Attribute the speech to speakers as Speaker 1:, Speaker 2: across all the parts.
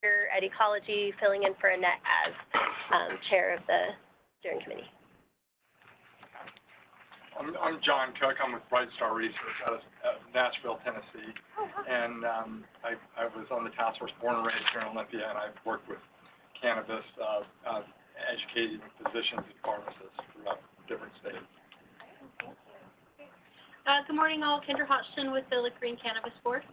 Speaker 1: at Ecology, filling in for Annette as chair of the steering committee.
Speaker 2: I'm John Cook. I'm with Bright Star Research out of Nashville, Tennessee. And I was on the task force born and raised here in Olympia, and I've worked with cannabis, educating physicians and pharmacists throughout different states.
Speaker 3: Good morning, all. Kendra Hodgson with the Liquor and Cannabis Board.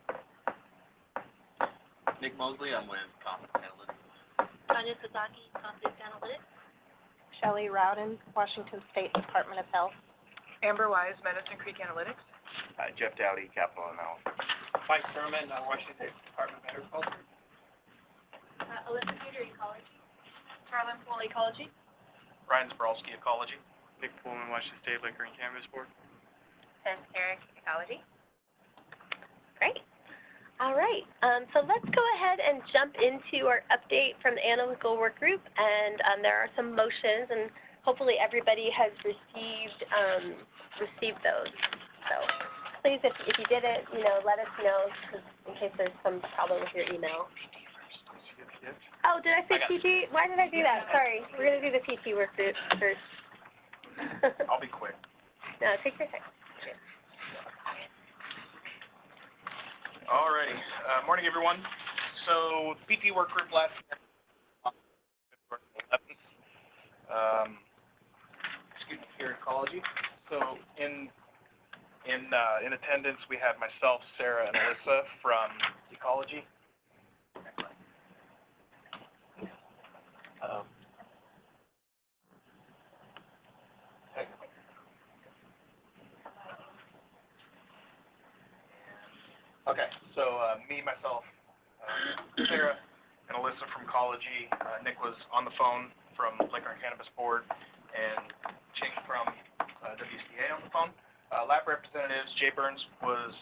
Speaker 4: Nick Mosley, I'm with Confidence Analytics.
Speaker 3: Tanya Sasaki, Confidence Analytics.
Speaker 5: Shelley Rowden, Washington State Department of Health.
Speaker 6: Amber Wise, Medicine Creek Analytics.
Speaker 4: Jeff Dowdy, Capital Analysis.
Speaker 7: Mike Furman, Washington State Department of Agriculture.
Speaker 3: Alyssa Peter, Ecology. Carolyn Poole, Ecology.
Speaker 4: Ryan Zabrowski, Ecology.
Speaker 8: Nick Pullman, Washington State Liquor and Cannabis Board.
Speaker 5: Sam Carrick, Ecology.
Speaker 1: Great. All right. So let's go ahead and jump into our update from the analytical work group, and there are some motions, and hopefully everybody has received those. So please, if you did it, let us know, in case there's some problem with your email. Oh, did I say PT? Why did I do that? Sorry. We're going to do the PT work group first.
Speaker 4: I'll be quick.
Speaker 1: No, take your time.
Speaker 4: Alrighty. Morning, everyone. So, PT work group last year. Excuse me, here at Ecology. So, in attendance, we had myself, Sarah, and Alyssa from Ecology. Okay, so me, myself, Sarah, and Alyssa from Ecology. Nick was on the phone from Liquor and Cannabis Board, and Ching from WCA on the phone. Lab representatives, Jay Burns was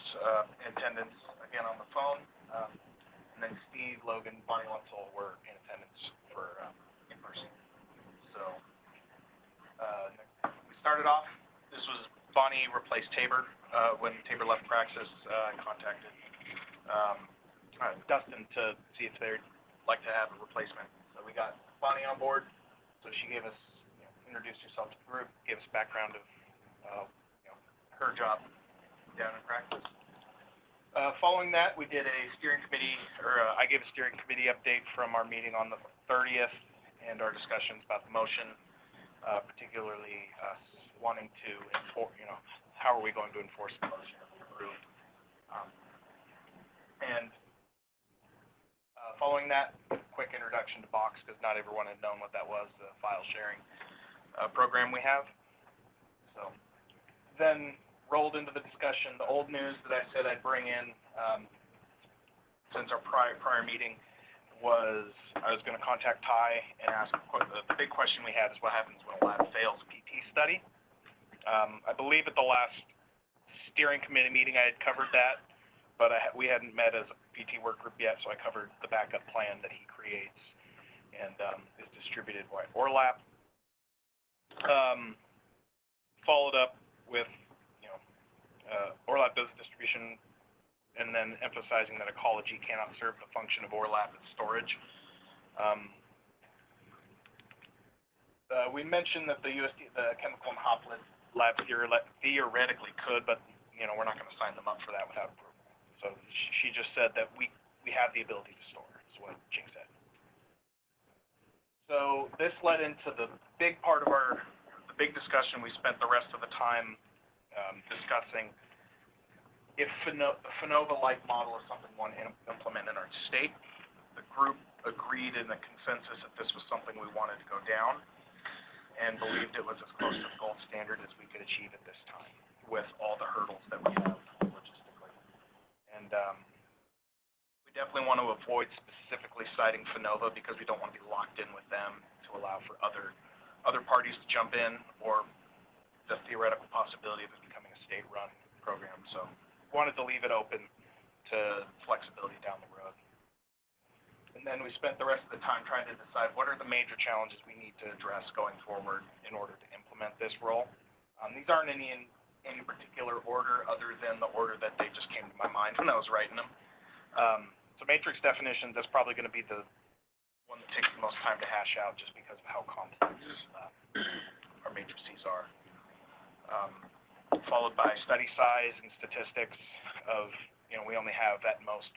Speaker 4: in attendance, again on the phone, and then Steve, Logan, Bonnie Lunsell were in attendance for in person. So we started off, this was Bonnie replaced Tabor. When Tabor left Praxis, I contacted Dustin to see if they'd like to have a replacement. So we got Bonnie on board. So she gave us, introduced herself to the group, gave us background of, her job down in Praxis. Following that, we did a steering committee, I gave a steering committee update from our meeting on the 30th and our discussions about the motion, particularly us wanting to enforce, how are we going to enforce the motion approved. Following that, quick introduction to Box, because not everyone had known what that was, the file sharing program we have. So then rolled into the discussion, the old news that I said I'd bring in since our prior meeting was I was going to contact Ty and ask, the big question we had is what happens when a lab fails a PT study. I believe at the last steering committee meeting I had covered that, but we hadn't met as a PT work group yet, so I covered the backup plan that he creates and is distributed by ORLAP. Followed up with, ORLAP does distribution, and then emphasizing that Ecology cannot serve the function of ORLAP as storage. We mentioned that the chemical and hop lab theoretically could, but we're not going to sign them up for that without approval. So she just said that we have the ability to store, is what Ching said. So this led into the big part of the big discussion. We spent the rest of the time discussing if the FANOVA-like model is something we want to implement in our state. The group agreed in the consensus that this was something we wanted to go down and believed it was as close to the gold standard as we could achieve at this time with all the hurdles that we have logistically. And we definitely want to avoid specifically citing FANOVA because we don't want to be locked in with them to allow for other parties to jump in or the theoretical possibility of it becoming a state-run program. So wanted to leave it open to flexibility down the road. And then we spent the rest of the time trying to decide what are the major challenges we need to address going forward in order to implement this role. These aren't in any particular order other than the order that they just came to my mind when I was writing them. So So matrix definitions, that's probably going to be the one that takes the most time to hash out just because of how complex our matrices are. Followed by study size and statistics of, we only have at most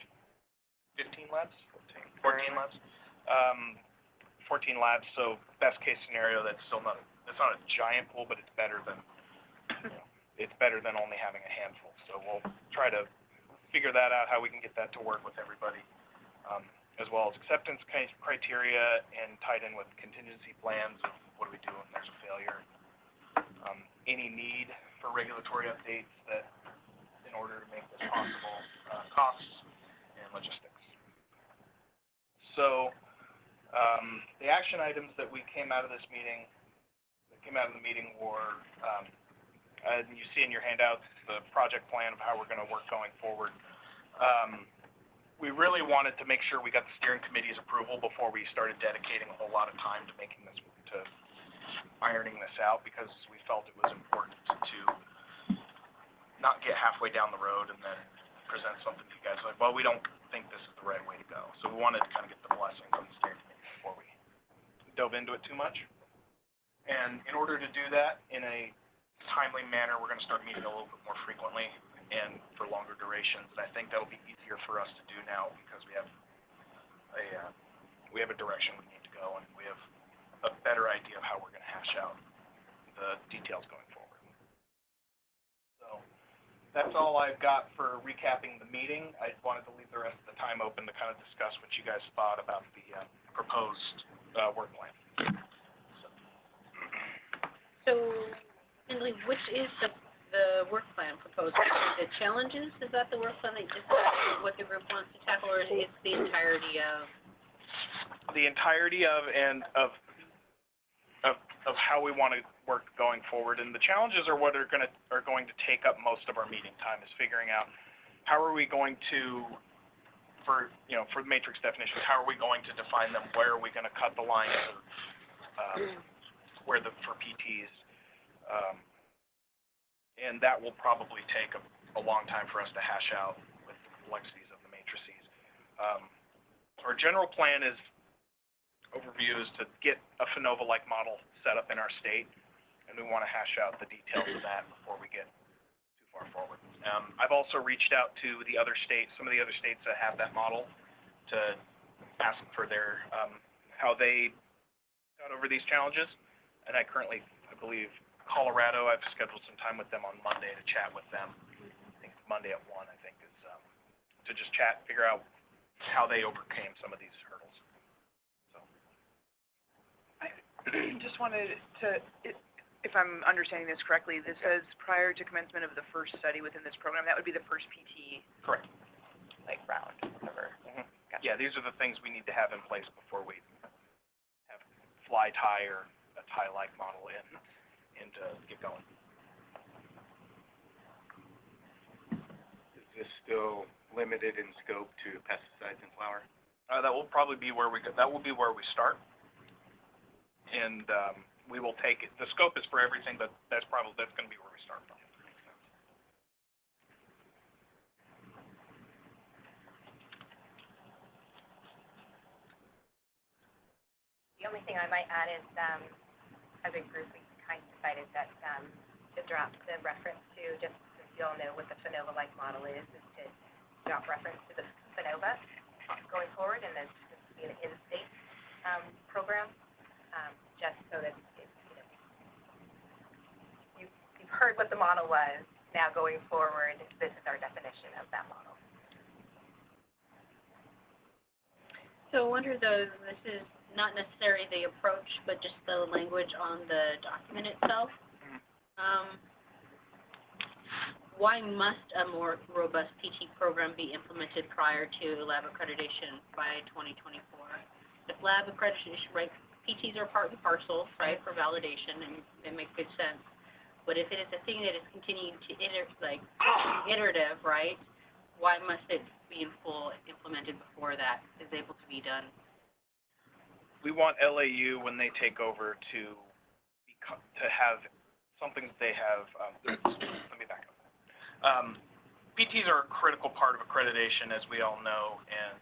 Speaker 4: 15 labs? 14 labs? 14 labs, so best case scenario, it's not a giant pool, but it's better than only having a handful. So we'll try to figure that out, how we can get that to work with everybody, as well as acceptance criteria and tied in with contingency plans of what do we do when there's a failure. Any need for regulatory updates that in order to make this possible, costs and logistics. So the action items that we came out of the meeting were, you see in your handouts the project plan of how we're going to work going forward. We really wanted to make sure we got the steering committee's approval before we started dedicating a whole lot of time to making this, to ironing this out, because we felt it was important to not get halfway down the road and then present something to you guys like, well, we don't think this is the right way to go. So we wanted to kind of get the blessing from the steering committee before we dove into it too much. And in order to do that in a timely manner, we're going to start meeting a little bit more frequently and for longer durations. And I think that'll be easier for us to do now because we have a direction we need to go, and we have a better idea of how we're going to hash out the details going forward. So that's all I've got for recapping the meeting. I wanted to leave the rest of the time open to kind of discuss what you guys thought about the proposed work plan.
Speaker 3: So, Lindley, which is the work plan proposed? The challenges, is that the work plan that just what the group wants to tackle, or is it the entirety of?
Speaker 4: The entirety of how we want to work going forward, and the challenges are what are going to take up most of our meeting time, is figuring out how are we going to, for matrix definitions, how are we going to define them, where are we going to cut the lines of for PTs, and that will probably take a long time for us to hash out with the complexities of the matrices. Our general plan overview is to get a FANOVA-like model set up in our state, and we want to hash out the details of that before we get too far forward. I've also reached out to some of the other states that have that model, to ask for their how they got over these challenges. And I believe Colorado, I've scheduled some time with them on Monday to chat with them. I think Monday at 1, I think, is to just chat, figure out how they overcame some of these hurdles. So
Speaker 6: I just wanted to, if I'm understanding this correctly, this says prior to commencement of the first study within this program, that would be the first PT.
Speaker 4: Correct.
Speaker 6: Round, whatever.
Speaker 4: Mm-hmm. Gotcha. Yeah, these are the things we need to have in place before we have fly tie or a tie-like model in to get going.
Speaker 9: Is this still limited in scope to pesticides and flower?
Speaker 4: That will probably be where we start, and we will take it. The scope is for everything, but that's going to be where we start from.
Speaker 10: The only thing I might add is, as a group, we kind of decided that to drop the reference to, just so you all know what the FANOVA-like model is to drop reference to the FANOVA going forward, and then this will be an in-state program, just so that you've heard what the model was. Now going forward, this is our definition of that model.
Speaker 3: So I wonder though, this is not necessarily the approach, but just the language on the document itself. Why must a more robust PT program be implemented prior to lab accreditation by 2024? If lab accreditation, right, PTs are part and parcel, right, for validation, and they make good sense. But if it is a thing that is continuing to iterative, right, why must it be in full implemented before that is able to be done?
Speaker 4: We want LAU, when they take over, to have something that they have. Let me back up. PTs are a critical part of accreditation, as we all know, and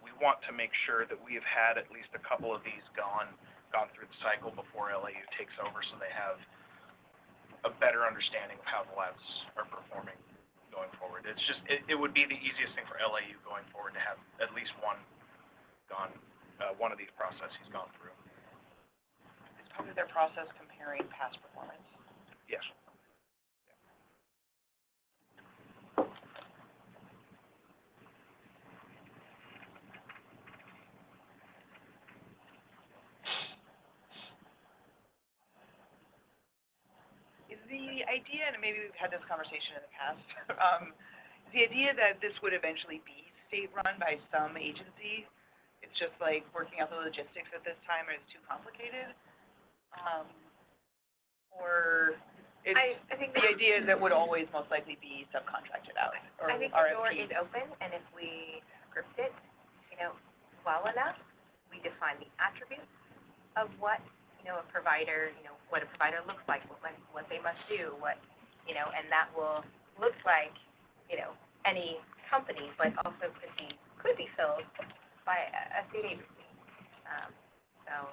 Speaker 4: we want to make sure that we have had at least a couple of these gone through the cycle before LAU takes over, so they have a better understanding of how the labs are performing going forward. It's just, it would be the easiest thing for LAU going forward to have at least one of these processes gone through.
Speaker 6: It's part of their process comparing past performance.
Speaker 4: Yes.
Speaker 6: Is the idea, and maybe we've had this conversation in the past, is the idea that this would eventually be state-run by some agency? It's just like working out the logistics at this time, or it's too complicated? Or it's,
Speaker 10: I think
Speaker 6: the idea is that would always most likely be subcontracted out, or
Speaker 10: I think the door
Speaker 6: RFP?
Speaker 10: is open, and if we script it, well enough, we define the attributes of what, a provider, what a provider looks like, what they must do, and that will look like, any company, but also could be filled by a state agency. So,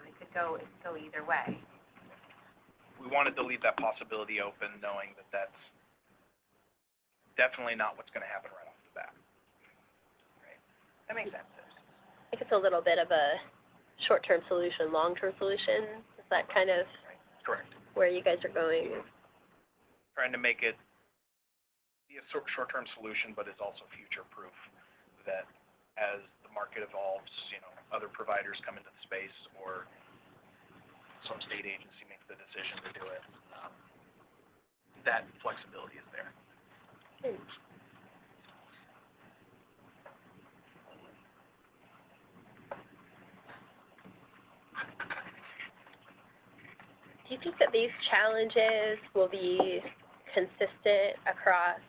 Speaker 10: it could go either way.
Speaker 4: We wanted to leave that possibility open, knowing that that's definitely not what's going to happen right off the bat.
Speaker 6: Right. That makes sense.
Speaker 1: I think it's a little bit of a short-term solution, long-term solution. Is that kind of
Speaker 4: Correct.
Speaker 1: where you guys are going?
Speaker 4: Trying to make it be a short-term solution, but it's also future-proof, that as the market evolves, other providers come into the space, or some state agency makes the decision to do it, that flexibility is there.
Speaker 1: Hmm. Do you think that these challenges will be consistent across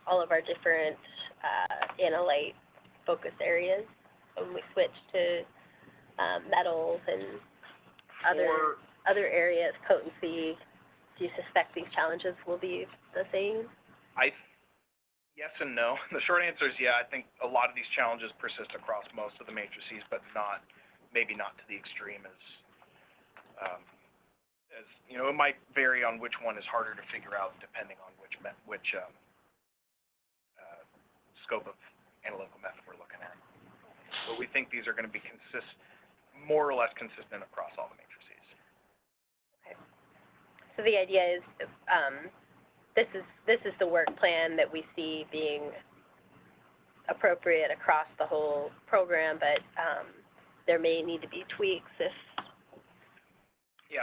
Speaker 1: all of our different analyte focus areas when we switch to metals and other areas, potency? Do you suspect these challenges will be the same?
Speaker 4: Yes and no. The short answer is yeah. I think a lot of these challenges persist across most of the matrices, but maybe not to the extreme as it might vary on which one is harder to figure out depending on which scope of analytical method we're looking at. But we think these are going to be more or less consistent across all the matrices.
Speaker 1: Okay. So the idea is this is the work plan that we see being appropriate across the whole program, but there may need to be tweaks if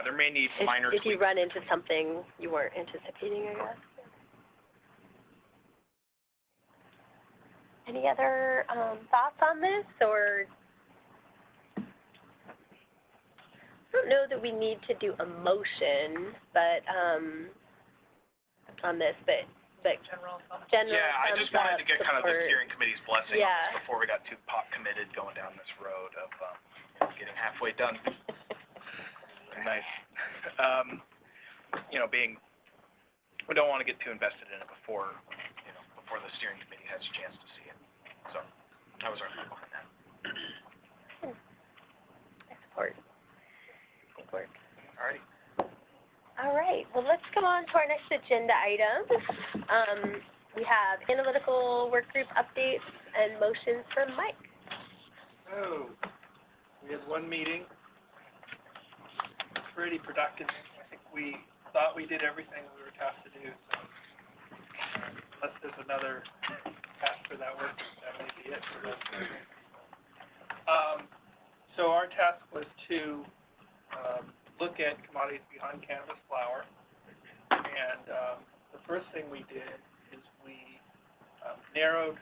Speaker 4: there may need minor
Speaker 1: if
Speaker 4: tweaks.
Speaker 1: you run into something you weren't anticipating, I guess. Any other thoughts on this, or I don't know that we need to do a motion, but on this, but general.
Speaker 4: Yeah, I just wanted to get kind of the steering committee's blessing on
Speaker 1: Yeah.
Speaker 4: this before we got too pop committed going down this road of getting halfway done. Nice. We don't want to get too invested in it before the steering committee has a chance to see it. So that was our thought behind that.
Speaker 1: I support. Good work.
Speaker 4: All righty.
Speaker 1: All right. Well, let's go on to our next agenda item. We have analytical work group updates and motions from Mike.
Speaker 7: Oh, we had one meeting, pretty productive. I think we thought we did everything we were tasked to do, so unless there's another task for that work, that may be it for those. So our task was to look at commodities beyond cannabis flower, and the first thing we did is we narrowed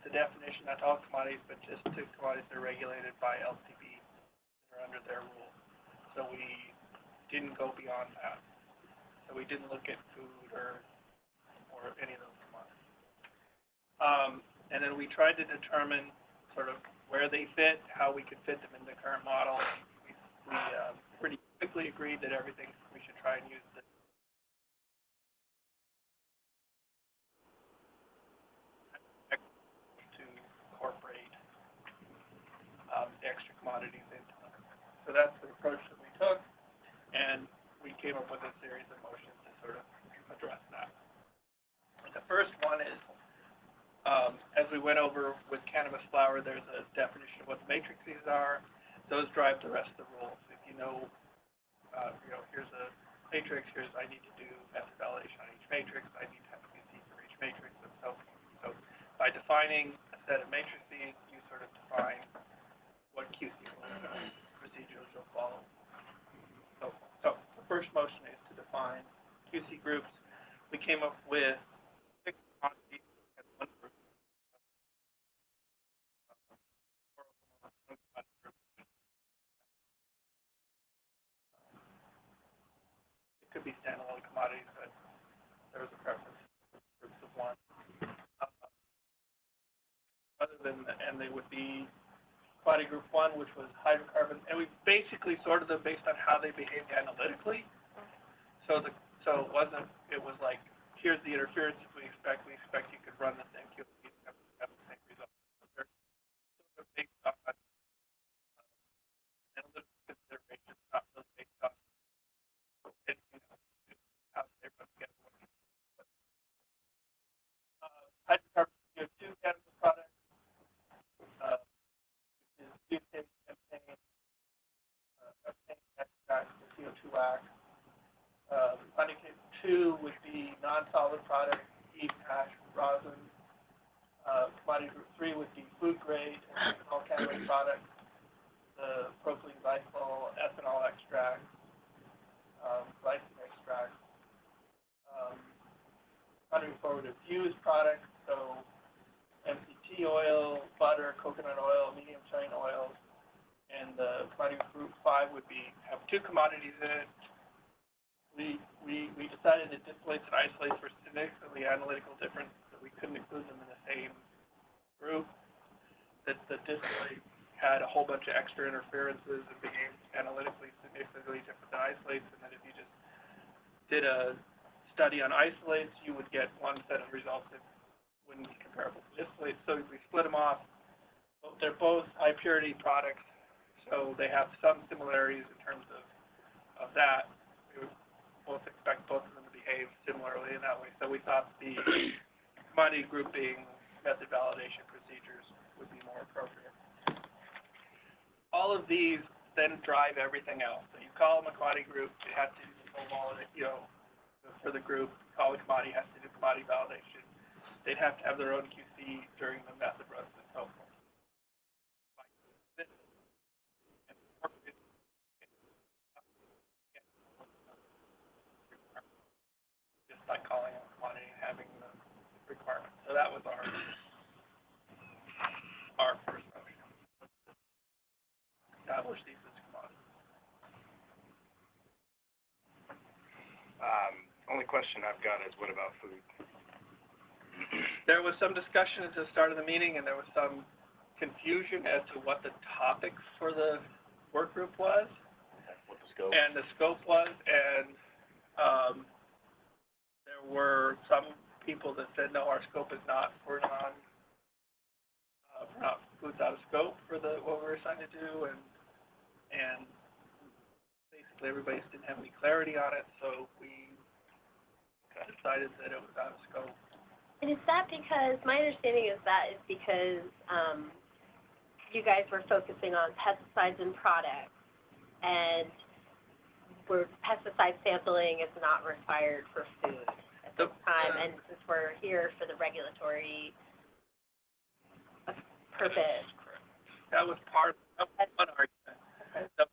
Speaker 7: the definition, not to all commodities, but just to commodities that are regulated by LCB, that are under their rules. So we didn't go beyond that. So we didn't look at food or any of those commodities. And then we tried to determine sort of where they fit, how we could fit them in the current model. We pretty quickly agreed that we should try and use the commodities into them. So that's the approach that we took, and we came up with a series of motions to sort of address that. The first one is, as we went over with cannabis flower, there's a definition of what the matrices are. Those drive the rest of the rules. If you know, here's a matrix, I need to do method validation on each matrix, I need to have QC for each matrix, and so forth. So by defining a set of matrices, you sort of define what QC procedures will follow. So the first motion is to define QC groups. We came up with 6 quantities and 1 group. It could be standalone commodities, but there was a preference for groups of 1. And they would be body group 1, which was hydrocarbons, and we basically sorted them based on how they behaved analytically. So it was like, here's the interferences we expect you could run the same QC and have the same results. So they're sort of based on analytical considerations, not really based on how they run together. Hydrocarbon CO2 cannabis products, which is butane, heptane, extract, CO2 wax. Honeycomb 2 would be non-solid products, yeast, hash, rosin. Commodity group 3 would be food grade and all cannabis products, the propylene glycol, ethanol extract, glycine extract. Moving forward to fused products, so MCT oil, butter, coconut oil, medium chain oils, and the commodity group 5 would have 2 commodities in it. We decided that distillates and isolates were significantly analytical different, that we couldn't include them in the same group. That the distillate had a whole bunch of extra interferences and behaved analytically significantly different than isolates, and that if you just did a study on isolates, you would get one set of results that wouldn't be comparable to distillates. So we split them off. They're both high purity products, so they have some similarities in terms of that. We would both expect both of them to behave similarly in that way. So we thought the commodity grouping method validation procedures would be more appropriate. All of these then drive everything else. So you call them a commodity group, it has to do the full wallet, for the group, call the commodity, has to do commodity validation. They'd have to have their own QC during the method runs and so forth. Just by calling them commodity and having the requirement. So that was our first motion. Establish these as commodities.
Speaker 9: Only question I've got is, what about food?
Speaker 7: There was some discussion at the start of the meeting, and there was some confusion as to what the topic for the work group was.
Speaker 9: What the scope?
Speaker 7: And the scope was, and there were some people that said, no, our scope is not for not foods out of scope for what we're assigned to do, and basically everybody just didn't have any clarity on it, so we decided that it was out of scope.
Speaker 1: And is that because, my understanding is that is because you guys were focusing on pesticides and products, and pesticide sampling is not required for food at this time, and since we're here for the regulatory purpose.
Speaker 7: That was part of one argument.
Speaker 1: Okay.
Speaker 7: The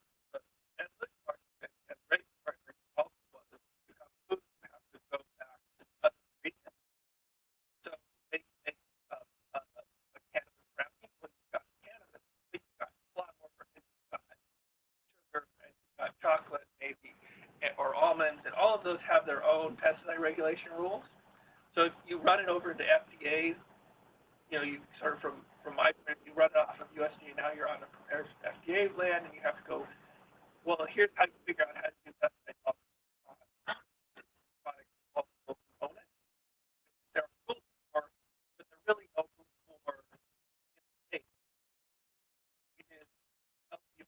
Speaker 7: analytic argument and regulatory argument also was that you have food, you have to go back to other ingredients. So they make a cannabis brownie when you've got cannabis, when you've got flour, and you've got sugar, and you've got chocolate maybe, or almonds, and all of those have their own pesticide regulation rules. So if you run it over to FDA, you sort of from my point, you run it off of USDA, now you're on a prepared FDA land, and you have to go, well, here's how you figure out how to do pesticide multiple components. There are rules for, but there are really no rules for state. We did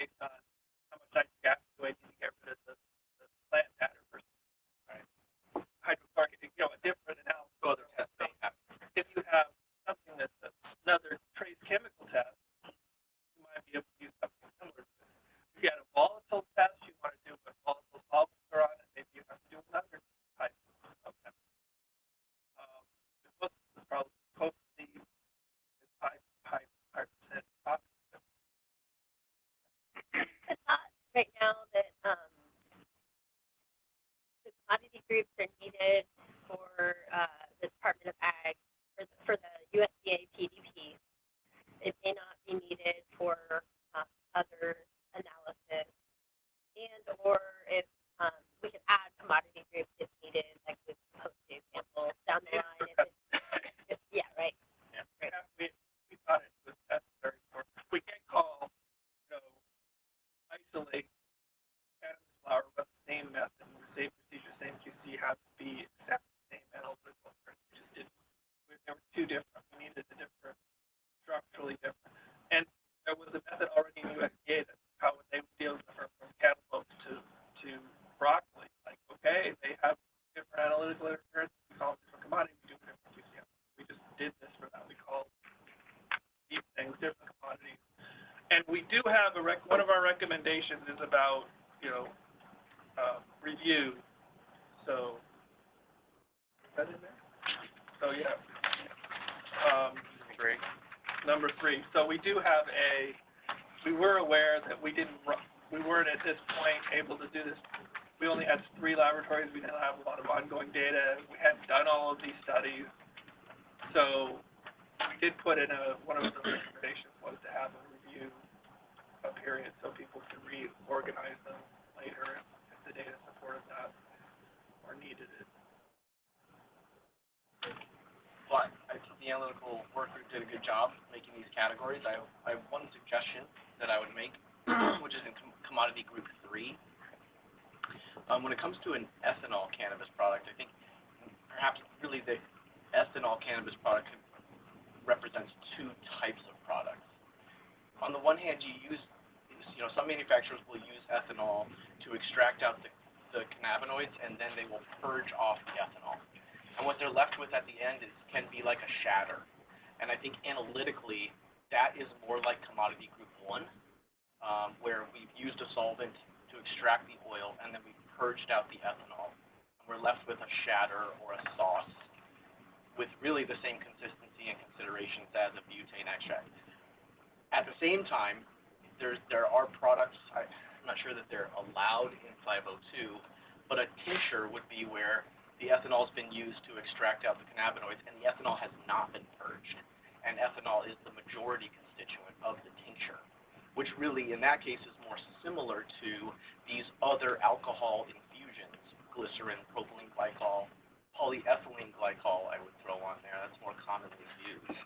Speaker 7: based on how much nitric acid do I need to get rid of the plant matter versus hydrochloric, a different analysis.
Speaker 4: So other tests may have.
Speaker 7: If you have something that's another trace chemical test, you might be able to use something similar to this. If you had a volatile test, you want to do what volatile solvents are on it, maybe you have to do another type of test. The closest is probably potency is high percent toxic.
Speaker 1: I thought right now that the commodity groups are needed for the Department of Ag, for the USDA PDP. It may not be needed for other analysis, and or if we could add commodity groups if needed, like with post examples down the line. Yeah, right.
Speaker 7: Yeah, we thought it was necessary for. We can't call, isolate cannabis flower, but the same method, the same procedure, same QC has to be exactly the same analytical. We just didn't. There were two different. We needed a different, structurally different, and there was a method already in USDA that how they would deal with from cantaloupes to broccoli. Like, okay, they have different analytical interference. We call them different commodities. We do different QC. We just did this for that. We called these things different commodities. And we do have one of our recommendations is about, review. So, is that in there? So, yeah.
Speaker 4: Great.
Speaker 7: Number 3. So we do have we were aware that we weren't at this point able to do this. We only had 3 laboratories. We didn't have a lot of ongoing data. We hadn't done all of these studies. So we did put in one of the recommendations was to have a review period so people can reorganize them later if the data supported that or needed it.
Speaker 11: But I think the analytical work group did a good job making these categories. I have one suggestion that I would make, which is in commodity group 3. When it comes to an ethanol cannabis product, I think perhaps really the ethanol cannabis product represents 2 types of products. On the one hand, some manufacturers will use ethanol to extract out the cannabinoids, and then they will purge off the ethanol. And what they're left with at the end can be like a shatter. And I think analytically, that is more like commodity group 1, where we've used a solvent to extract the oil, and then we've purged out the ethanol. And we're left with a shatter or a sauce with really the same consistency and considerations as a butane extract. At the same time, there are products, I'm not sure that they're allowed in 502, but a tincture would be where the ethanol has been used to extract out the cannabinoids, and the ethanol has not been purged. And ethanol is the majority constituent of the tincture, which really, in that case, is more similar to these other alcohol infusions, glycerin, propylene glycol, polyethylene glycol I would throw on there. That's more commonly used.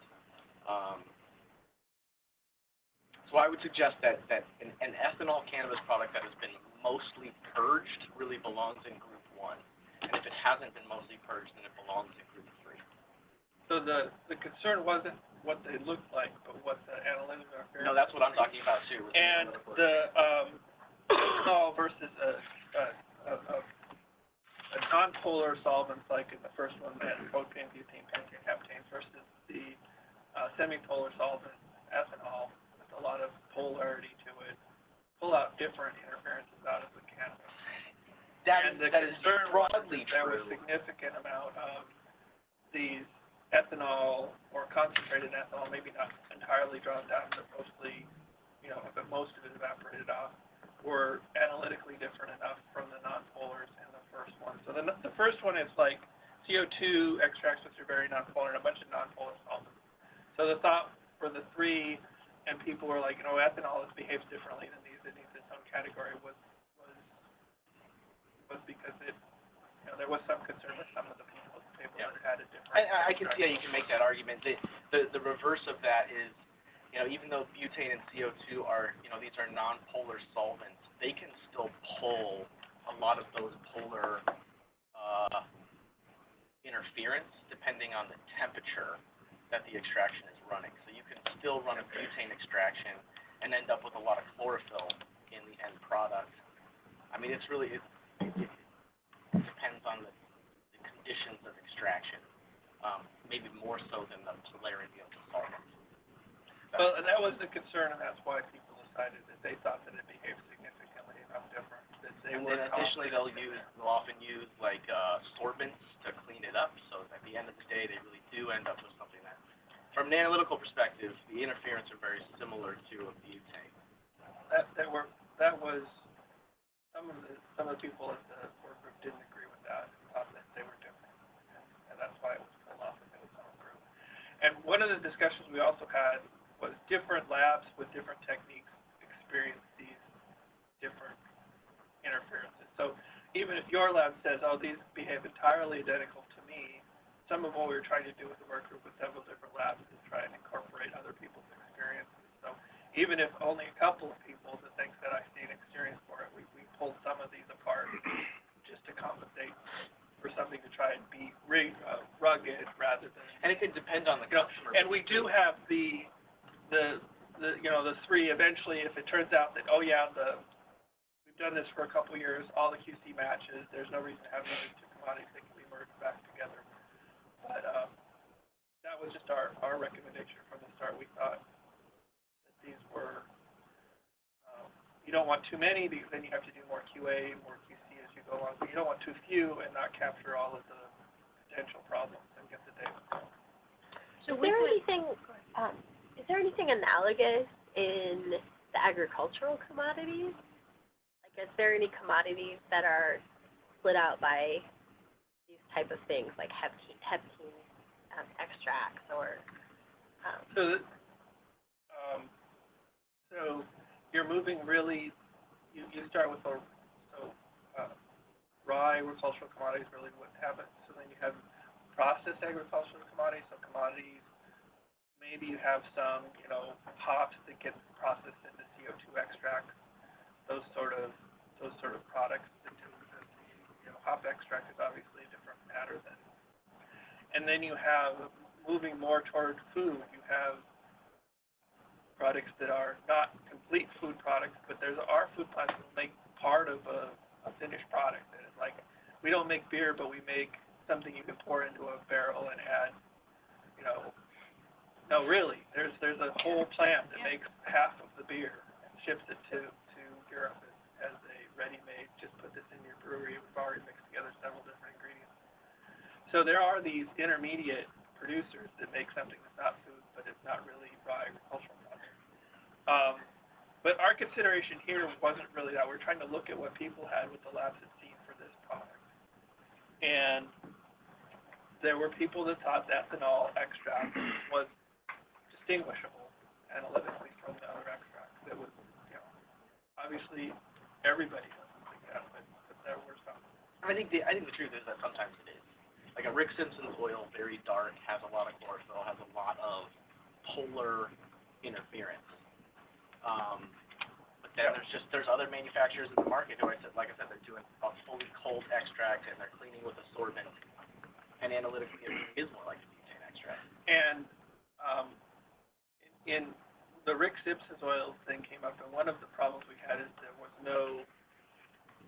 Speaker 11: So I would suggest that an ethanol cannabis product that has been mostly purged really belongs in group 1. And if it hasn't been mostly purged, then it belongs in group 3.
Speaker 7: So the concern wasn't what they looked like, but what the analytics are.
Speaker 11: No, that's what I'm talking about too.
Speaker 7: And the ethanol versus a non-polar solvents, like in the first one, propane, butane, pentane, heptanes, versus the semi-polar solvent, ethanol, with a lot of polarity to it, pull out different interferences out of the cannabis.
Speaker 11: That is broadly true.
Speaker 7: There was a significant amount of these ethanol or concentrated ethanol, maybe not entirely drawn down, but mostly, but most of it evaporated off, were analytically different enough from the non-polars in the first one. So the first one is like CO2 extracts, which are very non-polar, and a bunch of non-polar solvents. So the thought for the 3, and people were like, ethanol behaves differently than these, it needs its own category, was because there was some concern with some of the people at the table that had a different.
Speaker 11: I can see how you can make that argument. The reverse of that is, even though butane and CO2 are, these are non-polar solvents, they can still pull a lot of those polar interference depending on the temperature that the extraction is running. So you can still run a butane extraction and end up with a lot of chlorophyll mean, it's really, it depends on the conditions of extraction, maybe more so than the polarity of the solvent.
Speaker 7: Well, and that was the concern, and that's why people decided that they thought that it behaved significantly enough different. That they
Speaker 11: And
Speaker 7: were
Speaker 11: then additionally, they'll often use like sorbents to clean it up, so at the end of the day, they really do end up with something that, from an analytical perspective, the interference are very similar to a butane.
Speaker 7: That was some of the people at the work group didn't agree with that and thought that they were different, and that's why it was pulled off of its own group. And one of the discussions we also had was different labs with different techniques experience these different interferences. So even if your lab says, oh, these behave entirely identical to me, some of what we were trying to do with the work group with several different labs is try and incorporate other people's experiences. So even if only a couple of people that thinks that I see an experience for it, we pulled some of these apart just to compensate for something to try and be rugged rather than.
Speaker 11: And it can depend on the customer.
Speaker 7: And we do have the three. Eventually, if it turns out that we've done this for a couple of years, all the QC matches. There's no reason to have these two commodities that can be merged back together. But that was just our recommendation from the start. We thought that these were. You don't want too many because then you have to do more QA, more QC as you go along. But you don't want too few and not capture all of the potential problems and get the data.
Speaker 1: So is there anything analogous in the agricultural commodities? Like, is there any commodities that are split out by these type of things, like heptene extracts or?
Speaker 7: So you're moving really. You start with raw agricultural commodities, really what happens. So then you have processed agricultural commodities, so commodities. Maybe you have some, hops that get processed into CO2 extract. Those sort of products that do exist. Hop extract is obviously a different matter than. And then you have moving more toward food. You have products that are not complete food products, but there are food plants that make part of a finished product. And it's like, we don't make beer, but we make something you can pour into a barrel and add, no, really, there's a whole plant that makes half of the beer and ships it to Europe as a ready-made, just put this in your brewery, we've already mixed together several different ingredients. So there are these intermediate producers that make something that's not food, but it's not really raw agricultural product. But our consideration here wasn't really that. We're trying to look at what people had with the labs had seen for this product. And there were people that thought that ethanol extract was distinguishable analytically from the other extracts. That was, obviously everybody doesn't think that, but there were some.
Speaker 11: I think the truth is that sometimes it is. Like a Rick Simpson's oil, very dark, has a lot of chlorophyll, has a lot of polar interference. But then there's other manufacturers in the market who like I said, they're doing a fully cold extract and they're cleaning with a sorbent, and analytically it is more like a butane extract.
Speaker 7: And in the Rick Simpson's oil thing came up, and one of the problems we had is it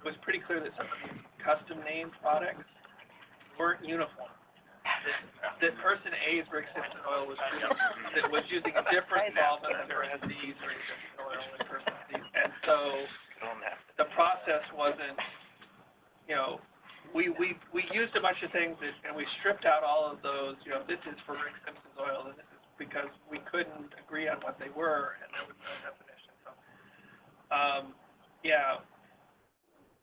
Speaker 7: was pretty clear that some of these custom named products weren't uniform. That person A's Rick Simpson oil was using a different solvent than person B's Rick Simpson oil and person C's. And so the process wasn't, we used a bunch of things and we stripped out all of those, this is for Rick Simpson's oil and this is because we couldn't agree on what they were and there was no definition. So,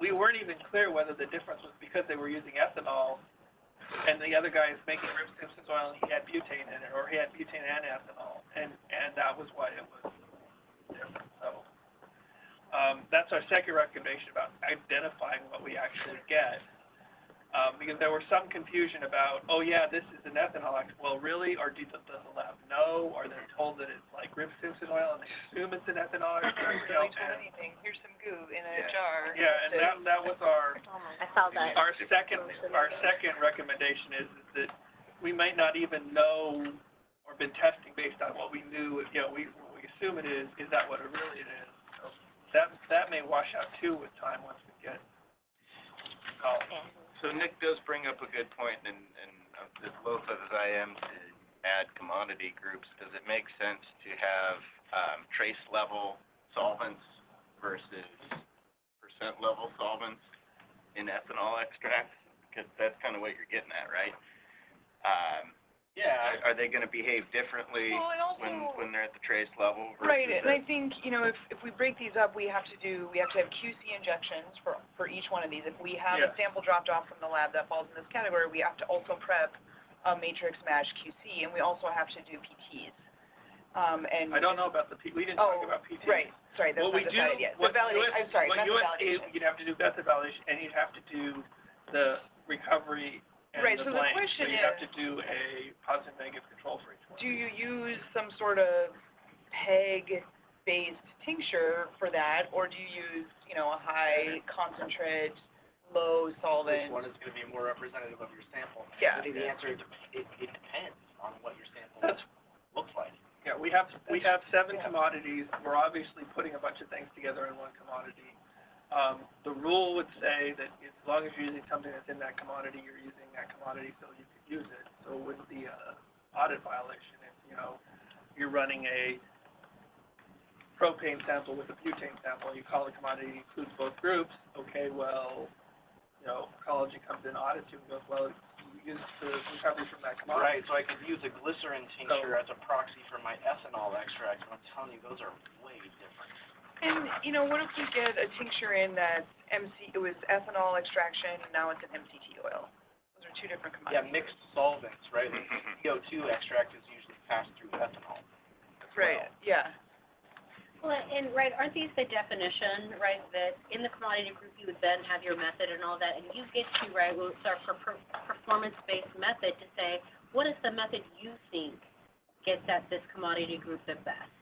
Speaker 7: we weren't even clear whether the difference was because they were using ethanol and the other guy is making Rick Simpson's oil and he had butane in it, or he had butane and ethanol, and that was why it was different. So that's our second recommendation about identifying what we actually get. Because there was some confusion about, this is an ethanol. Well, really? Or does the lab know? Or they're told that it's like Rick Simpson oil and they assume it's an ethanol?
Speaker 6: Really told anything. Here's some goo in a jar.
Speaker 7: Yeah, and that was our
Speaker 1: I saw that.
Speaker 7: Our second recommendation is that we might not even know or been testing based on what we knew. We assume it is. Is that what it really is? So that may wash out too with time once we get college.
Speaker 9: So Nick does bring up a good point, and as loath as I am to add commodity groups, does it make sense to have trace level solvents versus percent level solvents in ethanol extracts? Because that's kind of what you're getting at, right?
Speaker 11: Yeah.
Speaker 9: Are they going to behave differently
Speaker 6: Well, and also,
Speaker 9: when they're at the trace level?
Speaker 6: right, and I think, you know, if we break these up, we have to have QC injections for each one of these. If we have a sample dropped off from the lab that falls in this category, we have to also prep a matrix match QC, and we also have to do PTs. And
Speaker 7: I don't know about we didn't talk about PT.
Speaker 6: Right, sorry, that's not decided yet. So method validation.
Speaker 7: You'd have to do method validation, and you'd have to do the recovery and
Speaker 6: right,
Speaker 7: the
Speaker 6: so
Speaker 7: blank.
Speaker 6: the question
Speaker 7: so you have to do a positive negative control for each one.
Speaker 6: Do you use some sort of PEG-based tincture for that, or do you use, you know, a high concentrate, low solvent?
Speaker 11: Which one is going to be more representative of your sample?
Speaker 6: Yeah.
Speaker 11: I think the answer, it depends on what your sample looks like.
Speaker 7: Yeah, we have 7 commodities. We're obviously putting a bunch of things together in one commodity. The rule would say that as long as you're using something that's in that commodity, you're using that commodity so you can use it. So it wouldn't be an audit violation if, you know, you're running a propane sample with a butane sample, and you call the commodity includes both groups. Okay, well, you know, ecology comes in, audits you, and goes, well, you use the recovery from that commodity.
Speaker 11: Right, so I could use a glycerin tincture as a proxy for my ethanol extract, and I'm telling you, those are way different.
Speaker 6: And, you know, what if we get a tincture in that's it was ethanol extraction, and now it's an MCT oil? Those are 2 different commodities.
Speaker 11: Yeah, mixed solvents, right? The CO2 extract is usually passed through ethanol.
Speaker 6: Right, yeah.
Speaker 3: Well, and aren't these the definition, right, that in the commodity group you would then have your method and all that, and you get to, right, well, it's our performance-based method to say, what is the method you think gets at this commodity group the best,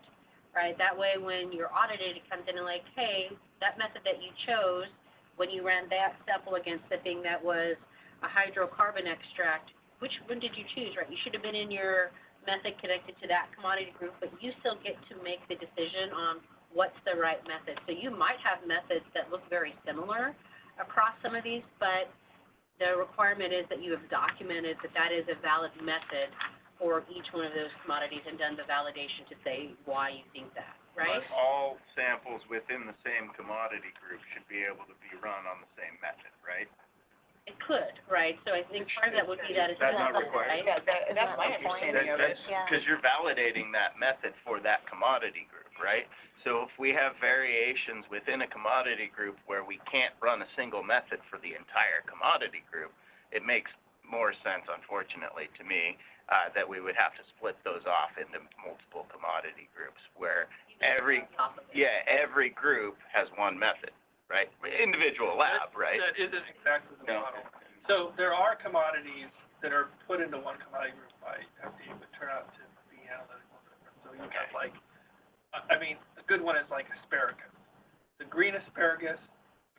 Speaker 3: right? That way when you're audited, it comes in and like, hey, that method that you chose, when you ran that sample against the thing that was a hydrocarbon extract, which one did you choose, right? You should have been in your method connected to that commodity group, but you still get to make the decision on what's the right method. So you might have methods that look very similar across some of these, but the requirement is that you have documented that that is a valid method for each one of those commodities and done the validation to say why you think that, right?
Speaker 9: But all samples within the same commodity group should be able to be run on the same method, right?
Speaker 3: It could, right? So I think part of that would be that it's
Speaker 9: That's not
Speaker 3: simple,
Speaker 9: required.
Speaker 3: right?
Speaker 6: Yeah, that's my understanding of it.
Speaker 9: Because you're validating that method for that commodity group, right? So if we have variations within a commodity group where we can't run a single method for the entire commodity group, it makes more sense, unfortunately, to me, that we would have to split those off into multiple commodity groups where every group has one method, right? Individual lab, right?
Speaker 7: That isn't exactly the model. So there are commodities that are put into one commodity group by FDA, but turn out to be analytical different. So you have like, I mean, a good one is like asparagus. The green asparagus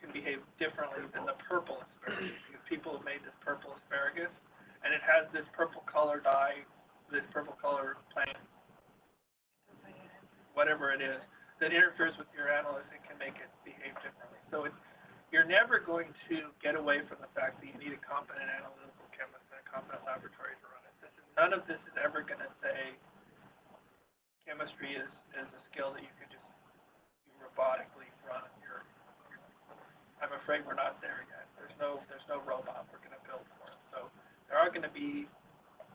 Speaker 7: can behave differently than the purple asparagus because people have made this purple asparagus, and it has this purple color dye, this purple color plant, whatever it is, that interferes with your analysis and can make it behave differently. So you're never going to get away from the fact that you need a competent analytical chemist and a competent laboratory to run it. None of this is ever going to say chemistry is a skill that you could just robotically run. I'm afraid we're not there yet. There's no robot we're going to build for it. So there are going to be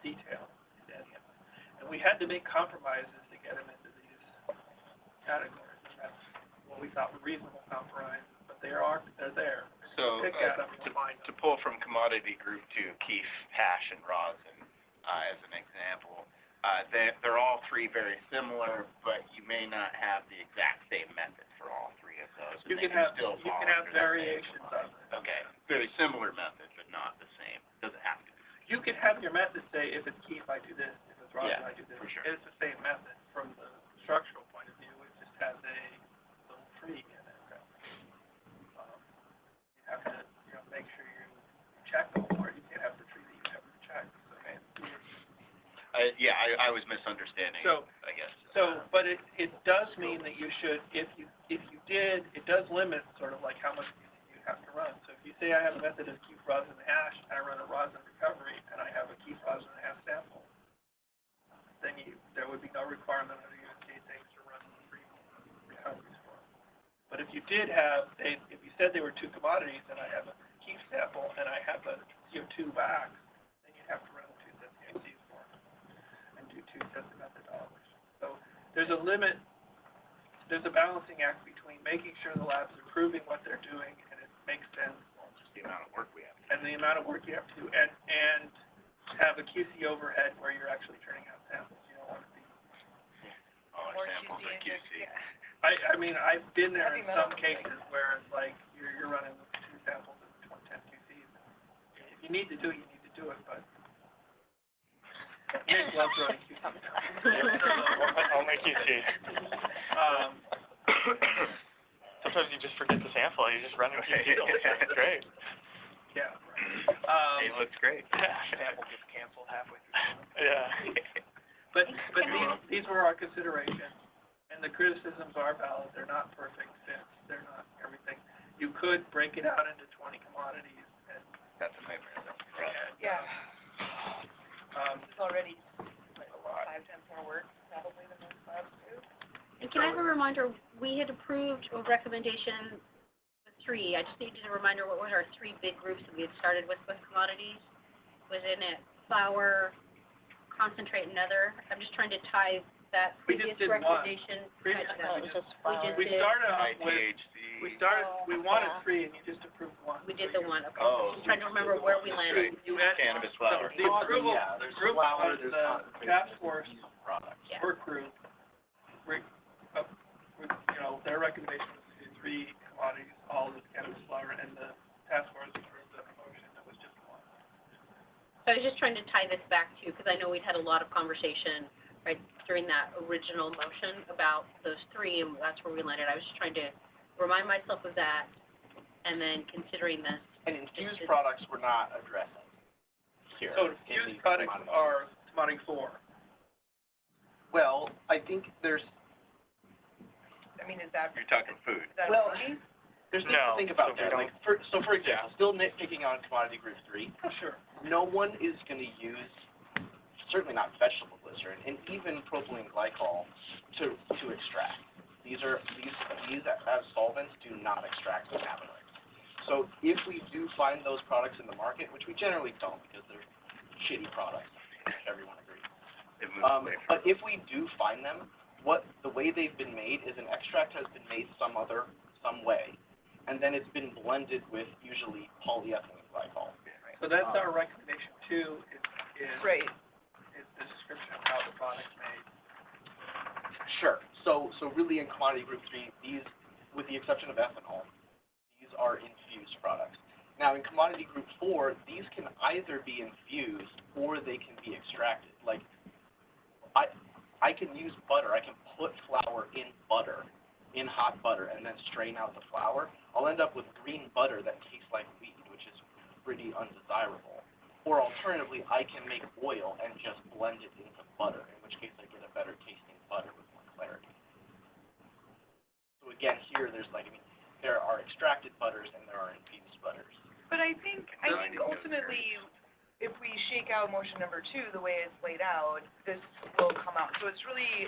Speaker 7: details in any of them. And we had to make compromises to get them into these categories. And that's what we thought were reasonable compromises, but they're there.
Speaker 9: So
Speaker 7: Pick at them, you'll find
Speaker 9: to
Speaker 7: them.
Speaker 9: pull from commodity group 2, keef, hash, and rosin as an example, they're all 3 very similar, but you may not have the exact same method for all 3 of those.
Speaker 7: You can have variations of it.
Speaker 9: Okay, very similar method, but not the same. Doesn't have to be.
Speaker 7: You can have your method say, if it's keef, I do this. If it's rosin, I do this.
Speaker 9: For sure.
Speaker 7: It's the same method from the structural point of view. It just has a little tree in it. You have to, make sure you check them, or you can't have the tree that you never checked.
Speaker 9: I was misunderstanding.
Speaker 7: So,
Speaker 9: I guess.
Speaker 7: but it does mean that you should, if you it does limit sort of like how much you have to run. So if you say I have a method of keep rosin hash, I run a rosin recovery, and I have a keep rosin hash sample, then there would be no requirement under USDA things to run 3 recoveries for them. But if you did have, if you said they were 2 commodities, and I have a keep sample, and I have a CO2 wax, then you'd have to run 2 sets of QCs for them, and do 2 sets of methodologies. So there's a limit, there's a balancing act between making sure the labs are proving what they're doing, and it makes sense.
Speaker 4: Well, just the amount of work we have.
Speaker 7: And the amount of work you have to do, and have a QC overhead where you're actually turning out samples. You don't want to be.
Speaker 4: Oh,
Speaker 6: More
Speaker 4: samples
Speaker 6: QC
Speaker 4: are
Speaker 6: index,
Speaker 4: QC.
Speaker 6: yeah.
Speaker 7: I mean, I've been there
Speaker 6: Heavy
Speaker 7: in some
Speaker 6: metals,
Speaker 7: cases where it's like you're running 2 samples of 10 QCs. If you need to do it, you need to do it, but Nick loves running QC.
Speaker 8: Only QC. Sometimes you just forget the sample, you just run it QC. It's great.
Speaker 7: Yeah.
Speaker 9: It looks great.
Speaker 4: Sample gets canceled halfway through.
Speaker 8: Yeah.
Speaker 7: But these were our considerations, and the criticisms are valid. They're not perfect fits. They're not everything. You could break it out into 20 commodities. And,
Speaker 9: That's a nightmare, though.
Speaker 6: Yeah. It's already,
Speaker 7: a lot.
Speaker 6: 5 times more work, probably than most labs do.
Speaker 3: And can I have a reminder, we had approved a recommendation, 3, I just needed a reminder, what were our 3 big groups that we had started with commodities? Was in it flour, concentrate, and other? I'm just trying to tie that
Speaker 7: We just
Speaker 3: previous
Speaker 7: did one.
Speaker 3: recommendation.
Speaker 7: Previously,
Speaker 3: to that.
Speaker 7: we started off with,
Speaker 9: ITHC.
Speaker 7: we wanted 3, and you just approved 1.
Speaker 3: We did the one, okay.
Speaker 9: Oh.
Speaker 3: Just trying to remember where we landed.
Speaker 7: You had
Speaker 9: Cannabis flower.
Speaker 7: the approval, the group was the task force
Speaker 3: Yeah.
Speaker 7: work group. Their recommendation was to do 3 commodities, all with cannabis flower, and the task force approved the motion that was just 1.
Speaker 3: So I was just trying to tie this back to, because I know we'd had a lot of conversation, right, during that original motion about those 3, and that's where we landed. I was just trying to remind myself of that, and then considering this.
Speaker 11: And infused products we're not addressing here.
Speaker 7: So
Speaker 11: in
Speaker 7: infused
Speaker 11: these
Speaker 7: products
Speaker 11: commodities.
Speaker 7: are commodity 4.
Speaker 11: Well, I think there's,
Speaker 6: I mean, is that,
Speaker 9: You're talking food.
Speaker 6: is that
Speaker 11: Well,
Speaker 6: funny?
Speaker 11: there's things
Speaker 8: No,
Speaker 11: to think about
Speaker 8: so we
Speaker 11: there.
Speaker 8: don't-
Speaker 11: Like, for example, still nitpicking on commodity group 3,
Speaker 7: Oh, sure.
Speaker 11: no one is going to use, certainly not vegetable glycerin, and even propylene glycol to extract. These as solvents do not extract the cannabinoids. So if we do find those products in the market, which we generally don't because they're shitty products, everyone agrees.
Speaker 9: It moves away from.
Speaker 11: But if we do find them, the way they've been made is an extract has been made some way, and then it's been blended with usually polyethylene glycol.
Speaker 7: So that's our recommendation 2 is
Speaker 6: Right.
Speaker 7: is the description of how the product's made.
Speaker 11: Sure. So really in commodity group 3, these, with the exception of ethanol, these are infused products. Now in commodity group 4, these can either be infused or they can be extracted. Like I can use butter. I can put flour in butter, in hot butter, and then strain out the flour. I'll end up with green butter that tastes like weed, which is pretty undesirable. Or alternatively, I can make oil and just blend it into butter, in which case I get a better tasting butter with more clarity. So again, here there are extracted butters and there are infused butters.
Speaker 6: But I think ultimately, if we shake out motion number 2, the way it's laid out, this will come out. So it's really,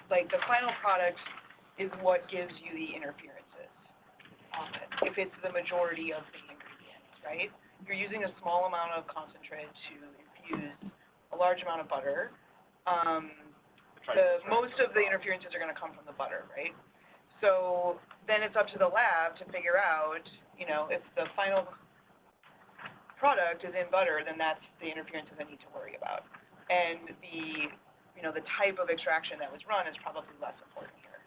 Speaker 6: like, the final product is what gives you the interferences often, if it's the majority of the ingredients, right? You're using a small amount of concentrate to infuse a large amount of butter. Most of the interferences are going to come from the butter, right? So then it's up to the lab to figure out, if the final product is in butter, then that's the interferences I need to worry about. And the type of extraction that was run is probably less important here.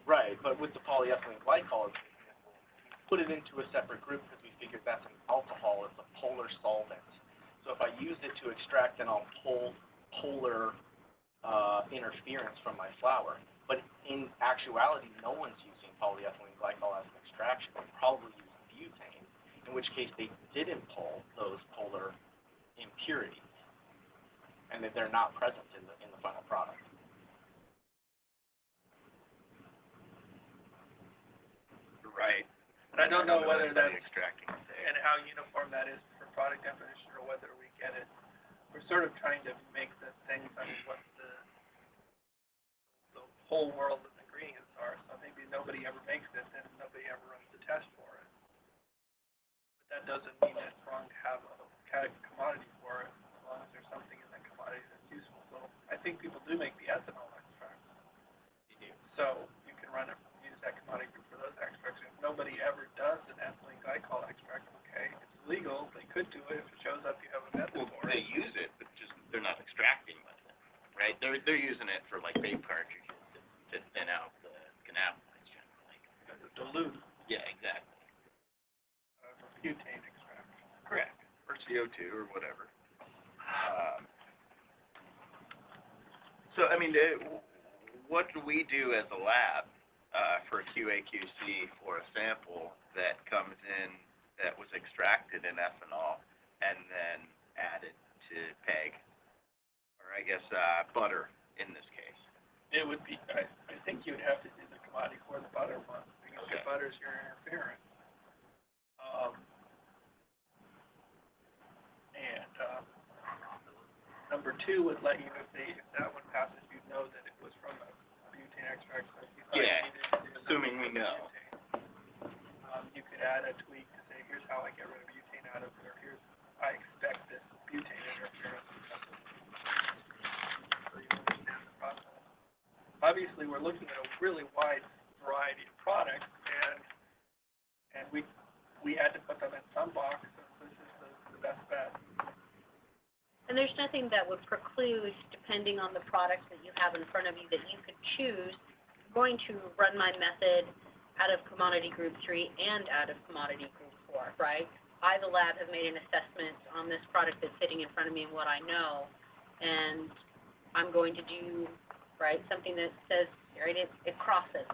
Speaker 11: Right, but with the polyethylene glycol, we put it into a separate group because we figured that's an alcohol, it's a polar solvent. So if I use it to extract, then I'll pull polar interference from my flour. But in actuality, no one's using polyethylene glycol as an extraction. They're probably using butane, in which case they didn't pull those polar impurities, and that they're not present in the final product.
Speaker 4: Right.
Speaker 7: And I don't know whether
Speaker 4: anybody
Speaker 7: that's,
Speaker 4: extracting it there.
Speaker 7: and how uniform that is for product definition, or whether we get it. We're sort of trying to make the things on what the whole world of ingredients are, so maybe nobody ever makes it, and nobody ever runs the test for it. But that doesn't mean that it's wrong to have a commodity for it, as long as there's something in that commodity that's useful. So I think people do make the ethanol extract.
Speaker 11: You do.
Speaker 7: So you can use that commodity group for those extracts. If nobody ever does an ethylene glycol extract, okay, it's legal, they could do it if it shows up you have a method
Speaker 9: Well,
Speaker 7: for
Speaker 9: they
Speaker 7: it.
Speaker 9: use it, but just, they're not extracting with it, right? They're using it for like vape cartridges to thin out the cannabinoids generally.
Speaker 7: Dilute
Speaker 9: Yeah, exactly.
Speaker 7: for butane extract.
Speaker 9: Correct. Or CO2 or whatever. So, I mean, what do we do as a lab for QA/QC for a sample that comes in that was extracted in ethanol and then added to PEG, or I guess butter in this case?
Speaker 7: It would be, I think you would have to do the commodity for the butter one, because the butter's your interference. Number two would let you, if that one passes, you know that it was from a butane extract. So if you thought
Speaker 9: Yeah,
Speaker 7: you needed to do
Speaker 9: assuming we know.
Speaker 7: butane, you could add a tweak to say, here's how I get rid of butane out of it, or here's, I expect this butane interference. So you understand the process. Obviously, we're looking at a really wide variety of products, and we had to put them in some box, so this is the best bet.
Speaker 3: And there's nothing that would preclude, depending on the products that you have in front of you, that you could choose, I'm going to run my method out of commodity group 3 and out of commodity group 4, right? I, the lab, have made an assessment on this product that's sitting in front of me and what I know, and I'm going to do, right, something that says, right, it crosses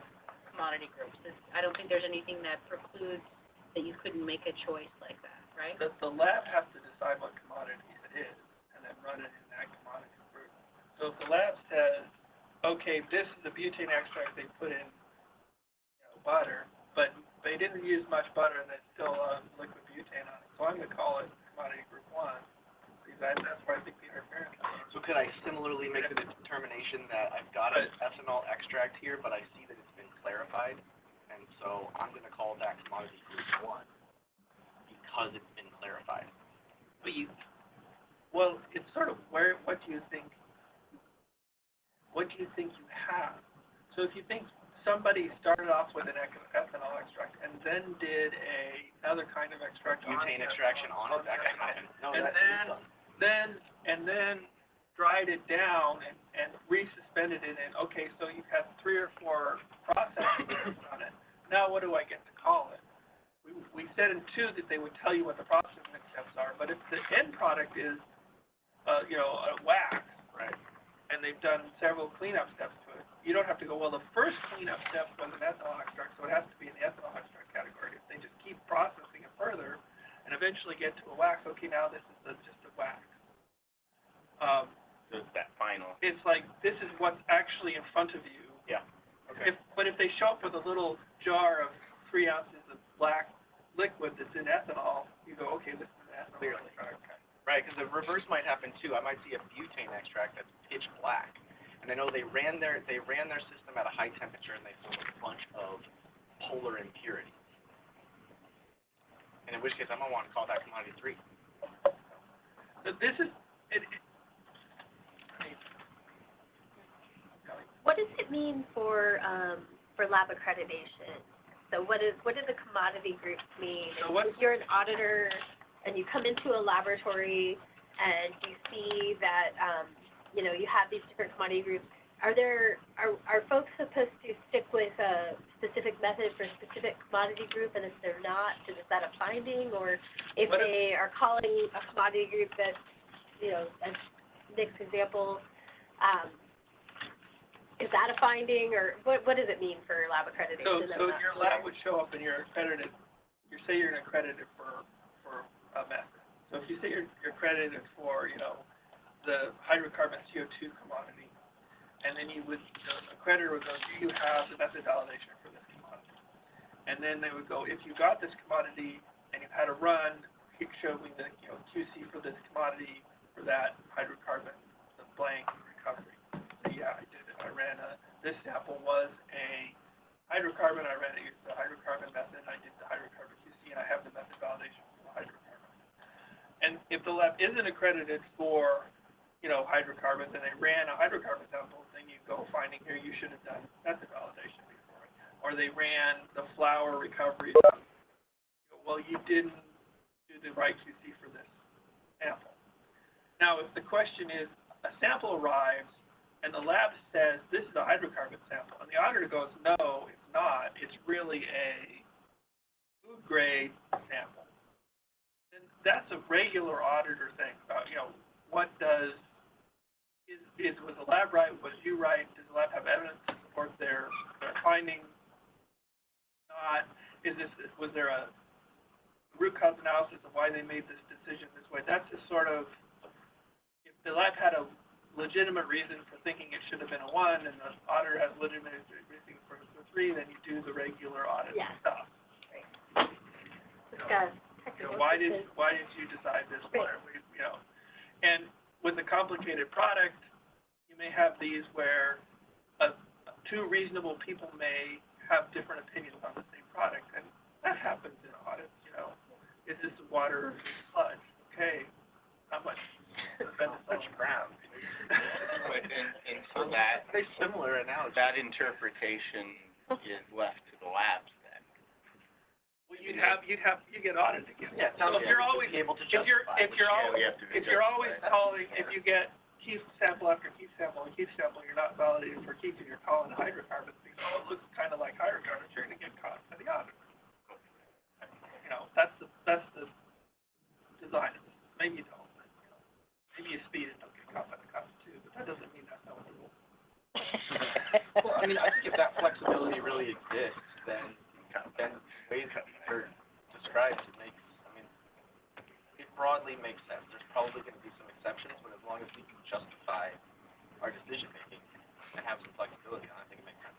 Speaker 3: commodity groups. I don't think there's anything that precludes that you couldn't make a choice like that, right?
Speaker 7: The lab has to decide what commodity it is, and then run it in that commodity group. So if the lab says, okay, this is a butane extract they put in, butter, but they didn't use much butter and there's still liquid butane on it, so I'm going to call it commodity group 1, because that's where I think the interference is.
Speaker 11: So could I similarly make the determination that I've got an ethanol extract here, but I see that it's been clarified, and so I'm going to call that commodity group 1 because it's been clarified? But
Speaker 7: Well, it's sort of what do you think you have? So if you think somebody started off with an ethanol extract and then did another kind of extract on
Speaker 11: Butane extraction on it, that can happen. No,
Speaker 7: and then dried it down and resuspended it in, okay, so you've had 3 or 4 processes on it. Now what do I get to call it? We said in 2 that they would tell you what the processing steps are, but if the end product is, a wax,
Speaker 11: right,
Speaker 7: and they've done several cleanup steps to it, you don't have to go, well, the first cleanup step was an ethanol extract, so it has to be in the ethanol extract category. If they just keep processing it further and eventually get to a wax, okay, now this is just a wax.
Speaker 9: So it's that final.
Speaker 7: It's like, this is what's actually in front of you.
Speaker 11: Yeah. Okay.
Speaker 7: But if they show up with a little jar of 3 ounces of black liquid that's in ethanol, you go, okay, this is an ethanol extract.
Speaker 11: Right, because the reverse might happen too. I might see a butane extract that's pitch black, and I know they ran their system at a high temperature and they pulled a bunch of polar impurities. And in which case, I'm gonna want to call that commodity 3.
Speaker 7: So this is it.
Speaker 1: What does it mean for lab accreditation? So what does a commodity group mean?
Speaker 7: So
Speaker 1: if you're an auditor and you come into a laboratory and you see that you have these different commodity groups, are folks supposed to stick with a specific method for a specific commodity group, and if they're not, is that a finding? Or if they are calling a commodity group that's, as Nick's example, is that a finding, or what does it mean for lab accreditation?
Speaker 7: So your lab would show up and you're accredited. Say you're accredited for a method. So if you say you're accredited for, the hydrocarbon CO2 commodity, and then the accreditor would go, do you have the method validation for this commodity? and then they would go, if you got this commodity and you had a run, show me the, QC for this commodity for that hydrocarbon, the blank recovery. So yeah, I did it. I ran this sample was a hydrocarbon. I ran it using the hydrocarbon method. I did the hydrocarbon QC, and I have the method validation for the hydrocarbon. And if the lab isn't accredited for, hydrocarbons, and they ran a hydrocarbon sample, then you go finding here you should have done method validation before it. Or they ran the flour recovery. Well, you didn't do the right QC for this sample. Now, if the question is, a sample arrives, and the lab says, this is a hydrocarbon sample, and the auditor goes, no, it's not. It's really a food grade sample. And that's a regular auditor thing about, was the lab right? Was you right? Does the lab have evidence to support their findings? Not. Was there a root cause analysis of why they made this decision this way? That's just sort of, if the lab had a legitimate reason for thinking it should have been a 1, and the auditor has legitimate reason for 3, then you do the regular audit stuff. Why did you decide this way? And with a complicated product, you may have these where two reasonable people may have different opinions on the same product, and that happens in audits. Is this water or is this sludge? Okay, how much? Such ground.
Speaker 9: And so that
Speaker 11: Very similar analogy.
Speaker 9: that interpretation is left to the labs then.
Speaker 7: Well, you get audited again.
Speaker 11: Yeah,
Speaker 7: so if you're always
Speaker 11: able to
Speaker 7: if you're always calling, if you get Keith sample after Keith sample and Keith sample, you're not validated for Keith, and you're calling the hydrocarbons because it looks kind of like hydrocarbons, you're going to get caught by the auditor. That's the design of this. Maybe you don't. Maybe you speed and don't get caught by the cops too, but that doesn't mean that's not what the rule.
Speaker 11: Well, I think if that flexibility really exists, then ways that are described, it broadly makes sense. There's probably going to be some exceptions, but as long as we can justify our decision making and have some flexibility on it, I think it makes sense.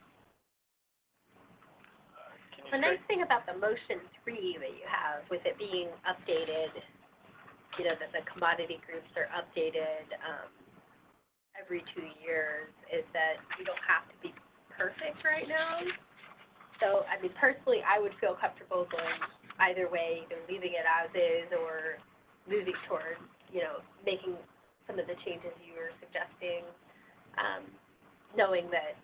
Speaker 1: The nice thing about the motion 3 that you have, with it being updated, that the commodity groups are updated every 2 years, is that you don't have to be perfect right now. So, personally, I would feel comfortable going either way, either leaving it as is or moving towards, making some of the changes you were suggesting, knowing that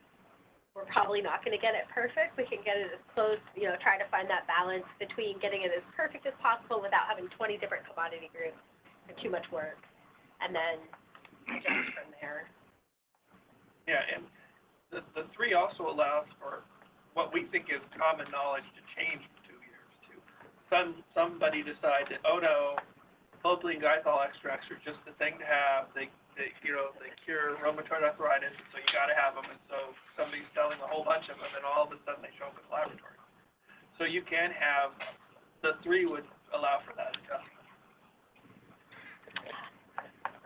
Speaker 1: we're probably not going to get it perfect. We can get it as close, try to find that balance between getting it as perfect as possible without having 20 different commodity groups or too much work, and then adjust from there.
Speaker 7: Yeah, and the 3 also allows for what we think is common knowledge to change in 2 years too. Somebody decides that, oh no, propylene glycol extracts are just the thing to have. They cure rheumatoid arthritis, so you got to have them. And so somebody's selling a whole bunch of them, and all of a sudden they show up in the laboratory. So you can have, the 3 would allow for that adjustment.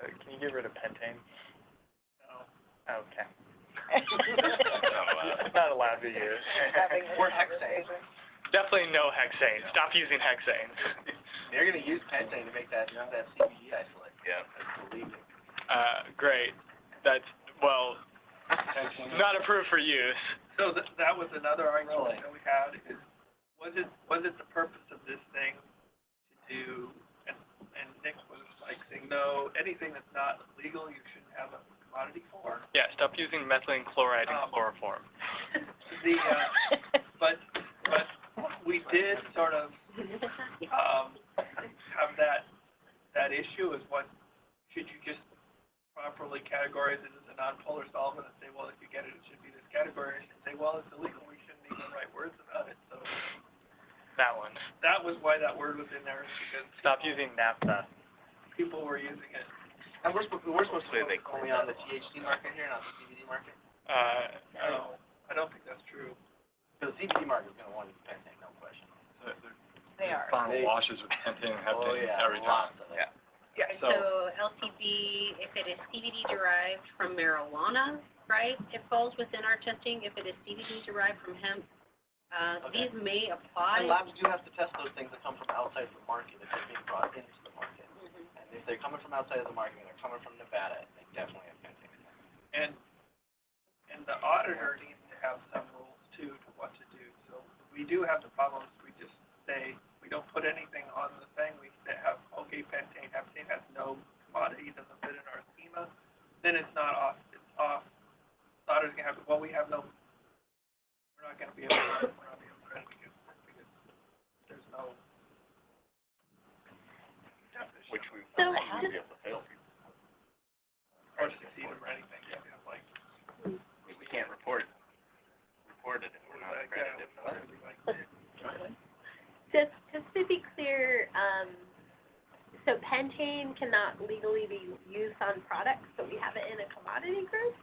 Speaker 8: Can you get rid of pentane?
Speaker 7: No.
Speaker 8: Okay. Not allowed to use.
Speaker 11: Or hexane.
Speaker 8: Definitely no hexane. Stop using hexane.
Speaker 11: They're going to use pentane to make that CBD isolate.
Speaker 9: Yeah.
Speaker 11: That's believed.
Speaker 8: Great. That's, not approved for use.
Speaker 7: So that was another argument that we had, is was it the purpose of this thing to do, and Nick was saying, no, anything that's not legal you shouldn't have a commodity for.
Speaker 8: Yeah, stop using methylene chloride and chloroform.
Speaker 7: But we did sort of have that issue, is what should you just properly categorize it as a non-polar solvent and say, well, if you get it, it should be this category, and say, well, it's illegal, we shouldn't even write words about it. So
Speaker 8: That one.
Speaker 7: that was why that word was in there, because
Speaker 8: Stop using naphtha.
Speaker 7: people were using it.
Speaker 11: And we're supposed to focus only on the THC market here, not the CBD market?
Speaker 7: No, I don't think that's true.
Speaker 11: So the CBD market is going to want to use pentane, no question.
Speaker 5: They are.
Speaker 2: Final washes with pentane and heptane every time.
Speaker 11: Lots of it.
Speaker 3: Yeah, so LCB, if it is CBD derived from marijuana, right, it falls within our testing. If it is CBD derived from hemp, These may apply.
Speaker 11: And labs do have to test those things that come from outside the market if they're being brought into the market. And if they're coming from outside of the market and they're coming from Nevada, they definitely have pentane in them.
Speaker 7: And the auditor needs to have some rules too to what to do. So we do have the problems, we just say, we don't put anything on the thing, we have, okay, pentane has no commodity, doesn't fit in our schema, then it's not off, it's off. The auditor's gonna have to, well, we're not gonna be able to, credit because there's no definition.
Speaker 9: Which we
Speaker 1: So,
Speaker 9: wouldn't be able to fail people.
Speaker 7: Or succeed or anything, yeah, like.
Speaker 9: We can't report it if we're not accredited.
Speaker 1: just to be clear, so pentane cannot legally be used on products, but we have it in a commodity group,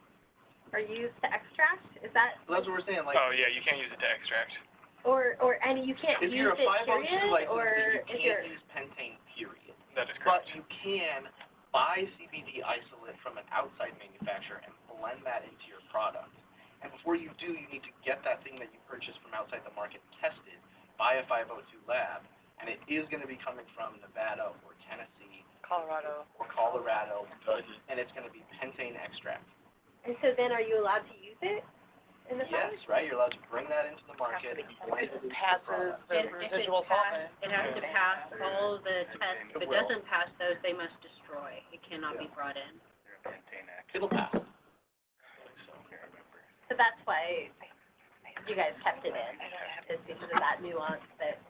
Speaker 1: or used to extract, is that?
Speaker 11: So that's what we're saying, like,
Speaker 8: Oh, yeah, you can't use it to extract.
Speaker 1: Or any, you can't
Speaker 11: if
Speaker 1: use
Speaker 11: you're a
Speaker 1: it
Speaker 11: 502
Speaker 1: period, or
Speaker 11: licensee,
Speaker 1: if
Speaker 11: you
Speaker 1: you're,
Speaker 11: can't use pentane, period.
Speaker 8: That is
Speaker 11: But
Speaker 8: correct.
Speaker 11: you can buy CBD isolate from an outside manufacturer and blend that into your product. And before you do, you need to get that thing that you purchased from outside the market tested by a 502 lab. And it is going to be coming from Nevada or Tennessee.
Speaker 6: Colorado.
Speaker 11: Or Colorado. And it's going to be pentane extract.
Speaker 1: and so then are you allowed to use it in the
Speaker 11: Yes,
Speaker 1: product?
Speaker 11: right? You're allowed to bring that into the market and blend it into the
Speaker 6: Passes
Speaker 11: product.
Speaker 6: the
Speaker 3: If it
Speaker 6: residual solvent.
Speaker 3: It has to pass all the tests. If it doesn't pass those, they must destroy. It cannot be brought in.
Speaker 11: It'll pass.
Speaker 1: So that's why you guys kept it in, is because of that nuance that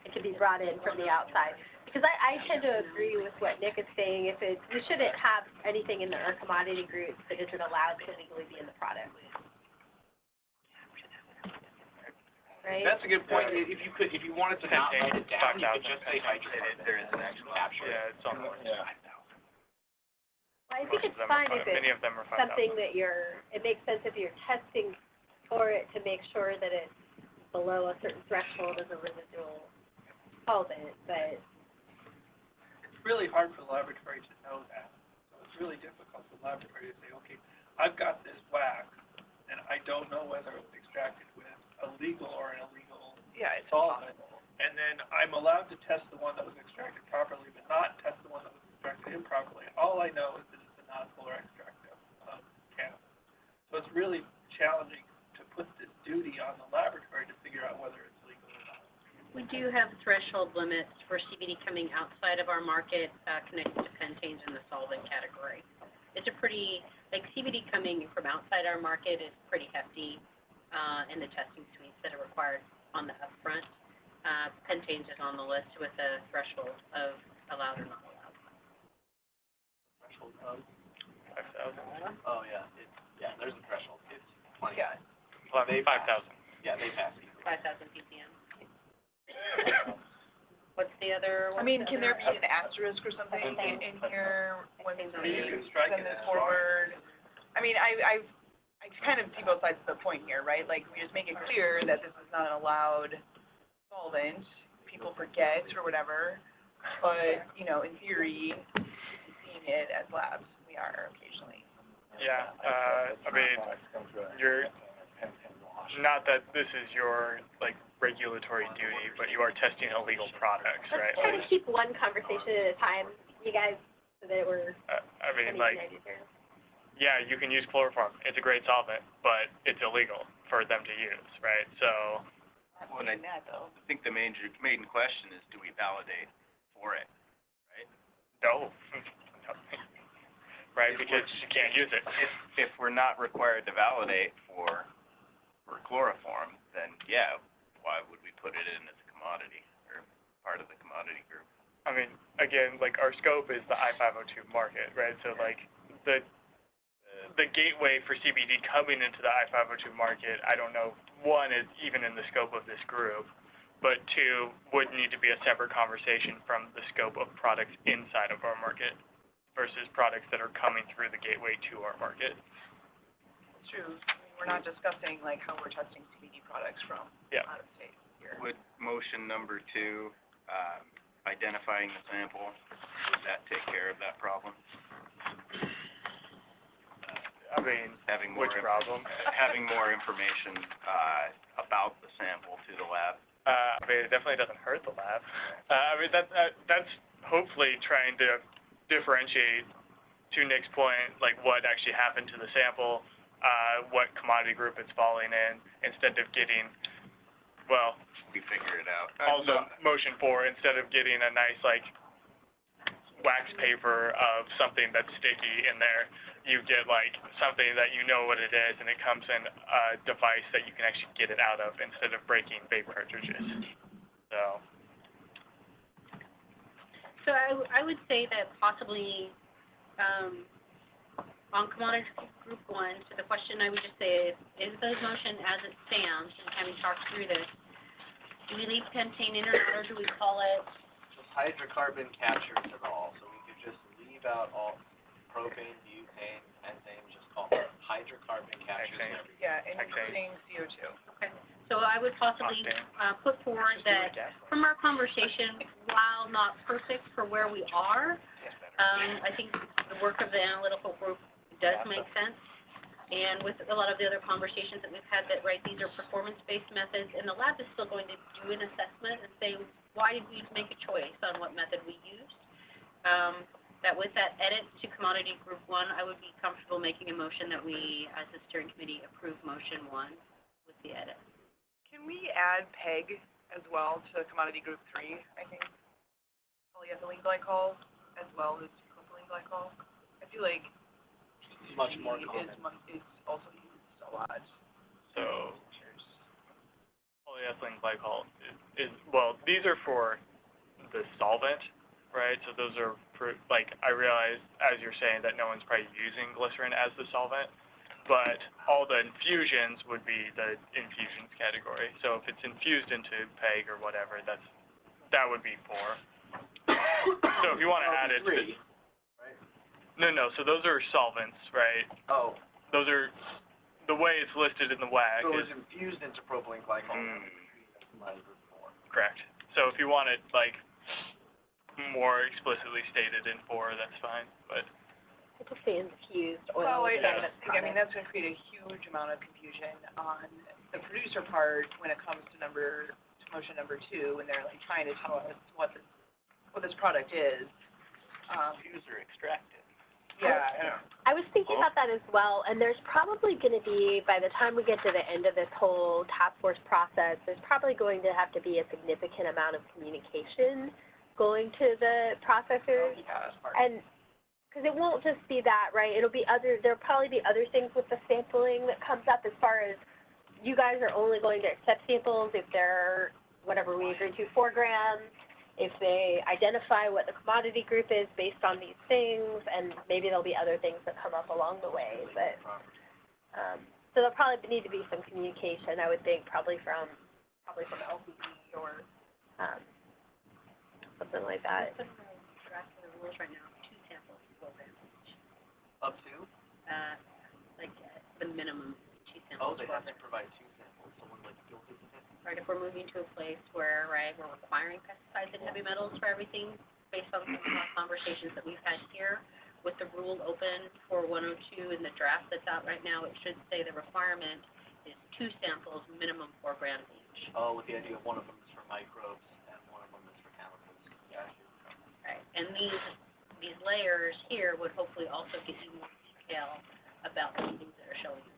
Speaker 1: it can be brought in from the outside. Because I tend to agree with what Nick is saying, we shouldn't have anything in our commodity groups that isn't allowed to legally be in the product. Right?
Speaker 11: That's a good point. If you wanted to not write it down, you could just say hydrocarbon. There is an actual capture.
Speaker 8: Yeah, it's on the list.
Speaker 1: Well, I think
Speaker 8: Most
Speaker 1: it's
Speaker 8: of them are
Speaker 1: fine if
Speaker 8: many
Speaker 1: it's
Speaker 8: of them are 5,000.
Speaker 1: something that it makes sense if you're testing for it to make sure that it's below a certain threshold as a residual solvent, but
Speaker 7: It's really hard for the laboratory to know that. So it's really difficult for the laboratory to say, okay, I've got this wax, and I don't know whether it was extracted with a legal or an illegal
Speaker 6: Yeah, it's
Speaker 7: solvent. And then I'm allowed to test the one that was extracted properly, but not test the one that was extracted improperly. All I know is that it's a non-polar extract of cannabis. So it's really challenging to put this duty on the laboratory to figure out whether it's legal or not.
Speaker 3: We do have threshold limits for CBD coming outside of our market, connected to pentanes in the solvent category. It's a pretty, like CBD coming from outside our market is pretty hefty, in the testing suites that are required on the upfront. Pentanes is on the list with a threshold of allowed or not allowed.
Speaker 11: Threshold of?
Speaker 8: 5,000.
Speaker 11: Oh, yeah. There's a threshold. It's plenty.
Speaker 6: Yeah.
Speaker 8: 5,000.
Speaker 11: Yeah, they pass it.
Speaker 3: 5,000 ppm. What's the other?
Speaker 6: I mean, can there be an asterisk or something in here when we
Speaker 7: You can strike
Speaker 6: send
Speaker 7: it
Speaker 6: this
Speaker 7: as
Speaker 6: forward? I mean, I kind of see both sides of the point here, right? Like, we just make it clear that this is not an allowed solvent, people forget or whatever, but, you know, in theory, seeing it as labs, we are occasionally.
Speaker 8: Yeah, I mean, not that this is your, like, regulatory duty, but you are testing illegal products, right?
Speaker 1: let's try to keep one conversation at a time, you guys, so that we're
Speaker 8: I mean, like, yeah, you can use chloroform. It's a great solvent, but it's illegal for them to use, right? So,
Speaker 11: Well, I think the main question is, do we validate for it, right?
Speaker 8: no. Right, because you can't use it.
Speaker 9: If we're not required to validate for chloroform, then yeah, why would we put it in as a commodity or part of the commodity group?
Speaker 8: I mean, again, like, our scope is the I-502 market, right? So, like, the gateway for CBD coming into the I-502 market, I don't know, one, is even in the scope of this group, but two, would need to be a separate conversation from the scope of products inside of our market versus products that are coming through the gateway to our market.
Speaker 6: It's true. We're not discussing like how we're testing CBD products from out of state here.
Speaker 9: Would motion number 2, identifying the sample, would that take care of that problem?
Speaker 8: I mean,
Speaker 9: Having more,
Speaker 8: which problem?
Speaker 9: having more information, about the sample to the lab.
Speaker 8: I mean, it definitely doesn't hurt the lab. I mean, that's hopefully trying to differentiate, to Nick's point, like what actually happened to the sample, what commodity group it's falling in, instead of getting, well,
Speaker 9: We figure it out.
Speaker 8: also motion 4, instead of getting a nice, like, wax paper of something that's sticky in there, you get, like, something that you know what it is, and it comes in a device that you can actually get it out of, instead of breaking vape cartridges. So.
Speaker 3: So I would say that possibly, on commodity group 1, so the question I would just say is the motion as it stands, and having talked through this, do we leave contain in or out, or do we call it?
Speaker 11: Just hydrocarbon captures it all, so we could just leave out all propane, butane, methane, just call it hydrocarbon captures and everything.
Speaker 6: Yeah, including CO2.
Speaker 3: Okay, so I would possibly, put forward that from our conversation, while not perfect for where we are, I think the work of the analytical group does make sense. And with a lot of the other conversations that we've had, that, right, these are performance-based methods, and the lab is still going to do an assessment and say, why did we make a choice on what method we used? That with that edit to commodity group 1, I would be comfortable making a motion that we, as the steering committee, approve motion 1 with the edit.
Speaker 6: Can we add PEG as well to commodity group 3, I think? Polyethylene glycol as well as propylene glycol? I feel like
Speaker 11: It's much more common.
Speaker 6: is also used a lot.
Speaker 8: So, polyethylene glycol is, well, these are for the solvent, right? So those are for, like, I realize, as you're saying, that no one's probably using glycerin as the solvent, but all the infusions would be the infusions category. So if it's infused into PEG or whatever, that would be 4. So if you want to add it to,
Speaker 11: 3, right?
Speaker 8: no, so those are solvents, right?
Speaker 11: Oh,
Speaker 8: Those are, the way it's listed in the WAC
Speaker 11: so
Speaker 8: is
Speaker 11: it's infused into propylene glycol. Commodity group 4.
Speaker 8: correct. So if you want it, like, more explicitly stated in 4, that's fine, but.
Speaker 1: I just say infused oil.
Speaker 6: Well, I
Speaker 8: Yeah.
Speaker 6: mean, that's going to create a huge amount of confusion on the producer part when it comes to motion number 2, when they're like trying to tell us what this product is.
Speaker 9: User extracted.
Speaker 6: Yeah, I know.
Speaker 1: I was thinking about that as well, and there's probably going to be, by the time we get to the end of this whole task force process, there's probably going to have to be a significant amount of communication going to the processors. And, because it won't just be that, right? It'll be there'll probably be other things with the sampling that comes up, as far as you guys are only going to accept samples if they're, whatever we agreed to, 4 grams, if they identify what the commodity group is based on these things, and maybe there'll be other things that come up along the way, but, so there'll probably need to be some communication, I would think, probably from LCD or, something like that.
Speaker 3: Drafting the rules right now, 2 samples, 4 grams each.
Speaker 11: Up to?
Speaker 3: Like, the minimum, 2
Speaker 11: Oh,
Speaker 3: samples.
Speaker 11: they have to provide 2 samples, so one like filtered with it?
Speaker 3: Right, if we're moving to a place where, right, we're requiring pesticides and heavy metals for everything, based on some of our conversations that we've had here, with the rule open for 102 in the draft that's out right now, it should say the requirement is 2 samples, minimum 4 grams each.
Speaker 11: Oh, with the idea of one of them is for microbes and one of them is for cannabis. Yeah.
Speaker 3: Right, and these layers here would hopefully also give you more detail about the things that are showing you.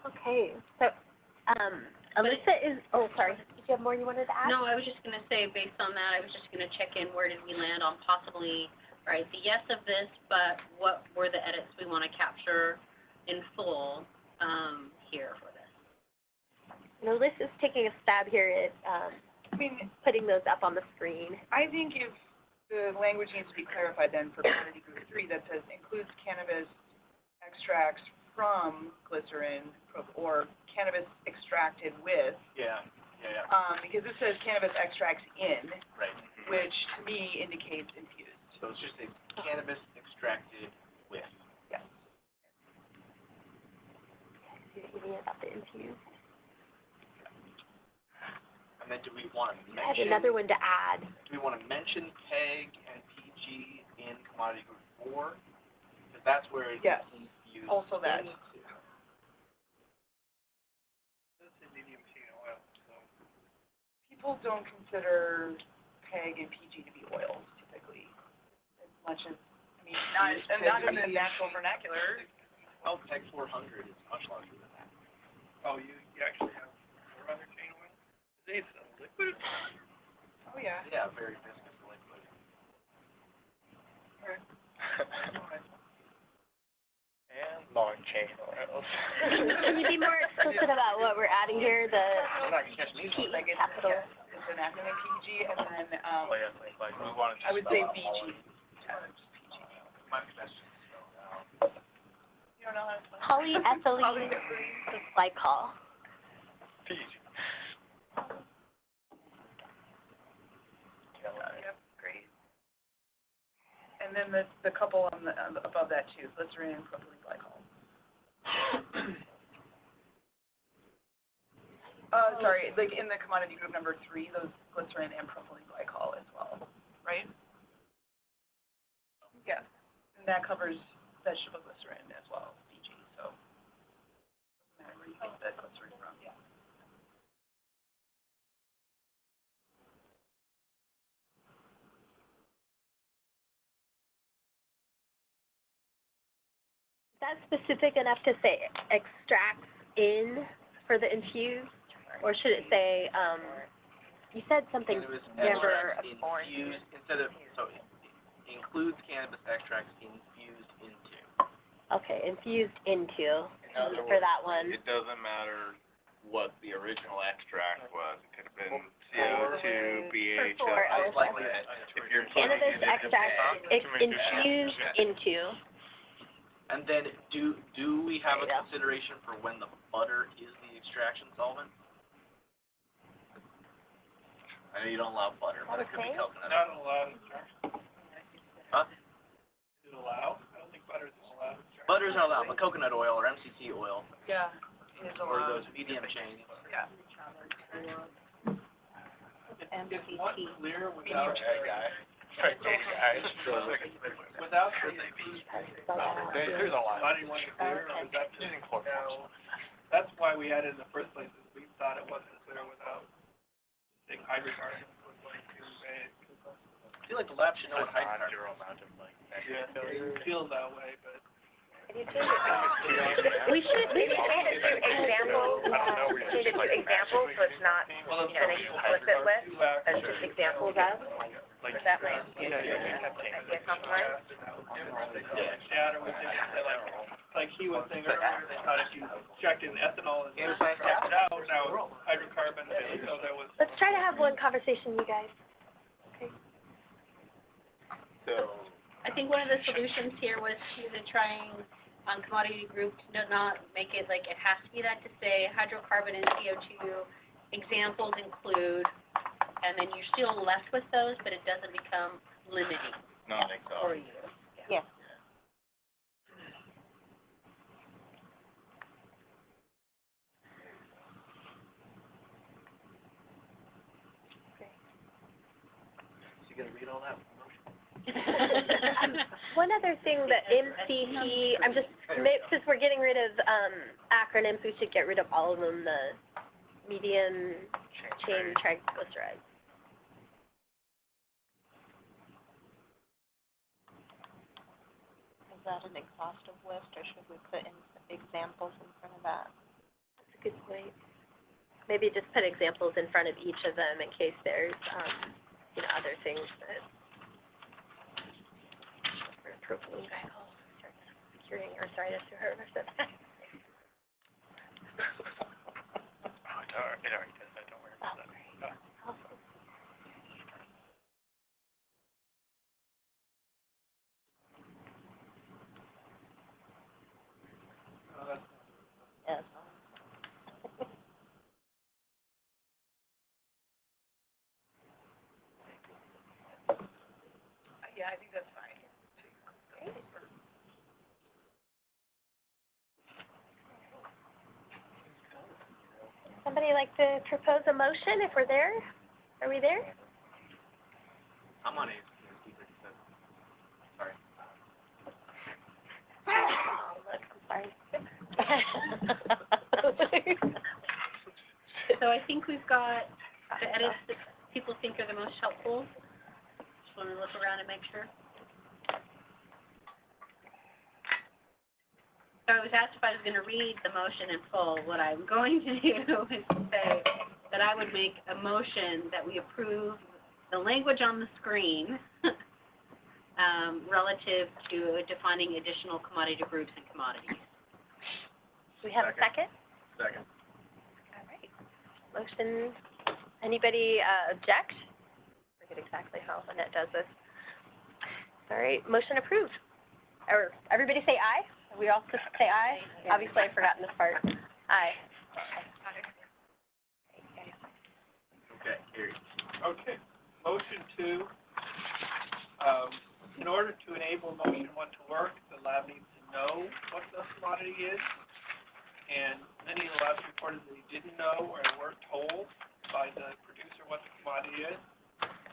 Speaker 1: Okay, so, Alyssa is, oh, sorry, did you have more you wanted to add?
Speaker 3: No, I was just gonna say, based on that, I was just gonna check in, where did we land on possibly, right, the yes of this, but what were the edits we wanna capture in full, here for this?
Speaker 1: And Alyssa's taking a stab here at, putting those up on the screen.
Speaker 6: I think if the language needs to be clarified then for commodity group 3, that says includes cannabis extracts from glycerin or cannabis extracted with.
Speaker 11: Yeah.
Speaker 6: Because it says cannabis extracts in,
Speaker 11: Right.
Speaker 6: which to me indicates infused.
Speaker 11: So it's just a cannabis extracted with.
Speaker 6: Yes.
Speaker 1: See what you mean about the infused.
Speaker 11: And then do we want to
Speaker 1: I had
Speaker 11: mention?
Speaker 1: another one to add.
Speaker 11: Do we want to mention PEG and PG in commodity group before? Because that's where it
Speaker 6: Yes.
Speaker 11: gets infused.
Speaker 6: Also that.
Speaker 11: into.
Speaker 7: This is medium heating oil, so.
Speaker 6: People don't consider PEG and PG to be oils typically, as much as, I mean, not in the natural vernacular.
Speaker 11: Well, PEG 400 is much larger than that.
Speaker 7: Oh, you actually have 400 chain oil? Is it a liquid?
Speaker 6: Oh, yeah.
Speaker 11: Yeah, very viscous liquid.
Speaker 8: And long chain oils.
Speaker 1: Can you be more explicit about what we're adding here, the
Speaker 11: I'm not gonna catch me.
Speaker 6: Like it's,
Speaker 1: capital?
Speaker 6: it's an acronym PG, and then,
Speaker 8: Oh, yeah, like we wanted to
Speaker 6: I would
Speaker 8: spell
Speaker 6: say
Speaker 8: out
Speaker 6: BG.
Speaker 8: all of
Speaker 6: Yeah, just PG.
Speaker 11: Might be best just to spell it out.
Speaker 6: You don't know how to spell it?
Speaker 1: Polyethylene glycol.
Speaker 8: PG.
Speaker 6: Yep, great. And then the couple on the, above that too, glycerin and propylene glycol. Sorry, like in the commodity group number 3, those glycerin and propylene glycol as well, right? Yeah, and that covers vegetable glycerin as well, VG, so doesn't matter where you get that glycerin from. Yeah.
Speaker 1: Is that specific enough to say extracts in for the infused? Or should it say, you said something
Speaker 11: Cannabis
Speaker 1: never
Speaker 11: extracts infused, instead of, so it includes cannabis extracts infused into.
Speaker 1: okay, infused into
Speaker 9: In other
Speaker 1: for
Speaker 9: words,
Speaker 1: that one.
Speaker 9: it doesn't matter what the original extract was. It could have been CO2, BHF.
Speaker 1: Or
Speaker 11: Most likely,
Speaker 9: If you're putting
Speaker 1: cannabis
Speaker 9: it into
Speaker 1: extract infused into.
Speaker 11: and then do we have a
Speaker 1: There you go.
Speaker 11: consideration for when the butter is the extraction solvent? I know you don't allow butter, but it could be
Speaker 1: Okay.
Speaker 11: coconut.
Speaker 7: Not allowed in China.
Speaker 11: Huh?
Speaker 7: Is it allowed? I don't think butter is allowed in China.
Speaker 11: Butter's not allowed, but coconut oil or MCT oil,
Speaker 6: Yeah, it is
Speaker 11: or
Speaker 6: allowed.
Speaker 11: those medium chains.
Speaker 6: Yeah.
Speaker 7: Is one clear without,
Speaker 8: Without
Speaker 7: the
Speaker 8: There's a lot.
Speaker 7: body one clear, or is that just, no? That's why we had it in the first place, is we thought it wasn't clear without, saying hydrocarbons was like too vague.
Speaker 11: I feel like the lab should know what hydrocarbons.
Speaker 8: Zero amount of like.
Speaker 7: Yeah, it feels that way, but.
Speaker 1: We should add examples, change it to examples, so it's not,
Speaker 7: Well,
Speaker 1: an explicit list, as just examples of,
Speaker 8: Like,
Speaker 1: that way.
Speaker 7: Yeah, or we just say like he was saying earlier, they thought if you checked in ethanol and scratched it out, now hydrocarbon, so there was.
Speaker 1: Let's try to have one conversation, you guys.
Speaker 9: So,
Speaker 3: I think one of the solutions here was to trying on commodity group to not make it like it has to be that, to say hydrocarbon and CO2 examples include, and then you're still left with those, but it doesn't become limiting for
Speaker 9: non-exhaustive.
Speaker 3: you.
Speaker 1: Yes.
Speaker 11: So you gonna read all that?
Speaker 1: One other thing, the MCT, I'm just, since we're getting rid of, acronyms, we should get rid of all of them, the medium chain triglycerides.
Speaker 5: Is that an exhaustive list, or should we put in examples in front of that?
Speaker 1: That's a good point. Maybe just put examples in front of each of them in case there's, other things that, for propylene glycol starts curing arthritis or whatever.
Speaker 8: Oh, it already does that, don't worry about that.
Speaker 1: Great. Awesome.
Speaker 5: Yes.
Speaker 6: Yeah, I think that's fine.
Speaker 1: Somebody like to propose a motion if we're there? Are we there?
Speaker 11: I'm on it. Sorry.
Speaker 3: So I think we've got the edits that people think are the most helpful. Just want to look around and make sure. So I was asked if I was going to read the motion in full. What I'm going to do is say that I would make a motion that we approve the language on the screen relative to defining additional commodity groups and commodities.
Speaker 1: We have a second?
Speaker 2: Second.
Speaker 1: All right. Motion, anybody object? I forget exactly how Lynette does this. All right, motion approved. Or everybody say aye? We all just say aye? Obviously, I've forgotten this part. Aye.
Speaker 2: Okay, here.
Speaker 7: Okay, motion two, in order to enable motion one to work, the lab needs to know what the commodity is. And many of the labs reported they didn't know or weren't told by the producer what the commodity is.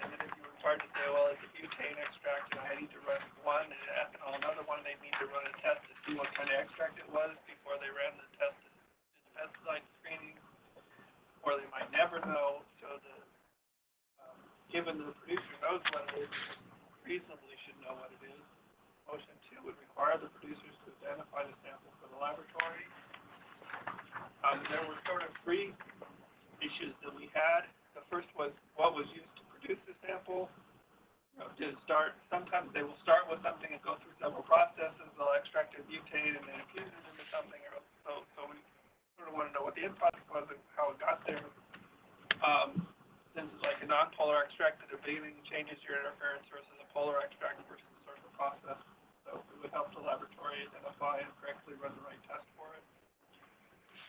Speaker 7: And then if you're required to say, well, it's a butane extract and I need to run one, and ethanol another one, they need to run a test to see what kind of extract it was before they ran the test to do the pesticide screening, or they might never know. So given the producer knows what it is, reasonably should know what it is. Motion two would require the producers to identify the sample for the laboratory. There were sort of three issues that we had. The first was what was used to produce the sample. Sometimes they will start with something and go through several processes. They'll extract a butane and then infuse it into something. So we sort of want to know what the end product was and how it got there. Since it's like a non-polar extract, the debating changes your interference versus a polar extract versus sort of a process. So it would help the laboratory identify and correctly run the right test for it.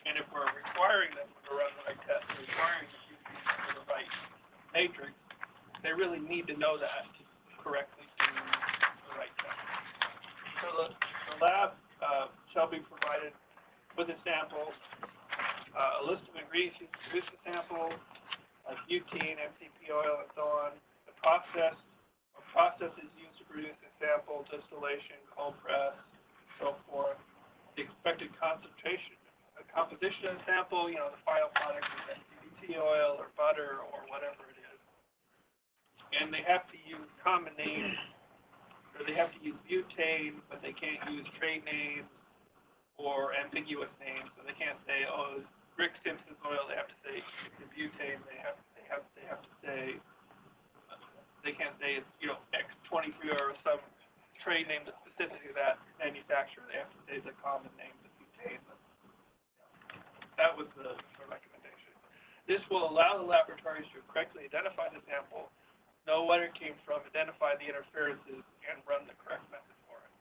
Speaker 7: And if we're requiring them to run the right test, requiring the butane for the right matrix, they really need to know that to correctly do the right test. So the lab shall be provided with a sample, a list of ingredients used to produce the sample, like butane, MCP oil, and so on. The process or processes used to produce the sample, distillation, cold press, so forth. The expected concentration, the composition of the sample, the final product is MCT oil or butter or whatever it is. And they have to use common names, or they have to use butane, but they can't use trade names or ambiguous names. So they can't say, oh, Rick Simpson's oil. They have to say the butane. They have to say they can't say it's X23 or some trade name that's specific to that manufacturer. They have to say the common name, the butane. That was the recommendation. This will allow the laboratories to correctly identify the sample, know what it came from, identify the interferences, and run the correct method for it.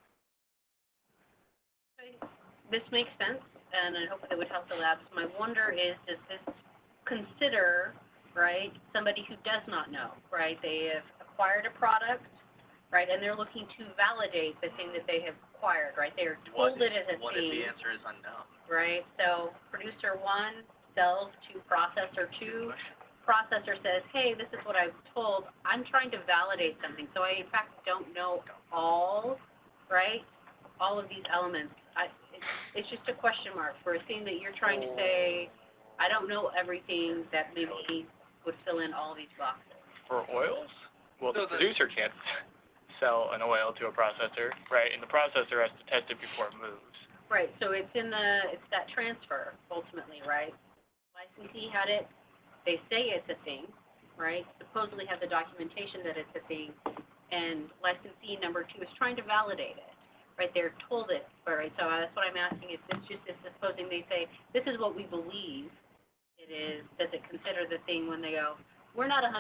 Speaker 3: This makes sense, and I hope it would help the labs. My wonder is, does this consider, right, somebody who does not know, right? They have acquired a product, right, and they're looking to validate the thing that they have acquired, right? They are told it is a thing.
Speaker 11: What if the answer is unknown?
Speaker 3: Right, so producer 1 sells to processor 2. Processor says, hey, this is what I was told. I'm trying to validate something, so I, in fact, don't know all, right, all of these elements. It's just a question mark for a thing that you're trying to say, I don't know everything that maybe would fill in all these boxes.
Speaker 8: For oils? Well, the producer can't sell an oil to a processor, right? And the processor has to test it before it moves.
Speaker 3: Right, so it's that transfer, ultimately, right? Licensee had it, they say it's a thing, right? Supposedly have the documentation that it's a thing, and licensee number 2 is trying to validate it. Right, they're told it, right, so that's what I'm asking, is this just supposing they say, this is what we believe it is, does it consider the thing when they go, we're not 100%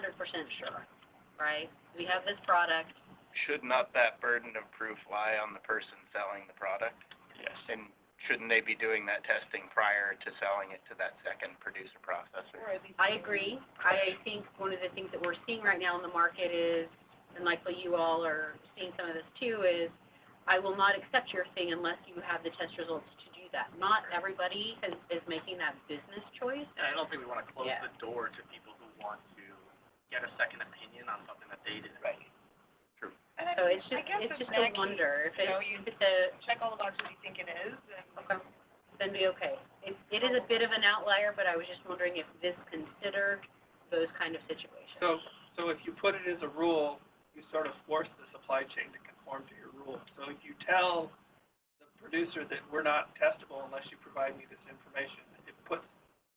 Speaker 3: sure, right? We have this product.
Speaker 9: Should not that burden of proof lie on the person selling the product?
Speaker 8: Yes.
Speaker 9: And shouldn't they be doing that testing prior to selling it to that second producer processor?
Speaker 3: I agree. I think one of the things that we're seeing right now in the market is, and likely you all are seeing some of this too, is I will not accept your thing unless you have the test results to do that. Not everybody is making that business choice.
Speaker 11: And I don't think we want to close the door to people who want to get a second opinion on something that they didn't.
Speaker 6: Right.
Speaker 11: True.
Speaker 6: And
Speaker 3: So it's just a wonder if
Speaker 6: you
Speaker 3: it's a
Speaker 6: check all the boxes you think it is, and
Speaker 3: okay. then be okay. It is a bit of an outlier, but I was just wondering if this considered those kind of situations.
Speaker 7: So if you put it as a rule, you sort of force the supply chain to conform to your rule. So if you tell the producer that we're not testable unless you provide me this information,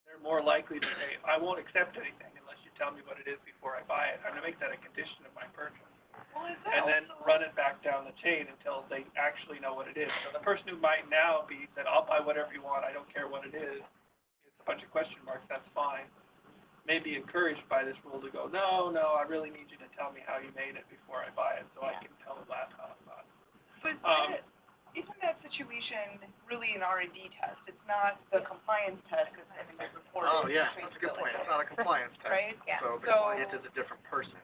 Speaker 7: they're more likely to say, I won't accept anything unless you tell me what it is before I buy it. I'm going to make that a condition of my purchase. And then run it back down the chain until they actually know what it is. So the person who might now be said, I'll buy whatever you want, I don't care what it is, it's a bunch of question marks, that's fine, may be encouraged by this rule to go, no, I really need you to tell me how you made it before I buy it, so I can tell the lab how it's done.
Speaker 6: But isn't that situation really an R&D test? It's not the compliance test that's having been reported.
Speaker 2: Oh, yeah, that's a good point. It's not a compliance test.
Speaker 6: Right?
Speaker 10: Yeah.
Speaker 2: So the client is a different person.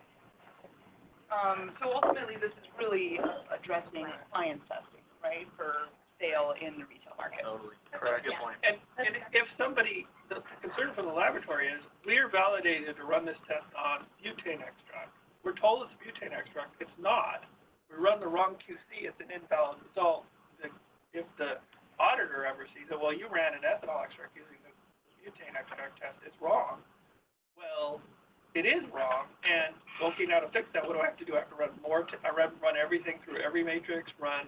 Speaker 6: So ultimately, this is really addressing compliance testing, right, for sale in the retail market.
Speaker 2: Totally. Correct. Good point.
Speaker 7: And if somebody, the concern for the laboratory is, we're validated to run this test on butane extract. We're told it's butane extract. It's not. We run the wrong QC. It's an invalid result. If the auditor ever sees it, well, you ran an ethanol extract using the butane extract test. It's wrong. Well, it is wrong, and okay, now to fix that, what do I have to do? I have to run run everything through every matrix, run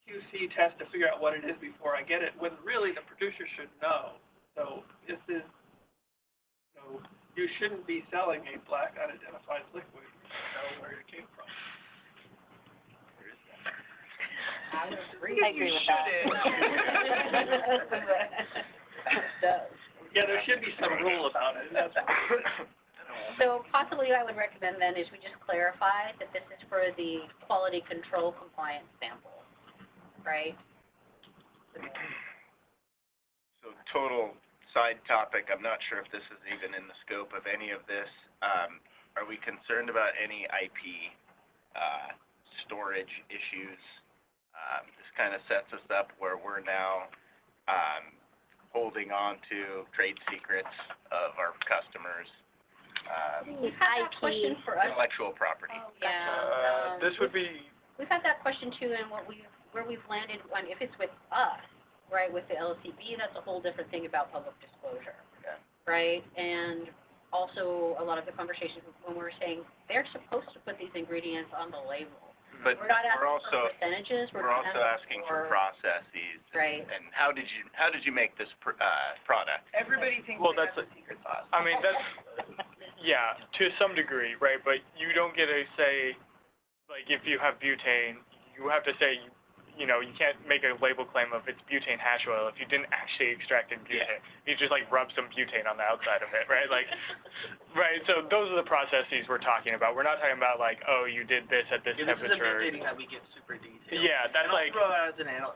Speaker 7: QC test to figure out what it is before I get it, when really the producer should know. So this is, you shouldn't be selling a black unidentified liquid. You should know where it came from.
Speaker 5: I agree with that.
Speaker 7: Yeah, there should be some rule about it. That's
Speaker 3: So possibly I would recommend then is we just clarify that this is for the quality control compliance sample, right?
Speaker 9: So total side topic, I'm not sure if this is even in the scope of any of this. Are we concerned about any IP storage issues? This kind of sets us up where we're now holding on to trade secrets of our customers.
Speaker 3: We've had that question for us.
Speaker 9: Intellectual property.
Speaker 3: Oh, yeah.
Speaker 8: This would be,
Speaker 3: We've had that question too, and where we've landed on, if it's with us, right, with the LCB, that's a whole different thing about public disclosure,
Speaker 9: Yeah.
Speaker 3: right? And also a lot of the conversations when we're saying they're supposed to put these ingredients on the label.
Speaker 9: But
Speaker 3: We're not
Speaker 9: we're
Speaker 3: asking
Speaker 9: also
Speaker 3: for percentages.
Speaker 9: we're also asking for processes.
Speaker 3: Right.
Speaker 9: And how did you make this product?
Speaker 6: Everybody thinks
Speaker 8: Well,
Speaker 6: they
Speaker 8: that's
Speaker 6: have the secret sauce.
Speaker 8: I mean, that's, yeah, to some degree, right? But you don't get to say, like, if you have butane, you have to say, you can't make a label claim of it's butane hash oil if you didn't actually extract in butane. You just, like, rub some butane on the outside of it, right? Like, right, so those are the processes we're talking about. We're not talking about, like, oh, you did this at this temperature.
Speaker 11: This is amazing that we get super detailed.
Speaker 8: Yeah, that's
Speaker 11: and
Speaker 8: like...
Speaker 11: And I'll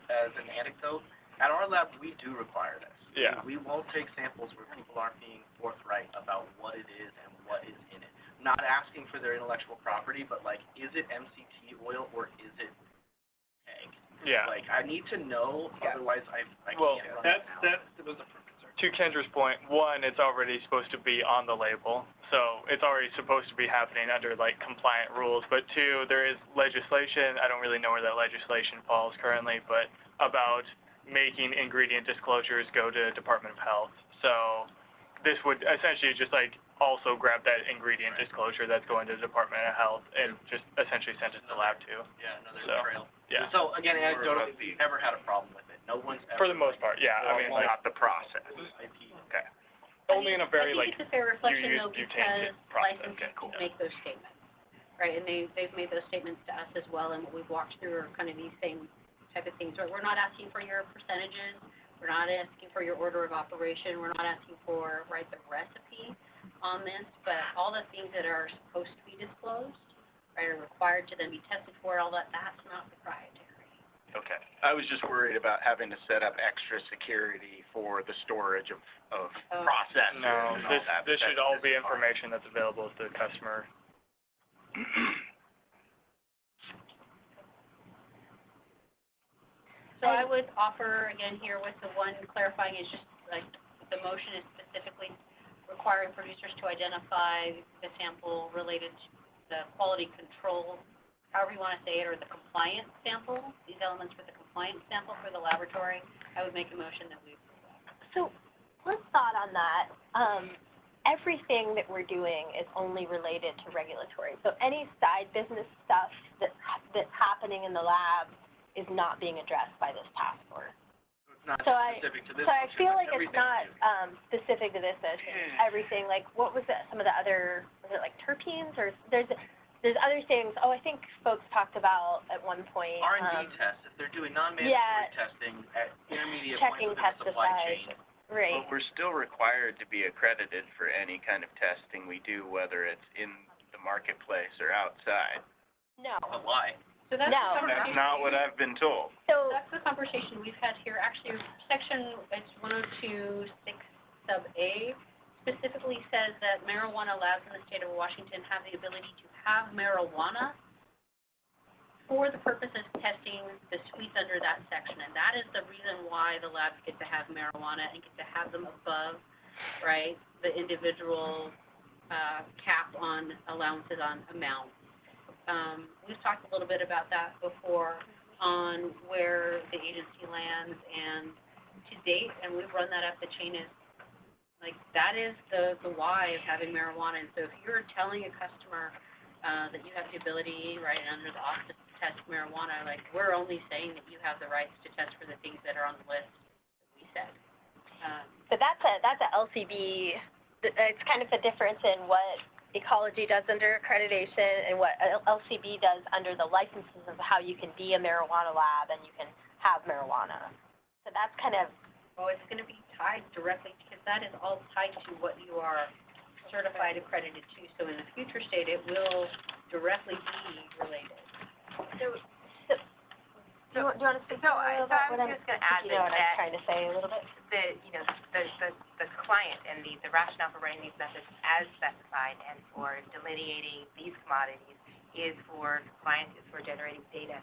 Speaker 11: throw as an anecdote, at our lab, we do require this.
Speaker 8: Yeah.
Speaker 11: We won't take samples where people aren't being forthright about what it is and what is in it. Not asking for their intellectual property, but, like, is it MCT oil or is it egg?
Speaker 8: Yeah.
Speaker 11: Like, I need to know, otherwise I
Speaker 8: Well,
Speaker 11: can't run
Speaker 7: that was a concern.
Speaker 8: To Kendra's point, one, it's already supposed to be on the label, so it's already supposed to be happening under, like, compliant rules. But two, there is legislation, I don't really know where that legislation falls currently, but about making ingredient disclosures go to Department of Health. So this would essentially just, like, also grab that ingredient disclosure that's going to the Department of Health and just essentially send it to the lab too.
Speaker 11: Yeah, another
Speaker 8: So,
Speaker 11: trail.
Speaker 8: Yeah.
Speaker 11: So, again, anecdotally, we've never had a problem with it. No one's ever...
Speaker 8: For the most part, yeah. I mean, like,
Speaker 9: Not the process.
Speaker 11: IP.
Speaker 9: Okay.
Speaker 8: only in a very,
Speaker 3: I
Speaker 8: like,
Speaker 3: think it's a fair reflection
Speaker 8: use
Speaker 3: though,
Speaker 8: butane
Speaker 3: because
Speaker 8: process.
Speaker 3: licensees
Speaker 8: Okay, cool.
Speaker 3: make those statements, right? And they've made those statements to us as well, and what we've walked through are kind of these same type of things, right? We're not asking for your percentages, we're not asking for your order of operation, we're not asking for, right, the recipe on this, but all the things that are supposed to be disclosed, right, are required to then be tested for, all that, that's not proprietary.
Speaker 9: Okay. I was just worried about having to set up extra security for the storage of processors
Speaker 8: No,
Speaker 9: and all that.
Speaker 8: this should all be information that's available to the customer.
Speaker 3: So I would offer, again, here with the one clarifying is just like the motion is specifically requiring producers to identify the sample related to the quality control, however you want to say it, or the compliance sample, these elements for the compliance compliance sample for the laboratory, I would make a motion that we approve that.
Speaker 1: So, one thought on that, everything that we're doing is only related to regulatory. So any side business stuff that's happening in the lab is not being addressed by this task force.
Speaker 11: It's not
Speaker 1: So I
Speaker 11: specific to this.
Speaker 1: So I
Speaker 11: function,
Speaker 1: feel
Speaker 11: but
Speaker 1: like it's
Speaker 11: everything
Speaker 1: not,
Speaker 11: you do.
Speaker 1: specific to this, it's everything, like, what was it, some of the other, was it like terpenes, or there's other things, I think folks talked about at one point,
Speaker 11: R&D tests, if they're doing non-mandatory testing at intermediate points
Speaker 1: checking
Speaker 11: within the supply
Speaker 1: pesticides,
Speaker 11: chain.
Speaker 1: right,
Speaker 9: But we're still required to be accredited for any kind of testing we do, whether it's in the marketplace or outside.
Speaker 1: no,
Speaker 11: But why?
Speaker 3: So that's
Speaker 1: No.
Speaker 3: the
Speaker 9: That's
Speaker 3: conversation.
Speaker 9: not what I've been told.
Speaker 1: so,
Speaker 3: That's the conversation we've had here. Actually, section, it's 102, 6 sub A, specifically says that marijuana labs in the state of Washington have the ability to have marijuana for the purposes of testing the suites under that section. And that is the reason why the labs get to have marijuana and get to have them above, right, the individual cap on allowances on amount. We've talked a little bit about that before on where the agency lands, and to date, and we've run that up the chain, is like, that is the why of having marijuana. And so if you're telling a customer that you have the ability, right, under the office to test marijuana, like, we're only saying that you have the rights to test for the things that are on the list that we said.
Speaker 1: but that's a LCB, it's kind of the difference in what ecology does under accreditation and what LCB does under the licenses of how you can be a marijuana lab and you can have marijuana. So that's kind of,
Speaker 3: Well, it's going to be tied directly, because that is all tied to what you are certified accredited to. So in the future state, it will directly be related.
Speaker 1: do you want to speak
Speaker 10: So
Speaker 1: a
Speaker 10: I
Speaker 1: little about what
Speaker 10: was
Speaker 1: I'm,
Speaker 10: just gonna add
Speaker 1: you know what I'm
Speaker 10: that
Speaker 1: trying to say a little bit?
Speaker 10: the client and the rationale for running these methods as specified and for delineating these commodities is for compliance, is for generating data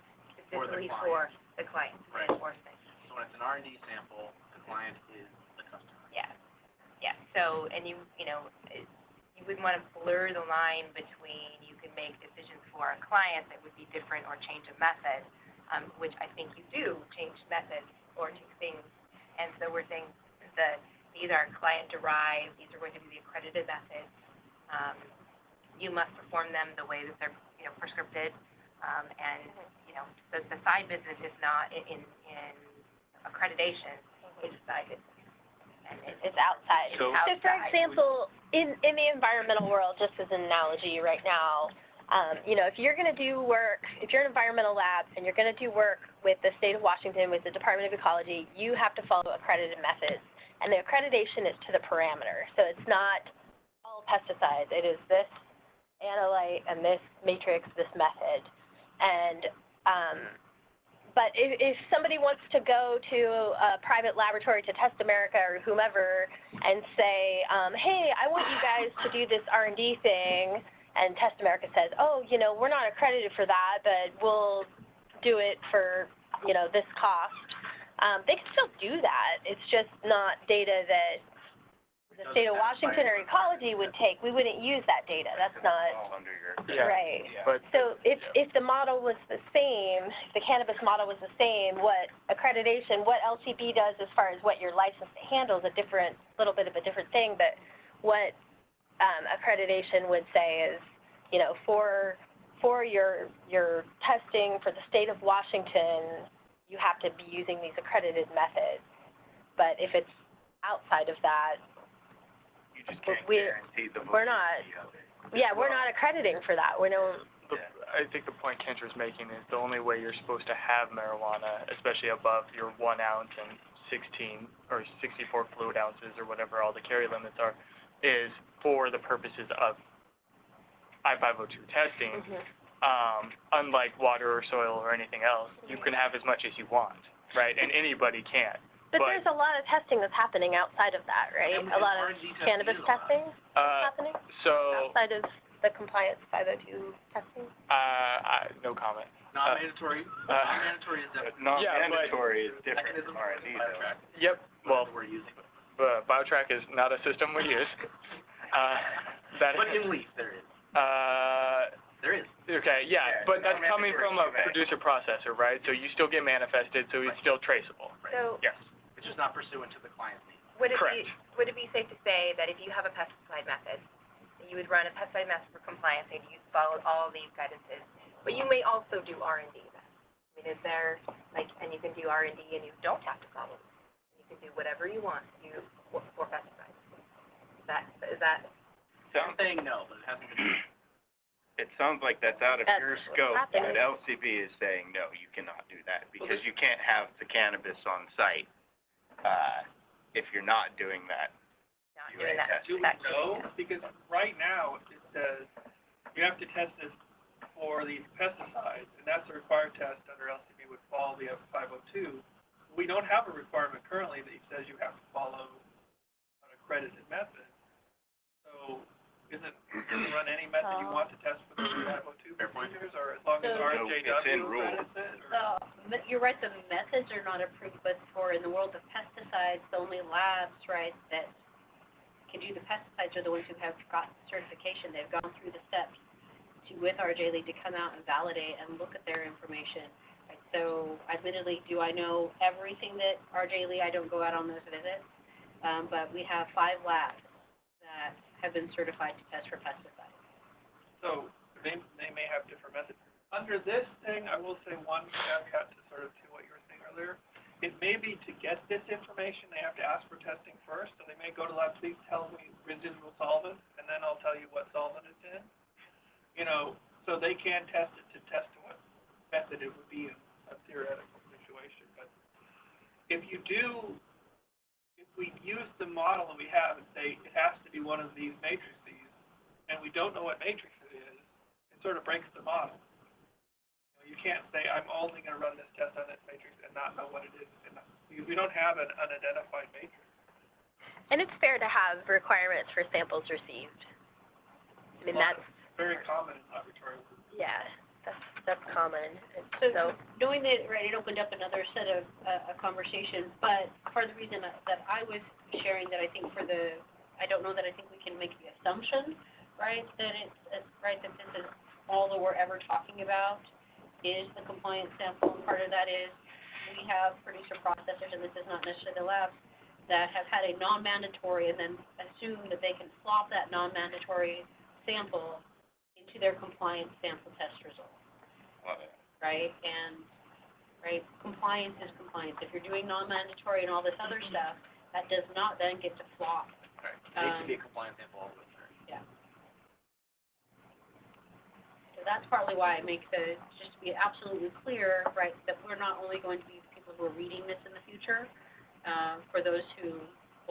Speaker 11: For the
Speaker 10: specifically
Speaker 11: client.
Speaker 10: for the client,
Speaker 11: Right.
Speaker 10: enforcement.
Speaker 11: So when it's an R&D sample, the client is the customer.
Speaker 10: Yeah, so, and you wouldn't want to blur the line between, you can make decisions for a client that would be different or change a method, which I think you do change methods or change things. And so we're saying that these are client-derived, these are going to be the accredited methods. You must perform them the way that they're, prescripted. And, the side business is not in accreditation, it's side business. And
Speaker 1: It's outside.
Speaker 9: So-
Speaker 1: So for example, in the environmental world, just as an analogy right now, if you're going to do work, if you're an environmental lab and you're going to do work with the state of Washington, with the Department of Ecology, you have to follow accredited methods. And the accreditation is to the parameter. So it's not all pesticides. It is this analyte and this matrix, this method. And but if somebody wants to go to a private laboratory to Test America or whomever and say, hey, I want you guys to do this R&D thing, and Test America says, we're not accredited for that, but we'll do it for, this cost, they can still do that. It's just not data that the state of Washington or ecology would take. We wouldn't use that data. That's not
Speaker 9: All under your.
Speaker 1: right.
Speaker 8: But
Speaker 1: So if the model was the same, the cannabis model was the same, what accreditation, what LCB does as far as what your license handles, little bit of a different thing, but what accreditation would say is, for your testing for the state of Washington, you have to be using these accredited methods. But if it's outside of that,
Speaker 9: You just can't
Speaker 1: we're
Speaker 9: guarantee the
Speaker 1: we're not-
Speaker 9: validity of it.
Speaker 1: we're not accrediting for that. We don't.
Speaker 8: I think the point Kendra's making is the only way you're supposed to have marijuana, especially above your 1 ounce and 16 or 64 fluid ounces or whatever all the carry limits are, is for the purposes of I-502 testing. Unlike water or soil or anything else, you can have as much as you want, right? And anybody can.
Speaker 1: But there's a lot of testing that's happening outside of that, right?
Speaker 11: And
Speaker 1: A lot of
Speaker 11: R&D testing
Speaker 1: cannabis
Speaker 11: is allowed.
Speaker 1: testing happening
Speaker 8: So,
Speaker 1: outside of the compliance 502 testing.
Speaker 8: no comment.
Speaker 11: Non-mandatory, non-mandatory is definitely.
Speaker 9: Non-mandatory is different
Speaker 11: Mechanism
Speaker 9: from R&D
Speaker 11: for
Speaker 9: though.
Speaker 11: BioTrack,
Speaker 8: Yep, well,
Speaker 11: we're using.
Speaker 8: BioTrack is not a system we use. That
Speaker 11: But in LEAF, there is.
Speaker 8: uh,
Speaker 11: There is.
Speaker 8: Okay, yeah, but that's coming from a producer processor, right? So you still get manifested, so it's still traceable.
Speaker 10: So
Speaker 8: Yes.
Speaker 11: It's just not pursuant to the client's needs.
Speaker 10: would it
Speaker 8: Correct.
Speaker 10: would it be safe to say that if you have a pesticide method, you would run a pesticide method for compliance and you followed all these guidances, but you may also do R&D then? I mean, is there, like, and you can do R&D and you don't have to follow them. You can do whatever you want to do for pesticides. Is that?
Speaker 11: I'm saying no, but it hasn't been.
Speaker 9: It sounds like that's out of
Speaker 1: That's
Speaker 9: your
Speaker 1: what's
Speaker 9: scope,
Speaker 1: happening.
Speaker 9: but LCB is saying, no, you cannot do that, because you can't have the cannabis on site, if you're not doing that.
Speaker 10: Not
Speaker 9: UA
Speaker 10: doing that.
Speaker 9: test.
Speaker 7: Do we know? Because right now, it says you have to test this for these pesticides, and that's a required test under LCB would follow the F502. We don't have a requirement currently that says you have to follow an accredited method. So, you can run any method you want to test for the 502 procedures, or as long as
Speaker 3: So-
Speaker 7: RJW
Speaker 9: It's in rules.
Speaker 7: accredits it, or?
Speaker 3: You're right, the methods are not approved, but for in the world of pesticides, the only labs, right, that can do the pesticides are the ones who have got certification. They've gone through the steps with RJ Lee to come out and validate and look at their information. Right? So admittedly, do I know everything that RJ Lee? I don't go out on those visits, but we have 5 labs that have been certified to test for pesticides.
Speaker 7: So they may have different methods. Under this thing, I will say one caveat to sort of to what you were saying earlier. It may be to get this information, they have to ask for testing first, so they may go to lab, please tell me residual solvent, and then I'll tell you what solvent it's in. You know, so they can test it to test what method it would be in a theoretical situation. But if we use the model that we have and say it has to be one of these matrices, and we don't know what matrix it is, it sort of breaks the model. You can't say, I'm only going to run this test on this matrix and not know what it is. Because we don't have an unidentified matrix.
Speaker 1: And it's fair to have requirements for samples received. I mean, that's,
Speaker 7: Very common in laboratory work.
Speaker 1: yeah, that's common. And
Speaker 3: So knowing that, right, it opened up another set of a conversation, but part of the reason that I was sharing that I think I don't know that I think we can make the assumption, right, that it's right, that this is all that we're ever talking about is the compliance sample, and part of that is we have producer processors, and this is not necessarily the labs, that have had a non-mandatory and then assume that they can swap that non-mandatory sample into their compliance sample test result.
Speaker 9: Love it.
Speaker 3: Right? And, right, compliance is compliance. If you're doing non-mandatory and all this other stuff, that does not then get to flop.
Speaker 11: Right. It needs to be a compliant sample all the way through.
Speaker 3: Yeah. So that's partly why it makes just to be absolutely clear, right, that we're not only going to be the people who are reading this in the future, for those who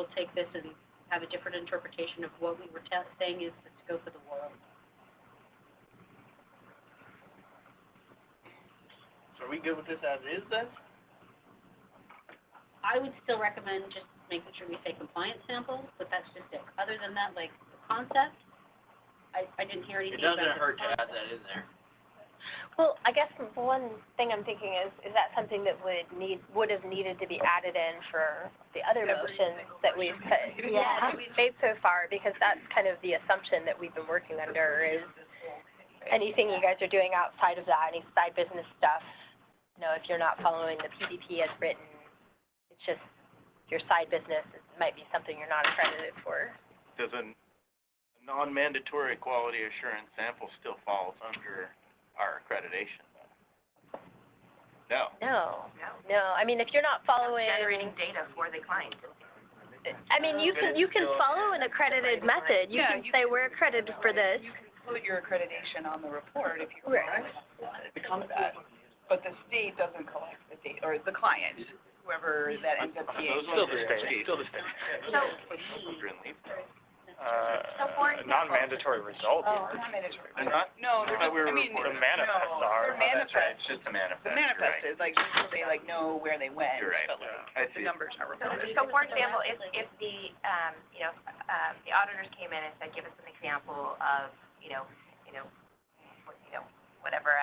Speaker 3: will take this and have a different interpretation of what we were saying is the scope of the world.
Speaker 11: So are we good with this as is then?
Speaker 3: I would still recommend just making sure we say compliance sample, but that's just it. Other than that, like, the concept, I didn't hear anything
Speaker 11: It
Speaker 3: about
Speaker 11: doesn't
Speaker 3: the
Speaker 11: hurt to add
Speaker 3: concept.
Speaker 11: that in there.
Speaker 1: well, I guess one thing I'm thinking is that something that would have needed to be added in for the other motions that we've put, that we've made so far, because that's kind of the assumption that we've been working under is anything you guys are doing outside of that, any side business stuff, you know, if you're not following the PDP as written, it's just your side business. It might be something you're not accredited for.
Speaker 9: Does a non-mandatory quality assurance sample still falls under our accreditation? No.
Speaker 1: No. I mean, if you're not following,
Speaker 10: Generating data for the client.
Speaker 1: I mean, you can follow an accredited method. You
Speaker 6: Yeah,
Speaker 1: can say we're accredited for this.
Speaker 6: You can put your accreditation on the report if you
Speaker 1: Right.
Speaker 6: want it becomes that. But the state doesn't collect the data, or the client, whoever that ends up being.
Speaker 8: Still the state.
Speaker 9: Children leave.
Speaker 8: Non-mandatory result.
Speaker 6: Oh, not mandatory.
Speaker 9: They're not?
Speaker 6: No, they're
Speaker 9: I thought
Speaker 6: just,
Speaker 9: we were
Speaker 6: I mean,
Speaker 8: The manifests
Speaker 6: no,
Speaker 8: are.
Speaker 6: they're manifest.
Speaker 9: It's just a manifest.
Speaker 6: The manifest is like, they like know where they went,
Speaker 9: You're right.
Speaker 6: but like,
Speaker 9: I
Speaker 6: the
Speaker 9: see.
Speaker 6: numbers are reported.
Speaker 10: So for example, if the, the auditors came in and said, give us an example of, whatever,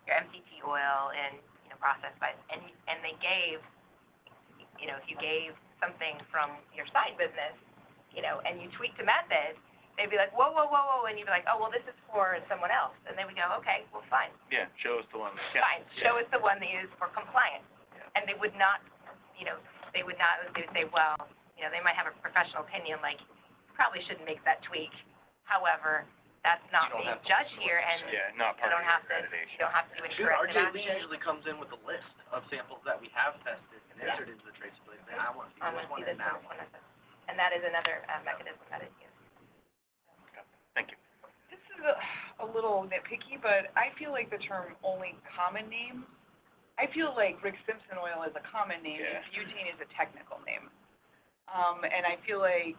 Speaker 10: your MCT oil and, processed by, and they gave, if you gave something from your side business, and you tweaked a method, they'd be like, whoa, whoa, whoa, whoa, and you'd be like, oh, well, this is for someone else. And they would go, okay, well, fine.
Speaker 9: Yeah, show us the one that
Speaker 10: Fine, show us the one that is for compliance. And they would not, they would say, well, they might have a professional opinion, like, you probably shouldn't make that tweak. However, that's not being judged here, and
Speaker 9: not
Speaker 10: you
Speaker 9: part of
Speaker 10: don't
Speaker 9: your
Speaker 10: have to,
Speaker 9: accreditation.
Speaker 10: you don't have to do any
Speaker 11: Shoot,
Speaker 10: corrective
Speaker 11: RJ Lee
Speaker 10: action.
Speaker 11: usually comes in with a list of samples that we have tested and entered into the traceability thing. I want to see this one and that one.
Speaker 10: And that is another mechanism that is used.
Speaker 9: Thank you.
Speaker 6: This is a little nitpicky, but I feel like the term only common names, I feel like Rick Simpson oil is a common name and butane is a technical name. And I feel like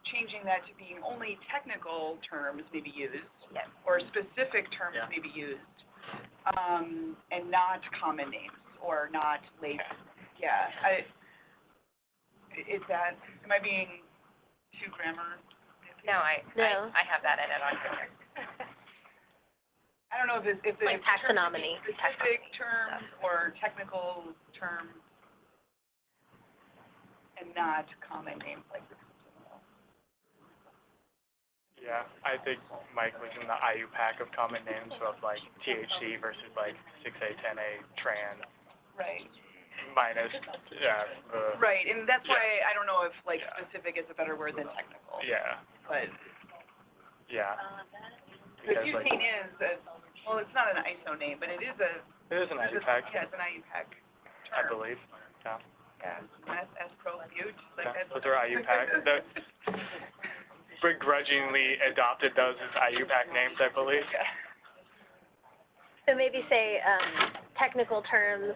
Speaker 6: changing that to being only technical terms may be used, or specific terms may be used, and not common names, or not labels. Yeah, am I being too grammar?
Speaker 10: No, I have that edit on here.
Speaker 6: I don't know if it's
Speaker 1: Like taxonomy.
Speaker 6: Specific terms or technical terms, and not common names like this.
Speaker 8: Yeah, I think Mike was in the IUPAC of common names of like THC versus like 6A, 10A, tran.
Speaker 6: Right.
Speaker 8: Minus,
Speaker 6: right, and that's why I don't know if like specific is a better word than technical.
Speaker 8: Yeah.
Speaker 6: But.
Speaker 8: Yeah.
Speaker 6: The butane is, well, it's not an ISO name, but it is a.
Speaker 8: It is an IUPAC.
Speaker 6: Yeah, it's an IUPAC term.
Speaker 8: I believe. Yeah.
Speaker 6: Yeah, as pro bute. Like
Speaker 8: yeah, those are IUPAC. Begrudgingly adopted those as IUPAC names, I believe.
Speaker 6: Yeah.
Speaker 1: So maybe say technical terms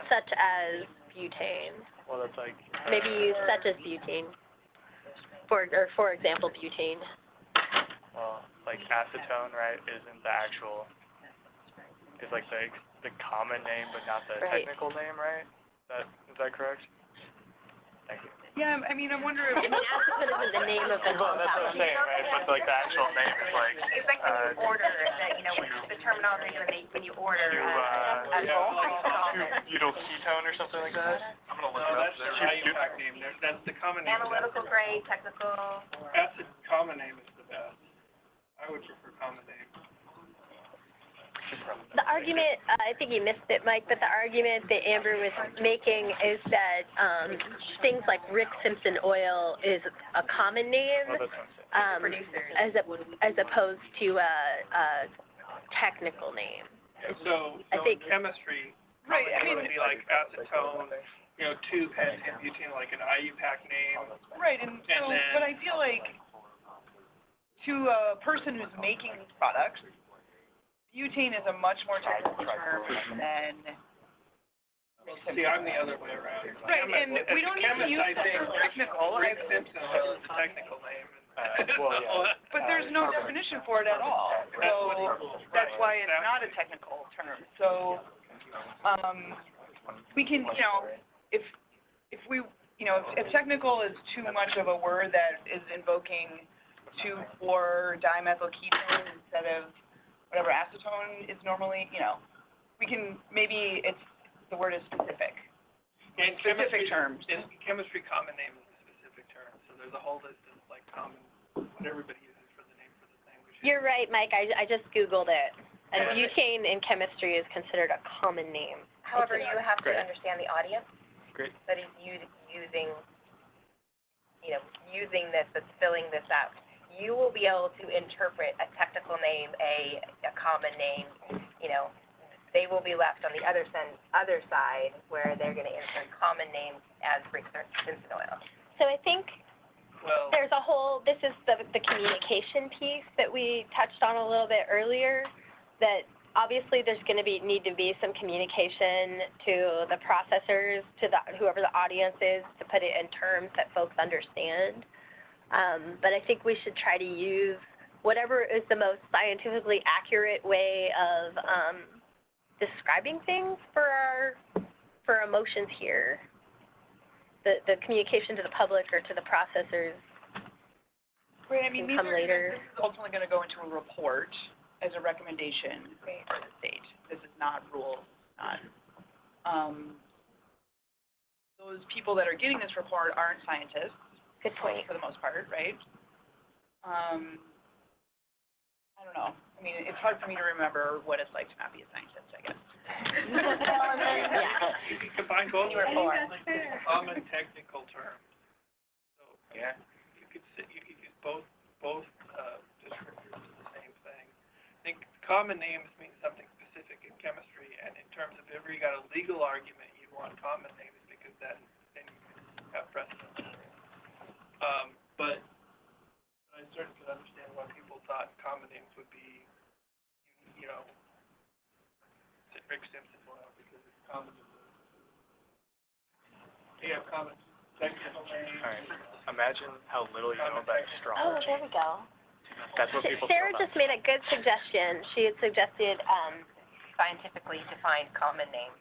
Speaker 1: such as butane.
Speaker 8: Well, that's like.
Speaker 1: Maybe use such as butane. For example, butane.
Speaker 8: Well, like acetone, right, isn't the actual. Is like the common name, but not the technical name, right? Is that correct? Thank you.
Speaker 6: Yeah, I mean, I wonder if.
Speaker 1: I mean, acetone isn't the name of the compound.
Speaker 8: Well, that's what I'm saying, right? But like the actual name is like.
Speaker 10: It's like when you order that, the terminology when you order
Speaker 8: butyl ketone or something like that.
Speaker 7: I'm gonna look it up. That's the IUPAC name. That's the common name.
Speaker 10: Analytical grade, technical.
Speaker 7: Acid common name is the best. I would prefer common name.
Speaker 1: The argument, I think you missed it, Mike, but the argument that Amber was making is that things like Rick Simpson oil is a common name, as opposed to a technical name.
Speaker 7: So
Speaker 1: I think
Speaker 7: chemistry,
Speaker 6: right? I mean,
Speaker 7: would be like acetone, 2-pentabutene, like an IUPAC name.
Speaker 6: Right, and so, but I feel like to a person who's making these products, butane is a much more technical term than.
Speaker 7: See, I'm the other way around.
Speaker 6: Right, and we don't need to use technical.
Speaker 7: Rick Simpson oil is a technical name.
Speaker 6: But there's no definition for it at all. So that's why it's not a technical term. So we can, if technical is too much of a word that is invoking 2,4-dimethyl ketone instead of whatever acetone is normally, we can, maybe the word is specific.
Speaker 7: In
Speaker 6: specific terms.
Speaker 7: In chemistry, common name is a specific term, so there's a whole list of like common, what everybody uses for the name for this language.
Speaker 1: You're right, Mike, I just Googled it, and butane in chemistry is considered a common name.
Speaker 10: However, you have to understand the audience.
Speaker 8: Great.
Speaker 10: That is using this, that's filling this out. You will be able to interpret a technical name, a common name, they will be left on the other side where they're going to insert common names as Rick Simpson oil.
Speaker 1: So I think there's a whole, this is the communication piece that we touched on a little bit earlier, that obviously there's going to need to be some communication to the processors, to whoever the audience is, to put it in terms that folks understand. But I think we should try to use whatever is the most scientifically accurate way of describing things for our emotions here. The communication to the public or to the processors.
Speaker 6: Right, I mean,
Speaker 1: come later.
Speaker 6: This is ultimately going to go into a report as a recommendation for the state. This is not rules. Those people that are getting this report aren't scientists.
Speaker 1: Good point.
Speaker 6: for the most part, right? I don't know. I mean, it's hard for me to remember what it's like to not be a scientist, I guess.
Speaker 1: Yeah.
Speaker 7: You can combine both.
Speaker 6: You were four.
Speaker 7: Common technical terms. So
Speaker 8: Yeah.
Speaker 7: you could use both descriptors of the same thing. I think common names mean something specific in chemistry, and in terms of if you got a legal argument, you want common names because then you have precedent. But I certainly could understand why people thought common names would be, you know, Rick Simpson one because it's common to the. They have common technical names.
Speaker 8: All right. Imagine how little you know about
Speaker 1: Oh,
Speaker 8: astrology.
Speaker 1: there we go.
Speaker 8: That's what people
Speaker 1: Sarah
Speaker 8: feel
Speaker 1: just made a good suggestion. She had suggested,
Speaker 10: Scientifically defined common names.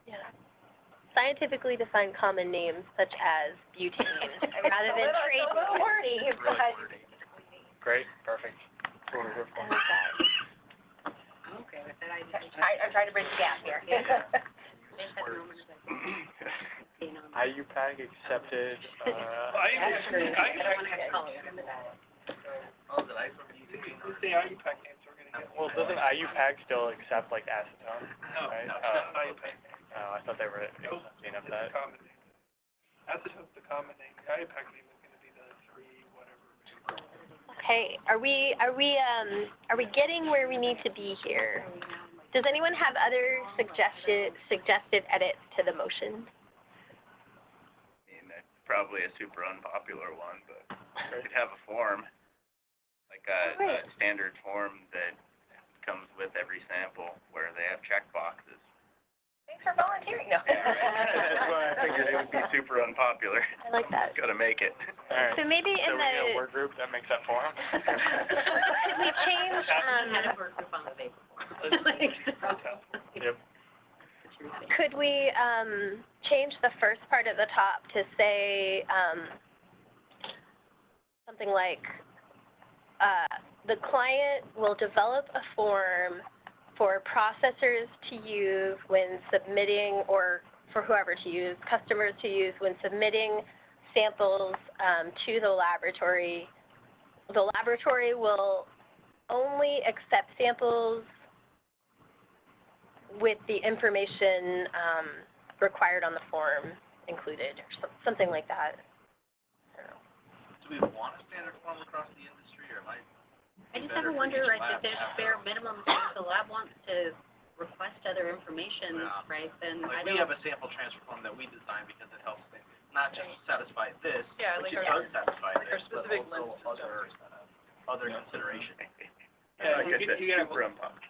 Speaker 1: yeah, scientifically defined common names such as butane, rather than trade names.
Speaker 10: wordy,
Speaker 8: really wordy. Great. Perfect. That's what we're here
Speaker 1: I
Speaker 8: for.
Speaker 1: like that.
Speaker 3: Okay, with that idea.
Speaker 10: I'm trying to bridge the gap here.
Speaker 8: IUPAC accepted.
Speaker 7: Who's the IUPAC names we're gonna get?
Speaker 8: Well, doesn't IUPAC still accept like acetone?
Speaker 7: No,
Speaker 8: Right?
Speaker 7: no,
Speaker 8: Oh.
Speaker 7: IUPAC.
Speaker 8: Oh, I thought they were accepting of that.
Speaker 7: Common name. Acetone's the common name. The IUPAC name is gonna be the 3 whatever.
Speaker 1: Okay, are we getting where we need to be here? Does anyone have other suggested edits to the motion?
Speaker 9: I mean, that's probably a super unpopular one, but we could have a form, like a standard form that comes with every sample where they have check boxes.
Speaker 10: Thanks for volunteering, no.
Speaker 9: That's why I figured it would be super unpopular.
Speaker 1: I like that.
Speaker 9: Gotta make it.
Speaker 8: All right.
Speaker 1: So maybe
Speaker 8: So
Speaker 1: in
Speaker 8: we need a
Speaker 1: the,
Speaker 8: work group that makes that form.
Speaker 1: could we change,
Speaker 3: Had a work group on the paper form.
Speaker 8: Yep.
Speaker 1: could we, change the first part at the top to say, something like, the client will develop a form for processors to use when submitting, or for whoever to use, customers to use when submitting samples to the laboratory. The laboratory will only accept samples with the information required on the form included, or something like that. I don't know.
Speaker 11: Do we want a standard form across the industry, or might?
Speaker 3: I just ever wonder, right, if there's bare minimum things the lab wants to request other information,
Speaker 11: Yeah.
Speaker 3: right, then
Speaker 11: Like,
Speaker 3: I
Speaker 11: we
Speaker 3: don't.
Speaker 11: have a sample transfer form that we designed because it helps things, not just satisfy this,
Speaker 6: Yeah,
Speaker 11: which
Speaker 6: like
Speaker 11: it
Speaker 6: our-
Speaker 11: does satisfy
Speaker 6: like our
Speaker 11: this, but
Speaker 6: specific
Speaker 11: also
Speaker 6: lists and
Speaker 11: other considerations.
Speaker 7: Yeah,
Speaker 9: Like I said,
Speaker 7: you gotta-
Speaker 9: super unpopular.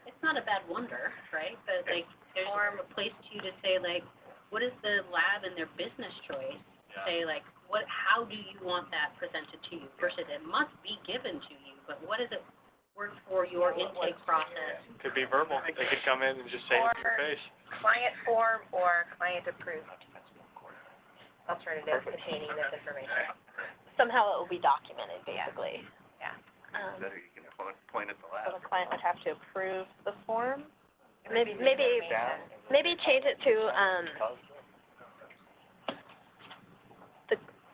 Speaker 3: It's not a bad wonder, right, but like, there's a place to you to say like, what is the lab and their business choice?
Speaker 11: Yeah.
Speaker 3: Say like, how do you want that presented to you versus it must be given to you, but what does it work for your intake process?
Speaker 8: Could be verbal. They could come in and just say it to your face.
Speaker 10: Client form or client approved alternative containing this information.
Speaker 1: Somehow it will be documented, basically.
Speaker 10: Yeah.
Speaker 9: Better you can point at the
Speaker 5: So
Speaker 9: lab.
Speaker 5: the client would have to approve the form?
Speaker 1: Maybe
Speaker 8: Down.
Speaker 1: maybe change it to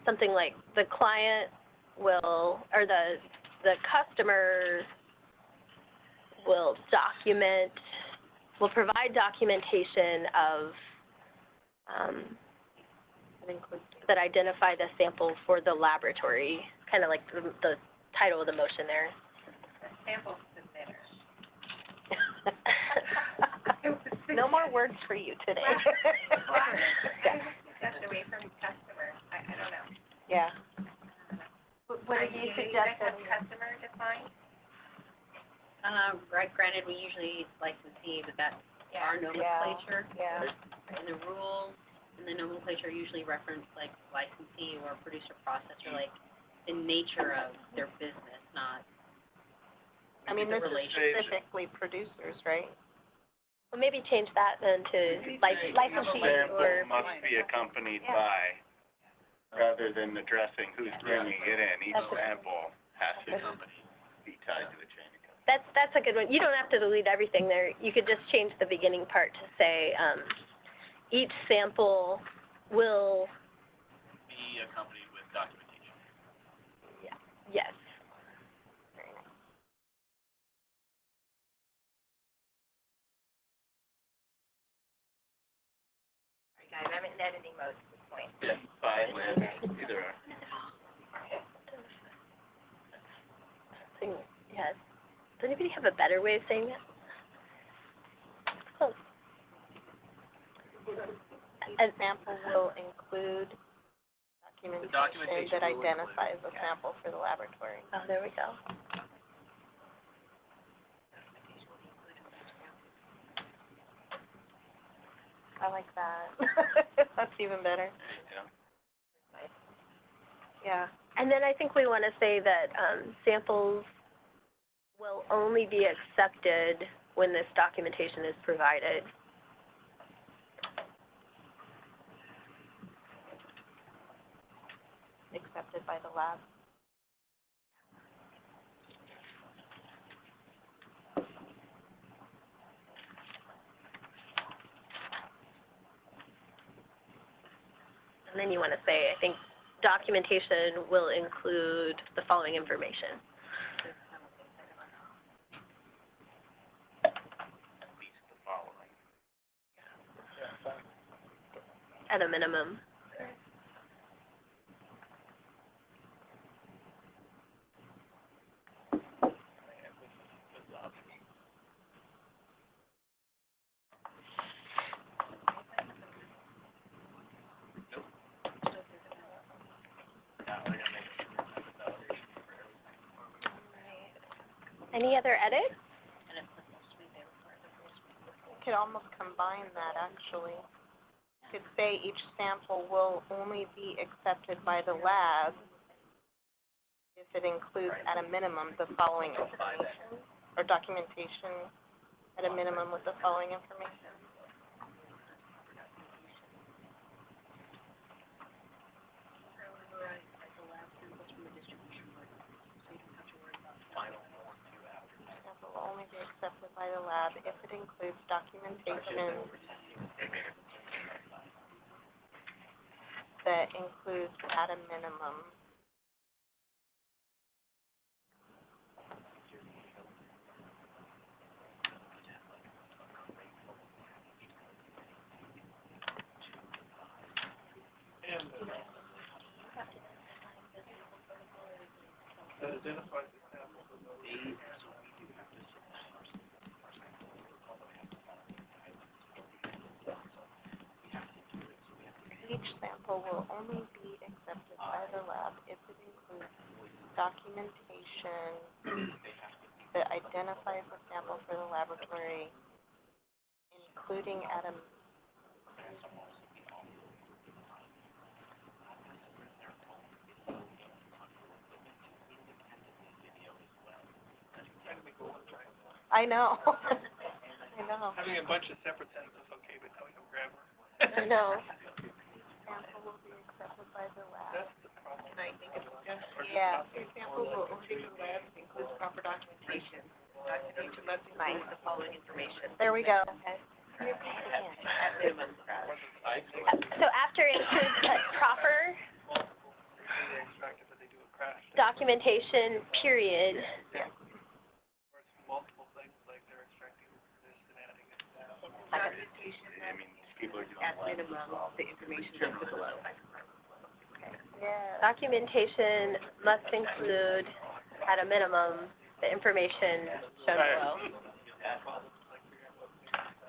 Speaker 1: something like the client will, or the customer will provide documentation of that identify the sample for the laboratory, kind of like the title of the motion there.
Speaker 10: Sample submitter.
Speaker 5: No more words for you today.
Speaker 10: That's away from customer, I don't know.
Speaker 5: Yeah.
Speaker 10: What did you suggest as customer defined?
Speaker 3: Right, granted, we usually licensee, but that's our nomenclature.
Speaker 5: Yeah.
Speaker 3: And the rules and the nomenclature usually reference like licensee or producer processor, like the nature of their business, not
Speaker 5: I mean,
Speaker 3: the
Speaker 5: this is
Speaker 3: relationship.
Speaker 5: specifically producers, right?
Speaker 1: Well, maybe change that then to licensee
Speaker 9: Sample
Speaker 1: or.
Speaker 9: must be accompanied by, rather than addressing who's bringing it in. Each
Speaker 1: That's a-
Speaker 9: sample has to be tied to the chain of custody.
Speaker 1: That's a good one. You don't have to delete everything there. You could just change the beginning part to say, each sample will
Speaker 11: be accompanied with documentation.
Speaker 1: Yeah. Yes.
Speaker 10: Sorry, guys, I'm in editing mode at this point.
Speaker 9: Yeah, fine, either or.
Speaker 1: Yes. Does anybody have a better way of saying that? Close.
Speaker 5: Each sample will include documentation that
Speaker 11: will
Speaker 5: identifies
Speaker 11: include,
Speaker 5: a sample for the laboratory.
Speaker 1: Oh, there we go.
Speaker 5: I like that. That's even better.
Speaker 9: Yeah.
Speaker 5: Yeah.
Speaker 1: And then I think we want to say that samples will only be accepted when this documentation is provided.
Speaker 5: Accepted by the lab.
Speaker 1: And then you want to say, I think, documentation will include the following information.
Speaker 9: At least the following.
Speaker 1: At a minimum. Any other edits?
Speaker 5: You could almost combine that, actually. You could say each sample will only be accepted by the lab if it includes at a minimum the following information, or documentation at a minimum with the following information. Sample will only be accepted by the lab if it includes documentation that includes at a minimum
Speaker 7: That identifies the sample for those.
Speaker 5: Each sample will only be accepted by the lab if it includes documentation that identifies the sample for the laboratory, including at a I know. I know.
Speaker 7: Having a bunch of separate sentences, okay, but knowing no grammar.
Speaker 1: I know.
Speaker 5: Sample will be accepted by the lab.
Speaker 7: That's the problem.
Speaker 6: And I think it's just,
Speaker 5: Yeah.
Speaker 6: the sample will only be lab includes proper documentation. Documentation must include the following information.
Speaker 5: There we go.
Speaker 6: At minimum.
Speaker 1: So after includes proper
Speaker 7: They're extracted, but they do a crash.
Speaker 1: documentation, period.
Speaker 7: Or it's multiple things, like they're extracting this and adding it down.
Speaker 6: Documentation
Speaker 9: I mean, these people are doing
Speaker 6: at
Speaker 9: labs
Speaker 6: minimum,
Speaker 9: as well.
Speaker 6: the information listed below.
Speaker 5: Yeah.
Speaker 1: Documentation must include, at a minimum, the information shown below.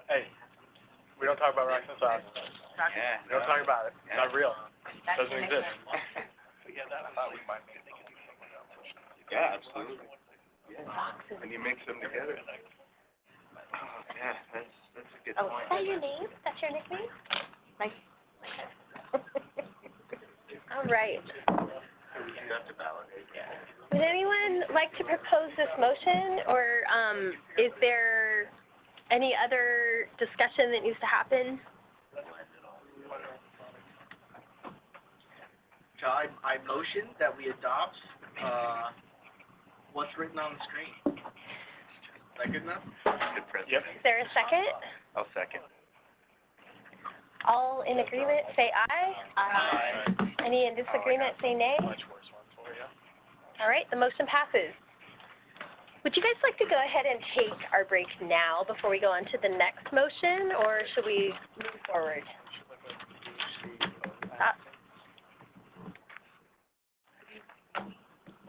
Speaker 8: Hey, we don't talk about rocks and sauce.
Speaker 9: Yeah.
Speaker 8: We don't talk about it. It's not real. It doesn't exist.
Speaker 7: But yeah, that I thought we might make it do something else.
Speaker 9: Yeah, absolutely. Yeah. When you mix them together. Oh, yeah, that's a good
Speaker 1: Oh,
Speaker 9: point.
Speaker 1: is that your name? That's your nickname?
Speaker 5: Nice.
Speaker 1: All right.
Speaker 9: You have to validate.
Speaker 1: Would anyone like to propose this motion, or is there any other discussion that needs to happen?
Speaker 11: So I motion that we adopt, what's written on the screen. Is that good enough?
Speaker 9: Good president.
Speaker 8: Yep.
Speaker 1: Is there a second?
Speaker 9: I'll second.
Speaker 1: All in agreement, say aye.
Speaker 11: Aye.
Speaker 1: Any in disagreement, say nay.
Speaker 4: Much worse one for you.
Speaker 1: All right, the motion passes. Would you guys like to go ahead and take our break now before we go on to the next motion, or should we move forward?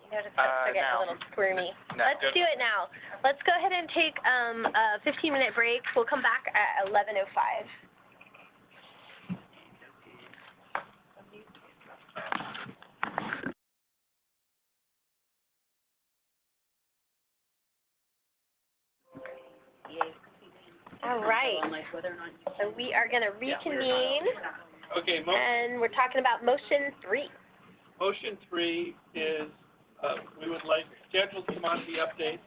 Speaker 1: You notice folks are getting a little squirmy. Let's do it now. Let's go ahead and take a 15-minute break. We'll come back at 11:05. All right, so we are going to reconvene,
Speaker 7: Okay,
Speaker 1: and we're talking about motion 3.
Speaker 7: motion 3 is, we would like scheduled commodity updates.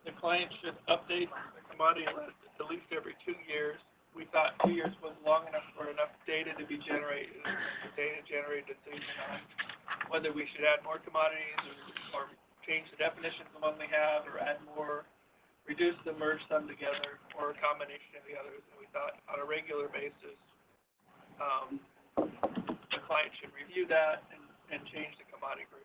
Speaker 7: The client should update the commodity list at least every 2 years. We thought 2 years was long enough for enough data to be generated, the data generated decision on whether we should add more commodities or change the definitions of one we have, or add more, reduce them, merge them together, or a combination of the others. And we thought on a regular basis, the client should review that and change the commodity group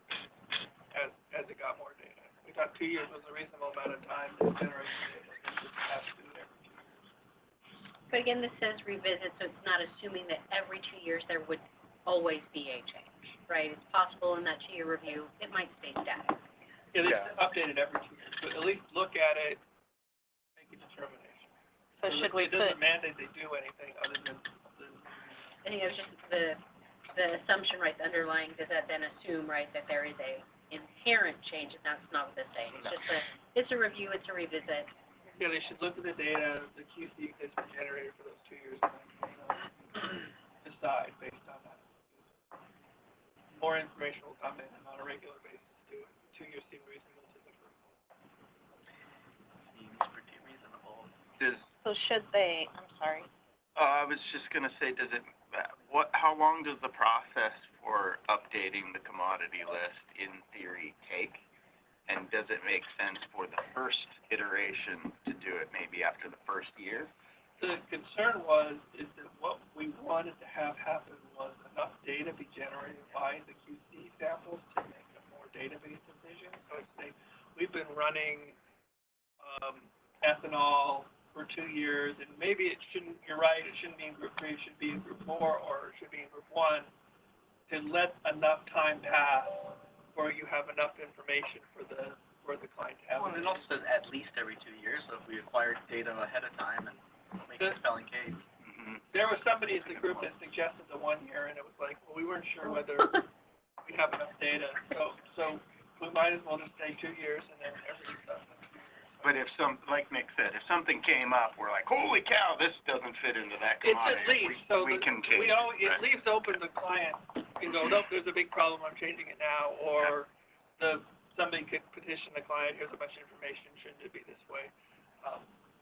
Speaker 7: as it got more data. We thought 2 years was a reasonable amount of time to generate the data, and just have to do it every 2 years.
Speaker 3: But again, this says revisit, so it's not assuming that every 2 years there would always be a change, right? It's possible in that 2-year review, it might stay static.
Speaker 7: Yeah, they should update it every 2 years, but at least look at it, make a determination.
Speaker 5: So should we
Speaker 7: It doesn't mandate they do anything other than
Speaker 3: And you know, just the assumption, right, the underlying, does that then assume, right, that there is a inherent change, and that's not what it's saying. It's just it's a review, it's a revisit.
Speaker 7: yeah, they should look at the data, the QC that's been generated for those 2 years, and decide based on that. More information will come in on a regular basis too. 2 years seem reasonable to the group.
Speaker 11: Seems pretty reasonable.
Speaker 5: So should they, I'm sorry.
Speaker 9: I was just gonna say, how long does the process for updating the commodity list in theory take? And does it make sense for the first iteration to do it maybe after the first year?
Speaker 7: The concern is that what we wanted to have happen was enough data be generated by the QC samples to make a more database decision. So we've been running ethanol for 2 years, and maybe it shouldn't, you're right, it shouldn't be in group 3, it should be in group 4, or it should be in group 1, to let enough time pass where you have enough information for the client to have.
Speaker 11: Well, and it also says at least every 2 years, so if we acquired data ahead of time and make a compelling case.
Speaker 9: Mm-hmm.
Speaker 7: There was somebody in the group that suggested the 1 year, and it was like, well, we weren't sure whether we have enough data, so we might as well just say 2 years and then everything stuff.
Speaker 9: But if like Nick said, if something came up, we're like, holy cow, this doesn't fit into that commodity.
Speaker 7: It's at least, so
Speaker 9: we can change
Speaker 7: it leaves open the client can go, nope, there's a big problem, I'm changing it now, or somebody could petition the client, here's a bunch of information, shouldn't it be this way?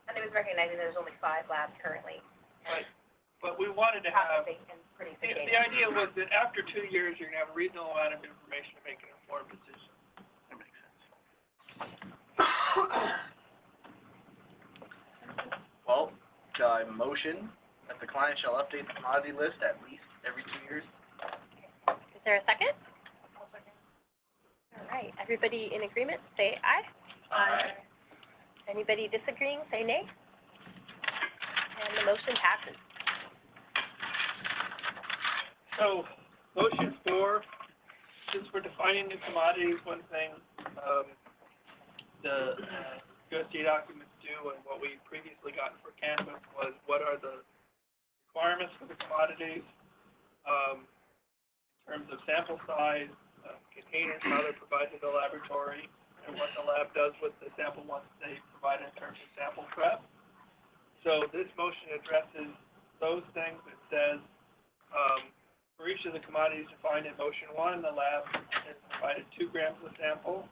Speaker 10: And it was recognizing there's only 5 labs currently.
Speaker 7: But we wanted to have, the
Speaker 10: the
Speaker 7: idea was that after 2 years, you're going to have a reasonable amount of information to make an informed decision.
Speaker 9: That makes sense.
Speaker 11: Well, I motion that the client shall update the commodity list at least every 2 years.
Speaker 1: Is there a second? All right, everybody in agreement, say aye.
Speaker 11: Aye.
Speaker 1: Anybody disagreeing, say nay. And the motion passes.
Speaker 7: So, motion 4, since we're defining new commodities, one thing the USDA documents do, and what we previously gotten for cannabis, was what are the requirements for the commodities in terms of sample size, containers, how they're provided to the laboratory, and what the lab does with the sample once they provide it in terms of sample prep. So this motion addresses those things. It says for each of the commodities defined in motion 1, the lab has provided 2 grams of sample.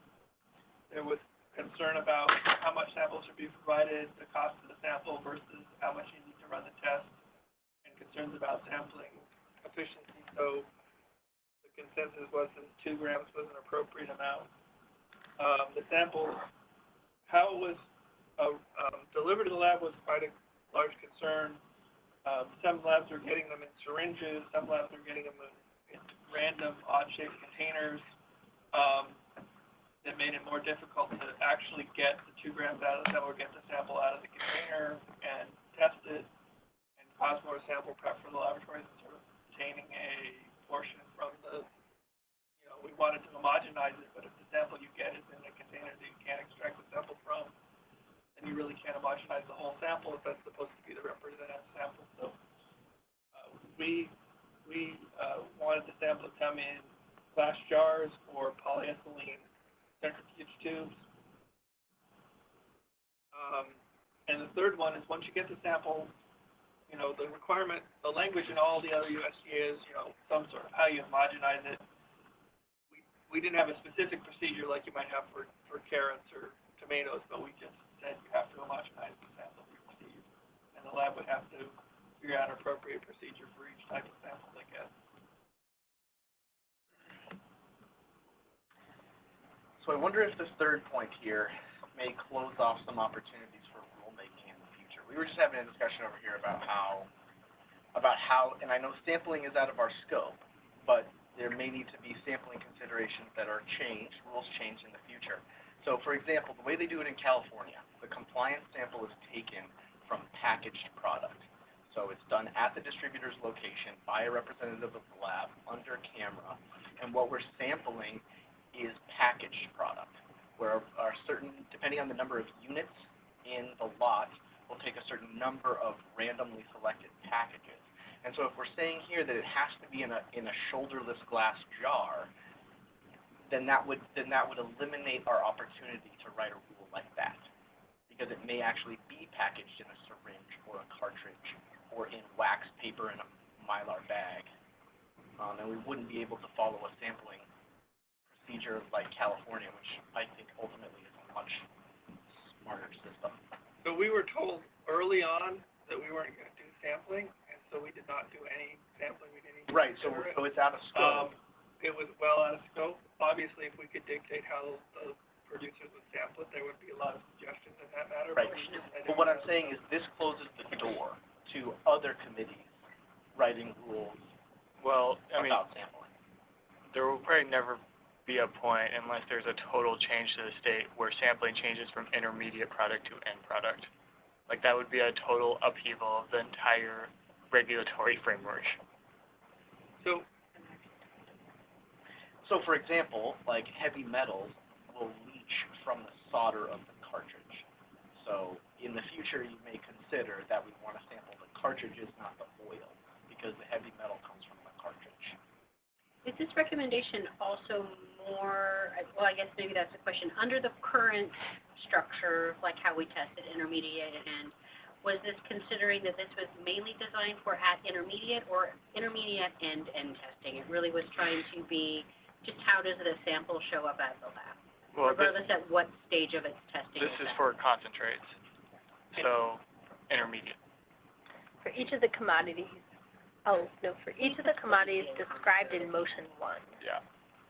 Speaker 7: There was concern about how much sample should be provided, the cost of the sample versus how much you need to run the test, and concerns about sampling efficiency. So the consensus was that 2 grams was an appropriate amount. The sample, how it was delivered to the lab was quite a large concern. Some labs are getting them in syringes, some labs are getting them in random odd-shaped containers, that made it more difficult to actually get the 2 grams out of the sample, or get the sample out of the container and test it, and cause more sample prep for the laboratories, and sort of obtaining a portion from the, we wanted to homogenize it, but if the sample you get is in a container that you can't extract the sample from, then you really can't homogenize the whole sample if that's supposed to be the representative sample. So we wanted the sample to come in glass jars or polyethylene centrifuge tubes. And the third one is once you get the sample, the requirement, the language in all the other USDA is, some sort of how you homogenize it. We didn't have a specific procedure like you might have for carrots or tomatoes, but we just said you have to homogenize the sample you receive. And the lab would have to figure out an appropriate procedure for each type of sample they get.
Speaker 11: So I wonder if this third point here may close off some opportunities for rulemaking in the future. We were just having a discussion over here about how, and I know sampling is out of our scope, but there may need to be sampling considerations that are changed, rules changed in the future. So for example, the way they do it in California, the compliance sample is taken from packaged product. So it's done at the distributor's location by a representative of the lab under camera, and what we're sampling is packaged product, where our certain, depending on the number of units in the lot, we'll take a certain number of randomly selected packages. And so if we're saying here that it has to be in a shoulderless glass jar, then that would eliminate our opportunity to write a rule like that, because it may actually be packaged in a syringe or a cartridge or in wax paper in a Mylar bag, and we wouldn't be able to follow a sampling procedure like California, which I think ultimately is a much smarter system.
Speaker 7: So we were told early on that we weren't going to do sampling, and so we did not do any sampling. We didn't even
Speaker 11: Right, so it's out of scope.
Speaker 7: It was well out of scope. Obviously, if we could dictate how the producers would sample it, there would be a lot of suggestions in that matter.
Speaker 11: Right, but what I'm saying is this closes the door to other committees writing rules about sampling.
Speaker 8: There will probably never be a point unless there's a total change to the state where sampling changes from intermediate product to end product. Like that would be a total upheaval of the entire regulatory framework.
Speaker 7: So
Speaker 11: for example, like heavy metals will leach from the solder of the cartridge. So in the future, you may consider that we want to sample the cartridges, not the oil, because the heavy metal comes from the cartridge.
Speaker 3: Is this recommendation also more, well, I guess maybe that's the question, under the current structure, like how we tested intermediate and was this considering that this was mainly designed for at intermediate or intermediate and end testing? It really was trying to be just how does the sample show up at the lab, regardless at what stage of its testing.
Speaker 8: This is for concentrates, so intermediate.
Speaker 1: For each of the commodities, for each of the commodities described in motion 1.
Speaker 7: Yeah.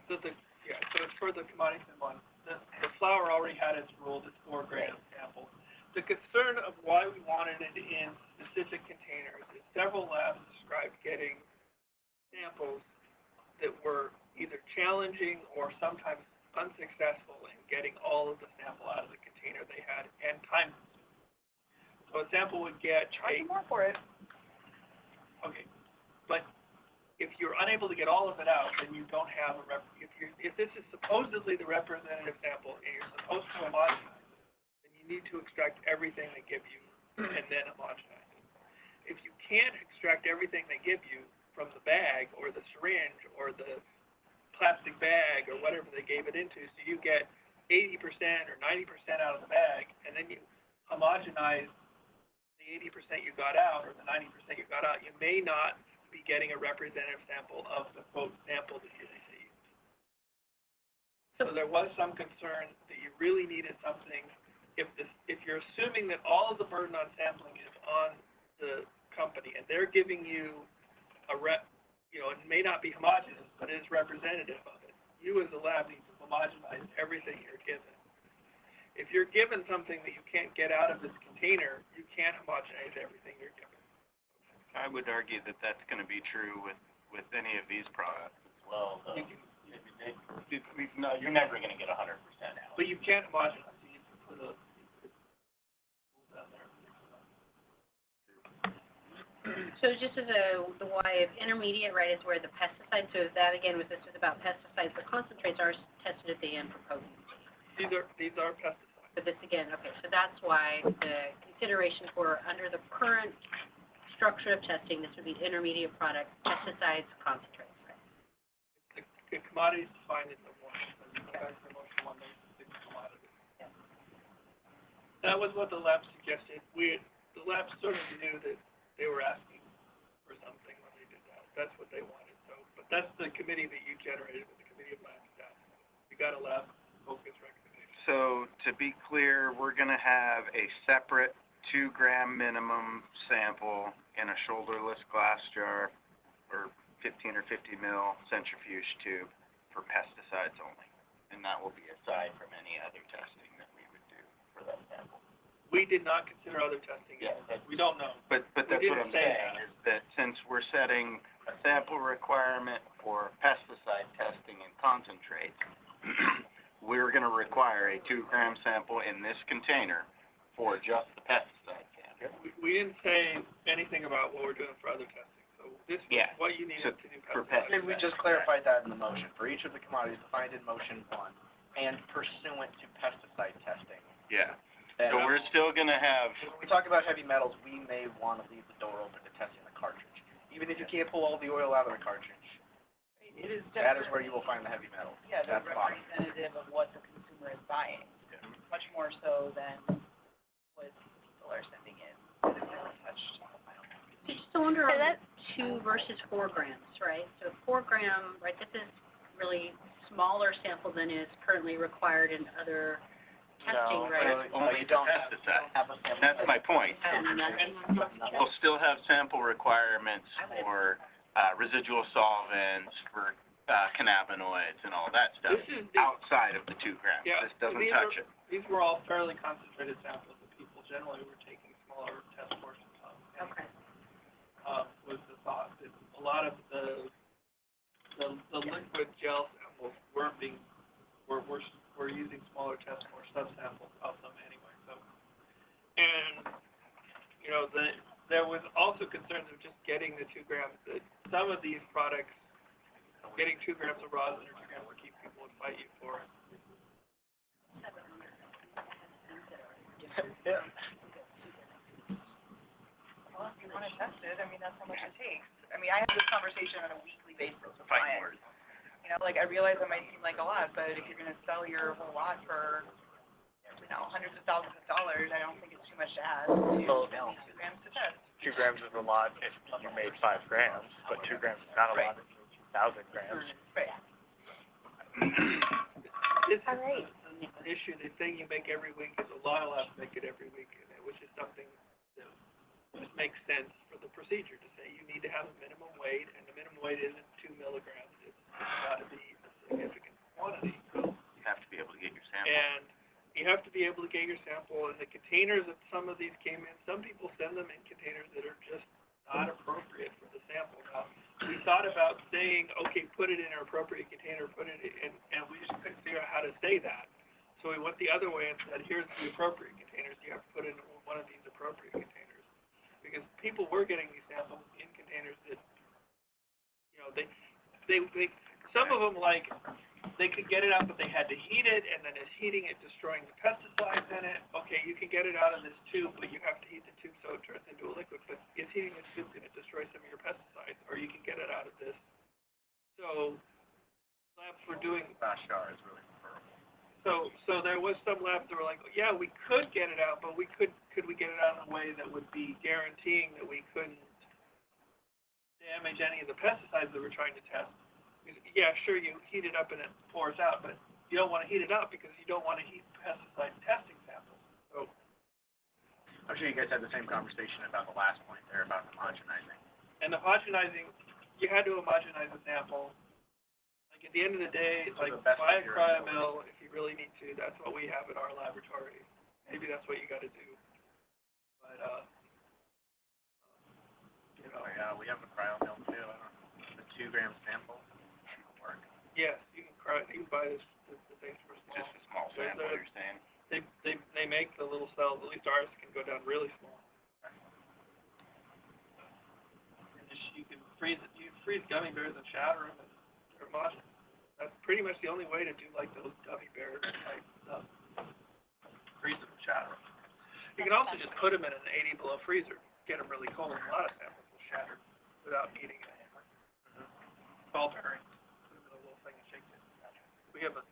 Speaker 7: So it's for the commodities in 1. The flour already had its rule, it's 4 grams sample. The concern of why we wanted it in specific containers is several labs described getting samples that were either challenging or sometimes unsuccessful in getting all of the sample out of the container they had and time consuming. So a sample would get
Speaker 6: more for it.
Speaker 7: Okay, but if you're unable to get all of it out, then you don't have if this is supposedly the representative sample and you're supposed to homogenize it, then you need to extract everything they give you and then homogenize it. If you can't extract everything they give you from the bag or the syringe or the plastic bag or whatever they gave it into, so you get 80% or 90% out of the bag, and then you homogenize the 80% you got out or the 90% you got out, you may not be getting a representative sample of the quote sample that you received. So there was some concern that you really needed something. If you're assuming that all of the burden on sampling is on the company and they're giving you it may not be homogeneous, but it is representative of it. You as a lab need to homogenize everything you're given. If you're given something that you can't get out of this container, you can't homogenize everything you're given.
Speaker 9: I would argue that that's going to be true with with any of these products as well, though.
Speaker 11: You can, you're never gonna get 100% out.
Speaker 7: But you can't homogenize, you need to put a, down there.
Speaker 3: So just as the why of intermediate, right, is where the pesticides, so that again, was this is about pesticides, the concentrates are tested at the end for potency.
Speaker 7: These are pesticides.
Speaker 3: But this again, okay, so that's why the consideration for under the current structure of testing, this would be intermediate product, pesticides, concentrates, right?
Speaker 7: The commodity is defined in the one, so you go back to the motion one, there's the commodity.
Speaker 3: Yeah.
Speaker 7: That was what the lab suggested. The lab sort of knew that they were asking for something when they did that. That's what they wanted. So, but that's the committee that you generated with the committee of lab staff. We got a lab focus recommendation.
Speaker 9: So to be clear, we're going to have a separate 2-gram minimum sample in a shoulderless glass jar or 15 or 50 mil centrifuge tube for pesticides only. And that will be aside from any other testing that we would do for that sample.
Speaker 7: We did not consider other testing.
Speaker 9: Yeah,
Speaker 7: We don't know.
Speaker 9: But that's what I'm saying, is that since we're setting a sample requirement for pesticide testing and concentrates, we're going to require a 2-gram sample in this container for just the pesticide sample.
Speaker 7: We didn't say anything about what we're doing for other testing. So this is what you needed to do
Speaker 9: for
Speaker 7: pesticide.
Speaker 11: And we just clarified that in the motion, for each of the commodities defined in motion 1, and pursuant to pesticide testing.
Speaker 9: Yeah. So we're still going to have...
Speaker 11: When we talk about heavy metals, we may want to leave the door open to testing the cartridge. Even if you can't pull all the oil out of the cartridge, that is where you will find the heavy metals.
Speaker 6: Yeah, they're
Speaker 11: That's the bottom.
Speaker 6: representative of what the consumer is buying, much more so than what people are sending in that is untouched.
Speaker 3: Just to wonder on that 2 versus 4 grams, right? So 4 gram, right, this is really smaller sample than is currently required in other testing, right?
Speaker 9: Only don't pesticide. That's my point. We'll still have sample requirements for residual solvents, for cannabinoids and all that stuff outside of the 2 grams.
Speaker 7: Yeah,
Speaker 9: This doesn't touch it.
Speaker 7: These were all fairly concentrated samples of people. Generally, we're taking smaller test portions of them.
Speaker 3: Okay.
Speaker 7: Was the thought that a lot of the liquid gel samples we're using smaller tests or subsamples of them anyway. So, and you know, there was also concerns of just getting the 2 grams. That some of these products, getting 2 grams of rosin or 2 grams will keep people and fight you for it.
Speaker 6: Yeah. Well, if you want to test it, I mean, that's how much it takes. I mean, I have this conversation on a weekly basis with clients. You know, like, I realize it might seem like a lot, but if you're going to sell your whole lot for, you know, hundreds of thousands of dollars, I don't think it's too much to ask to 2 grams to test.
Speaker 8: 2 grams is a lot if you made 5 grams, but 2 grams is not a lot if you made 2,000 grams.
Speaker 6: Right.
Speaker 7: This is an issue. The thing you make every week is a lot allowed to make it every week, which is something that just makes sense for the procedure to say you need to have a minimum weight, and the minimum weight isn't 2 milligrams. It's got to be a significant quantity. So
Speaker 9: you have to be able to get your sample.
Speaker 7: And you have to be able to get your sample. And the containers that some of these came in, some people send them in containers that are just not appropriate for the sample. Now, we thought about saying, okay, put it in an appropriate container, put it in, and we just couldn't figure out how to say that. So we went the other way and said, here's the appropriate containers. You have to put it in one of these appropriate containers. Because people were getting these samples in containers that, you know, they some of them, like, they could get it out, but they had to heat it, and then it's heating it, destroying the pesticides in it. Okay, you can get it out of this tube, but you have to heat the tube so it turns into a liquid, but it's heating the tube and it destroys some of your pesticides, or you can get it out of this. So, labs were doing...
Speaker 11: Bashar is really preferable.
Speaker 7: So there was some labs that were like, yeah, we could get it out, but could we get it out in a way that would be guaranteeing that we couldn't damage any of the pesticides that we're trying to test? Yeah, sure, you heat it up and it pours out, but you don't want to heat it up because you don't want to heat pesticide testing samples. So
Speaker 11: I'm sure you guys had the same conversation about the last point there about homogenizing.
Speaker 7: And the homogenizing, you had to homogenize the sample. Like at the end of the day, like buy a cryomill if you really need to. That's what we have at our laboratory. Maybe that's what you got to do. But you know,
Speaker 11: yeah, we have a cryomill too. I don't know. The 2-gram sample work.
Speaker 7: Yes, you can buy this, the things for small.
Speaker 9: Just a small sample, you're saying?
Speaker 7: They make the little cells, at least ours can go down really small. And you can freeze it, you freeze gummy bears and shatter them and they're homogeneous. That's pretty much the only way to do like those gummy bear type stuff. Freeze them and shatter them. You can also just put them in an 80 below freezer, get them really cold, and a lot of samples will shatter without needing a hammer. Ball bearing, put them in a little thing and shake it. We have a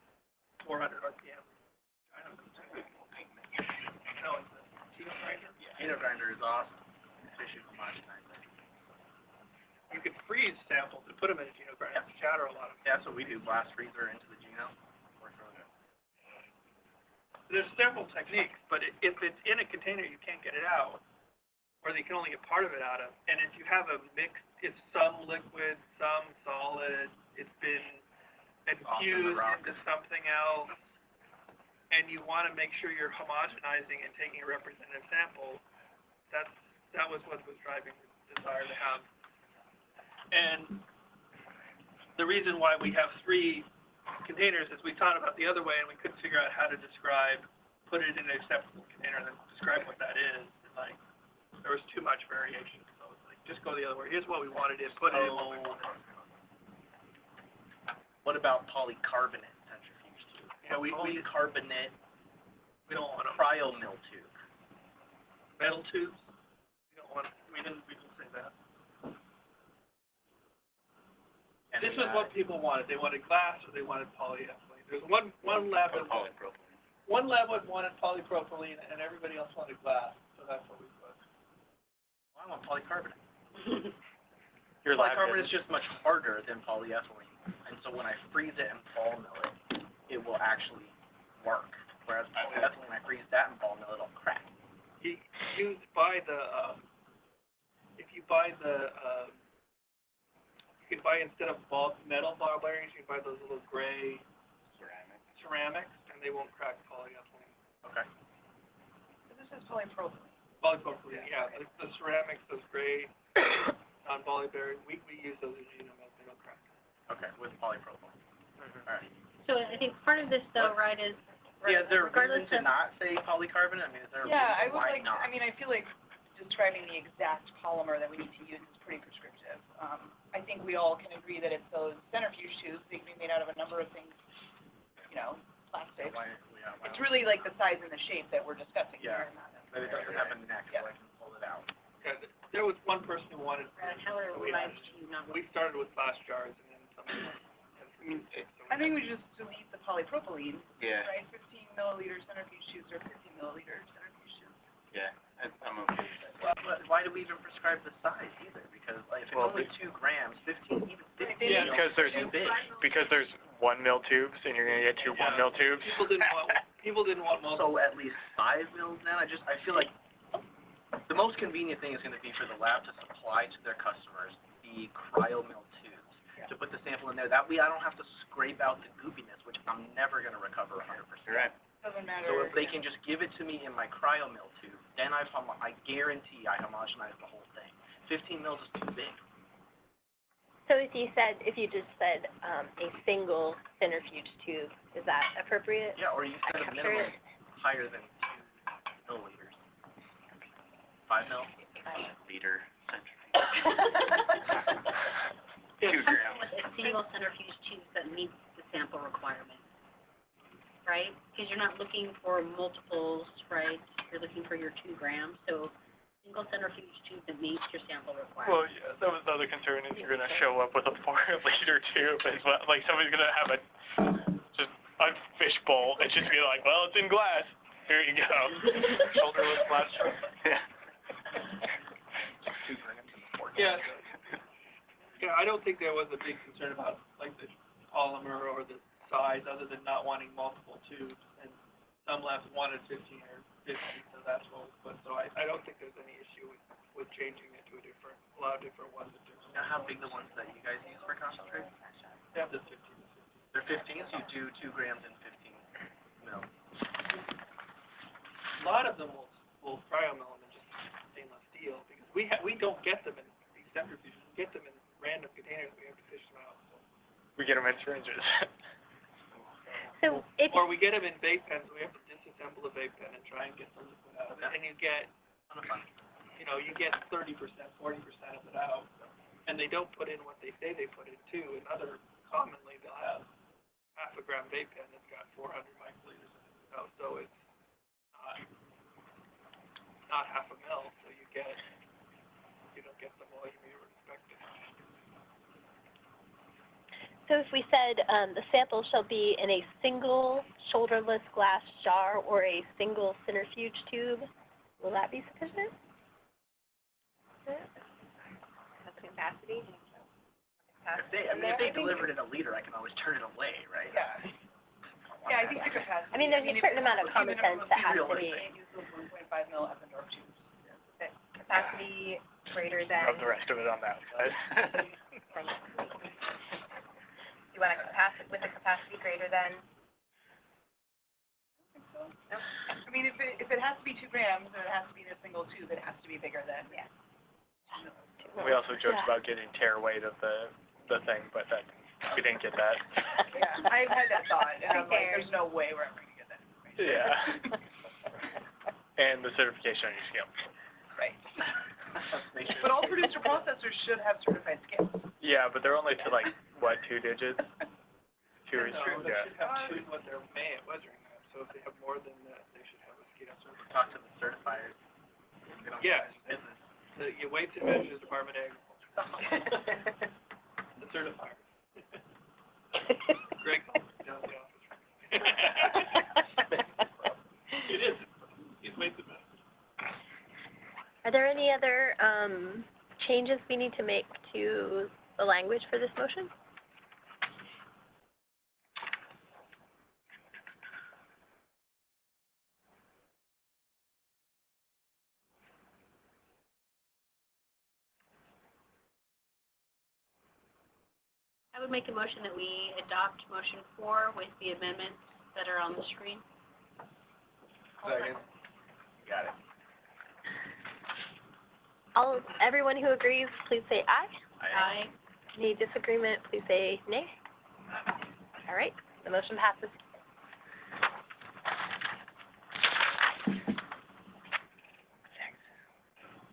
Speaker 7: 400 RPM. I don't know. No, it's a Tino grinder.
Speaker 11: Yeah, Tino grinder is awesome. Tissue homogenizer.
Speaker 7: You can freeze samples and put them in a Geno grinder and shatter a lot of them.
Speaker 11: Yeah, that's what we do. Blast freezer into the Geno. Works really good.
Speaker 7: There's several techniques, but if it's in a container you can't get it out, or you can only get part of it out of, and if you have a mix, it's some liquid, some solid, it's been infused into something else, and you want to make sure you're homogenizing and taking a representative sample, that was what was driving the desire to have. And the reason why we have 3 containers is we thought about the other way and we couldn't figure out how to put it in an acceptable container and then describe what that is. And like, there was too much variation. So it's like, just go the other way. Here's what we wanted in, put it in what we wanted.
Speaker 11: What about polycarbonate centrifuge tube?
Speaker 7: Yeah, we
Speaker 11: Polycarbonate,
Speaker 7: don't want a
Speaker 11: cryo mill tube.
Speaker 7: metal tubes. We didn't say that.
Speaker 11: And
Speaker 7: This was what people wanted. They wanted glass or they wanted polyethylene. There's one lab that wanted polypropylene and everybody else wanted glass. So that's what we put.
Speaker 11: Well, I want polycarbonate.
Speaker 8: Polycarbonate
Speaker 11: Polycarbonate is just much harder than polyethylene. And so when I freeze it and ball mill it, it will actually work. Whereas polyethylene, I freeze that and ball mill it, it'll crack.
Speaker 7: You buy you can buy instead of metal ball bearings, you can buy those little gray ceramics, and they won't crack polyethylene.
Speaker 11: Okay.
Speaker 6: So this is polypropylene.
Speaker 7: Polypropylene, yeah. The ceramics, those gray non-ball bearings, we use those in Genomilk, they don't crack.
Speaker 11: Okay, with polypropylene. All right.
Speaker 3: So I think part of this though, right, is
Speaker 11: Yeah, is there a
Speaker 3: regardless
Speaker 11: reason to
Speaker 3: of,
Speaker 11: not say polycarbonate? I mean, is there a
Speaker 6: Yeah, I
Speaker 11: reason
Speaker 6: would
Speaker 11: why
Speaker 6: like,
Speaker 11: not?
Speaker 6: I mean, I feel like describing the exact polymer that we need to use is pretty prescriptive. I think we all can agree that it's those centrifuge tubes. They can be made out of a number of things, plastic. It's really like the size and the shape that we're discussing here.
Speaker 11: But it doesn't have a neck, so I can pull it out.
Speaker 7: Yeah, there was one person who wanted,
Speaker 3: Brad, how are
Speaker 7: we
Speaker 3: lives to you not
Speaker 7: we started with glass jars and then somebody else.
Speaker 6: I think we just delete the polypropylene,
Speaker 9: Yeah,
Speaker 6: right? 15 milliliter centrifuge tubes or 50 milliliter centrifuge tubes.
Speaker 9: yeah, I'm okay with that.
Speaker 11: Well, but why do we even prescribe the size either? Because like, if it's
Speaker 8: Well,
Speaker 11: only 2 grams, 15, even 15
Speaker 7: Yeah,
Speaker 8: because there's
Speaker 11: too big.
Speaker 8: 1 mil tubes and you're gonna get 2 1 mil tubes.
Speaker 7: People didn't want multiple.
Speaker 11: So at least 5 mils then? I feel like the most convenient thing is going to be for the lab to supply to their customers the cryo mill tubes to put the sample in there. That way I don't have to scrape out the goopiness, which I'm never going to recover 100%.
Speaker 9: Right.
Speaker 6: Doesn't matter.
Speaker 11: So if they can just give it to me in my cryo mill tube, then I guarantee I homogenize the whole thing. 15 mils is too big.
Speaker 1: So if you just said a single centrifuge tube, is that appropriate?
Speaker 11: Yeah, or you set a minimum higher than 2 milliliters. 5 mil?
Speaker 9: Liter centrifuge. 2
Speaker 3: something
Speaker 9: grams.
Speaker 3: with a single centrifuge tube that meets the sample requirement, right? Because you're not looking for multiples, right? You're looking for your 2 grams, so single centrifuge tube that meets your sample requirement.
Speaker 8: Well, yeah, that was the other concern is you're gonna show up with a 4-liter tube as well. Like somebody's gonna have a fishbowl and just be like, well, it's in glass. Here you go. Shoulderless glass.
Speaker 9: Yeah.
Speaker 11: 2 grams and 4
Speaker 7: Yeah. Yeah, I don't think there was a big concern about like the polymer or the size other than not wanting multiple tubes. And some labs wanted 15 or 50, so that's what was put. So I don't think there's any issue with changing it to a lot of different ones.
Speaker 11: Now, how big the ones that you guys use for concentrate?
Speaker 7: They have the 15 to 50.
Speaker 11: They're 15, so you do 2 grams and 15 mil.
Speaker 7: A lot of them will cryo mill them in just stainless steel because we don't get them in these centrifuges. We get them in random containers we have to fish them out. So.
Speaker 8: We get them in syringes.
Speaker 1: So if
Speaker 7: Or we get them in vape pens, we have to disassemble a vape pen and try and get the liquid out of it, and you get, you get 30%, 40% of it out, and they don't put in what they say they put in too. Commonly they'll have half a gram vape pen that's got 400 microliters in it, so it's not half a mil, so you don't get the volume you were expecting.
Speaker 1: So if we said the sample shall be in a single shoulderless glass jar or a single centrifuge tube, will that be sufficient?
Speaker 10: That's capacity.
Speaker 11: If they deliver it in a liter, I can always turn it away, right?
Speaker 6: Yeah. Yeah, I think the capacity.
Speaker 1: I mean, there's a certain amount of common sense that has to be.
Speaker 6: Use those 1.5 mil Eppendorf tubes.
Speaker 10: The capacity greater than.
Speaker 8: Rub the rest of it on that side.
Speaker 10: You want a capacity, with a capacity greater than?
Speaker 6: No. I mean, if it has to be 2 grams, then it has to be in a single tube, it has to be bigger than.
Speaker 10: Yeah.
Speaker 8: We also joked about getting tear weight of the thing, but we didn't get that.
Speaker 6: Yeah, I've had that thought, and I'm like, there's no way we're ever gonna get that information.
Speaker 8: Yeah. And the certification on your scale.
Speaker 6: Right. But all producer processors should have certified scales.
Speaker 8: Yeah, but they're only to 2 digits? 2 or 3,
Speaker 7: They
Speaker 8: yeah.
Speaker 7: should have 2 what they're measuring that, so if they have more than that, they should have a scale.
Speaker 11: Talk to the certifiers. They don't
Speaker 7: Yes.
Speaker 11: have business.
Speaker 7: The Weights and Measures Department of Agriculture. The certifiers. Greg down the office. It is. He's Weights and Measures.
Speaker 1: Are there any other changes we need to make to the language for this motion?
Speaker 3: I would make a motion that we adopt motion 4 with the amendments that are on the screen.
Speaker 2: Second.
Speaker 11: Got it.
Speaker 1: Everyone who agrees, please say aye.
Speaker 3: Aye.
Speaker 1: Any disagreement, please say nay. All right, the motion passes.